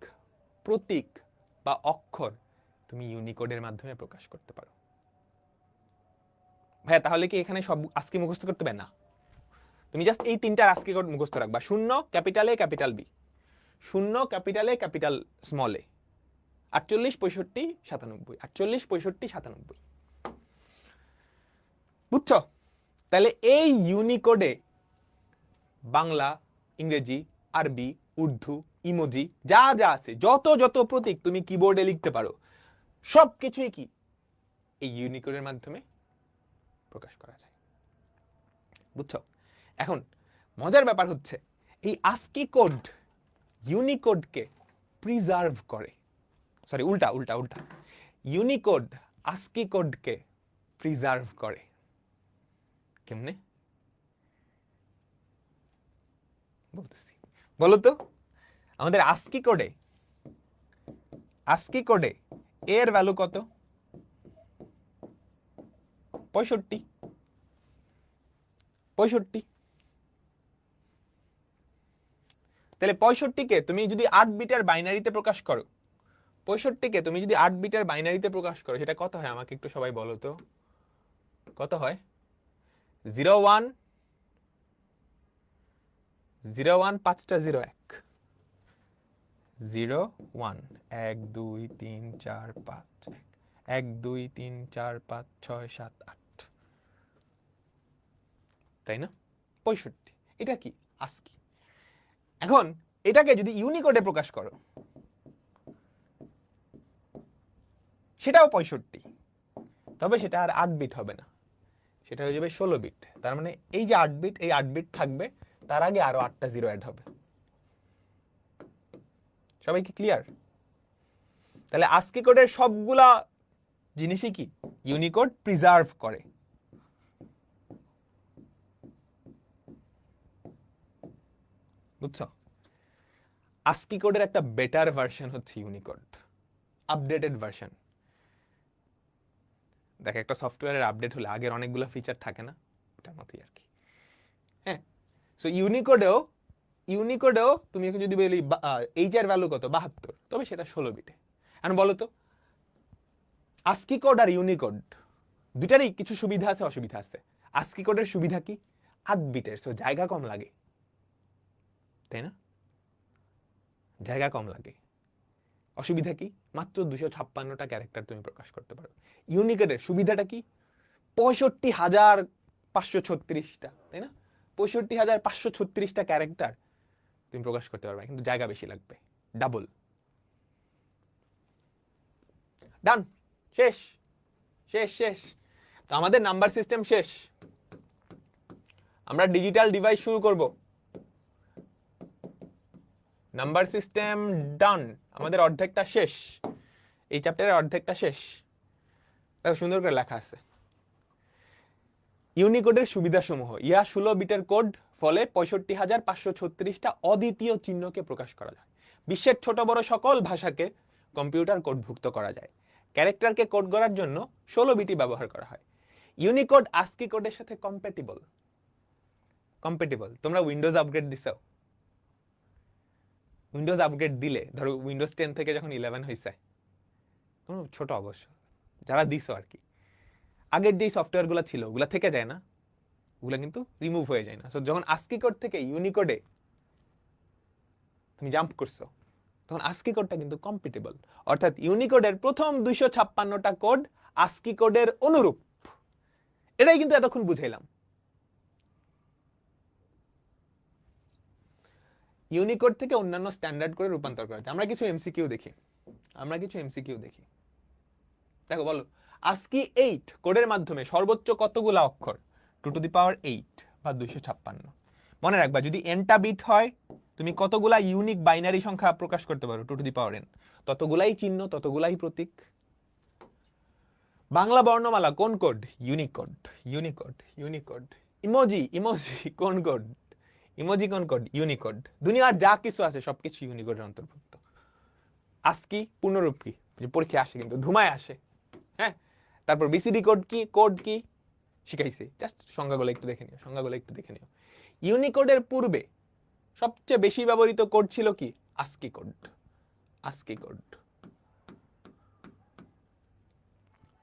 প্রতীক বা অক্ষর তুমি ইউনিকোডের মাধ্যমে প্রকাশ করতে পারো। ভাইয়া তাহলে কি এখানে সব আজকে মুখস্থ করতে হবে? না, তুমি জাস্ট এই তিনটার আজকে কোড মুখস্থ রাখবা। 0 capital A capital B, 0 capital A capital small A, 48 65 97, 48 65 97। বুঝছো? তাহলে এই ইউনিকোডে বাংলা, ইংরেজি, আরবি, উর্দু, ইমোজি যা যা আছে, যত যত প্রতীক তুমি কিবোর্ডে লিখতে পারো সবকিছুই কি এই ইউনিকোডের মাধ্যমে প্রকাশ করা যায়। বুঝছো? এখন মজার ব্যাপার হচ্ছে এই আস্কি কোড ইউনিকোডকে প্রিজার্ভ করে। সরি, উল্টা উল্টা উল্টা, ইউনিকোড আস্কি কোডকে প্রিজার্ভ করে। কেমনে বলতেছি, বলো তো। আমাদের আস্কি কোডে, আস্কি কোডে এর ভ্যালু কত? 65, 65। তাহলে 65কে তুমি যদি 8 বিটের বাইনারিতে প্রকাশ করো, 65কে তুমি যদি 8 বিটের বাইনারিতে প্রকাশ করো সেটা কত হয় আমাকে একটু সবাই বলো তো, কত হয়? 01 01 5টা 01, 01 1 2 3 4 5 1 2 3 4 5 6 7 8, তাই না? 65, এটা কি আস্কি। এখন এটাকে যদি ইউনিকোডে প্রকাশ করো সেটাও 65, তবে সেটা আর 8 বিট হবে না, সেটা হয়ে যাবে 16 বিট। তার মানে এই যে 8 বিট, এই 8 বিট থাকবে, তার আগে আরো 8টা জিরো অ্যাড হবে। সবাই কি ক্লিয়ার? তাহলে আস্কি কোডের সবগুলা জিনিসই কি ইউনিকোড প্রিজার্ভ করে। বুঝছো? আস্কি কোডের একটা বেটার ভার্সন হচ্ছে ইউনিকোড, আপডেটেড ভার্সন। দেখো একটা সফটওয়্যারের আপডেট হলে আগের অনেকগুলো ফিচার থাকে না, ওটার মতোই আর কি। হ্যাঁ, সো ইউনিকোডেও তুমি এখন যদি বলি এইচ এর ভ্যালু কত 72, তবে সেটা 16 বিটে। এখন বলো তো আস্কি কোড আর ইউনিকোড দুটারই কিছু সুবিধা আছে, অসুবিধা আছে। আস্কি কোডের সুবিধা কি? 8 বিটের, সো জায়গা কম লাগে, তাই না? জায়গা কম লাগে। অসুবিধা কি? মাত্র 256টা ক্যারেক্টার তুমি প্রকাশ করতে পারো। ইউনিকোডের সুবিধাটা কি? 65,536টা, তাই না? 65,536টা ক্যারেক্টার তুমি প্রকাশ করতে পারবে, কিন্তু জায়গা বেশি লাগবে, ডাবল। ডান, শেষ শেষ শেষ। তো আমাদের নাম্বার সিস্টেম শেষ, আমরা ডিজিটাল ডিভাইস শুরু করব। নাম্বার সিস্টেম ডান, আমাদের অর্ধেকটা শেষ, এই চ্যাপ্টারের অর্ধেকটা শেষ। দেখো সুন্দর করে লেখা আছে ইউনিকোডের সুবিধাসমূহ। ইহা 16 বিটের কোড, ফলে 65,536টা অদ্বিতীয় চিহ্নকে প্রকাশ করা যায়। বিশ্বের ছোট বড় সকল ভাষাকে কম্পিউটার কোডভুক্ত করা যায়। ক্যারেক্টারকে কোড করার জন্য 16 বিটই ব্যবহার করা হয়। ইউনিকোড আস্কি কোডের সাথে কম্প্যাটিবল। তোমরা উইন্ডোজ আপগ্রেড দিছো? উইন্ডোজ আপগ্রেড দিলে, ধরো উইন্ডোজ 10 থেকে যখন 11 হয়েছে, তোমরা ছোট অবশ্য যারা দিছো আর কি, আগের যেই সফটওয়্যারগুলো ছিল ওগুলা থেকে যায় না, ওগুলা কিন্তু রিমুভ হয়ে যায় না। সো যখন আস্কি কোড থেকে ইউনিকোডে তুমি জাম্প করছো, তখন আস্কি কোডটা কিন্তু কম্পিটেবল। অর্থাৎ ইউনিকোডের প্রথম 256টা কোড আস্কি কোডের অনুরূপ। এটাই কিন্তু এতক্ষণ বুঝাইলাম। ইউনিকোড থেকে অন্যান্য স্ট্যান্ডার্ড করে রূপান্তর করা যায়। আমরা কিছু এমসিকিউ দেখি। দেখো বলো, আস্কি 8 কোডের মাধ্যমে সর্বোচ্চ কতগুলা অক্ষর? 2⁸ বা 256। মনে রাখবা, যদি nটা বিট হয় তুমি কতগুলা ইউনিক বাইনারি সংখ্যা প্রকাশ করতে পারো? 2n। ততগুলাই চিহ্ন, ততগুলাই প্রতীক। বাংলা বর্ণমালা কোন কোড? ইউনিকোড। ইমোজি কোন কোড? ইউনিকোড। দুনিয়ার যা কিছু আছে সবকিছু ইউনিকোডের অন্তর্ভুক্ত। আস্কি পূর্ণরূপ কি? পরীক্ষা আসে, কিন্তু ধুমায় আসে। হ্যাঁ, তারপর বিসিডি কোড কি শিখাইছে, জাস্ট সংজ্ঞাগুলো একটু দেখে নিও। ইউনিকোডের পূর্বে সবচেয়ে বেশি ব্যবহৃত কোড ছিল কি? ASCII code.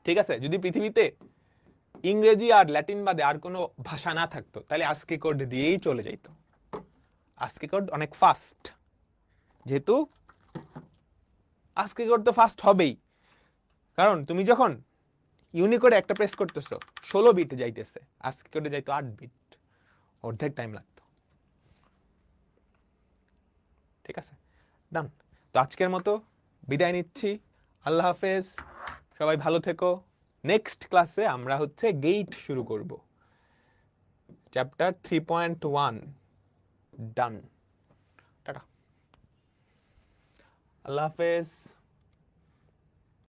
ঠিক আছে, যদি পৃথিবীতে ইংরেজি আর ল্যাটিন বাদে আর কোনো ভাষা না থাকতো, তাহলে আস্কি কোড দিয়েই চলে যাইত। আস্কি কোড অনেক ফাস্ট, যেহেতু আস্কি কোড তো ফাস্ট হবেই, কারণ তুমি যখন ইউনিকোডে একটা প্রেস করতেছো 16 বিট যাইতেছে, আস্কি কোডে যাইতো 8 বিট, অর্ধেক টাইম লাগতো। ঠিক আছে, ডান। তো আজকের মতো বিদায় নিচ্ছি, আল্লাহ হাফেজ, সবাই ভালো থেকো। নেক্সট ক্লাসে আমরা গেট শুরু করব, চ্যাপ্টার 3.1। ডান, টাটা, আল্লাহ হাফেজ।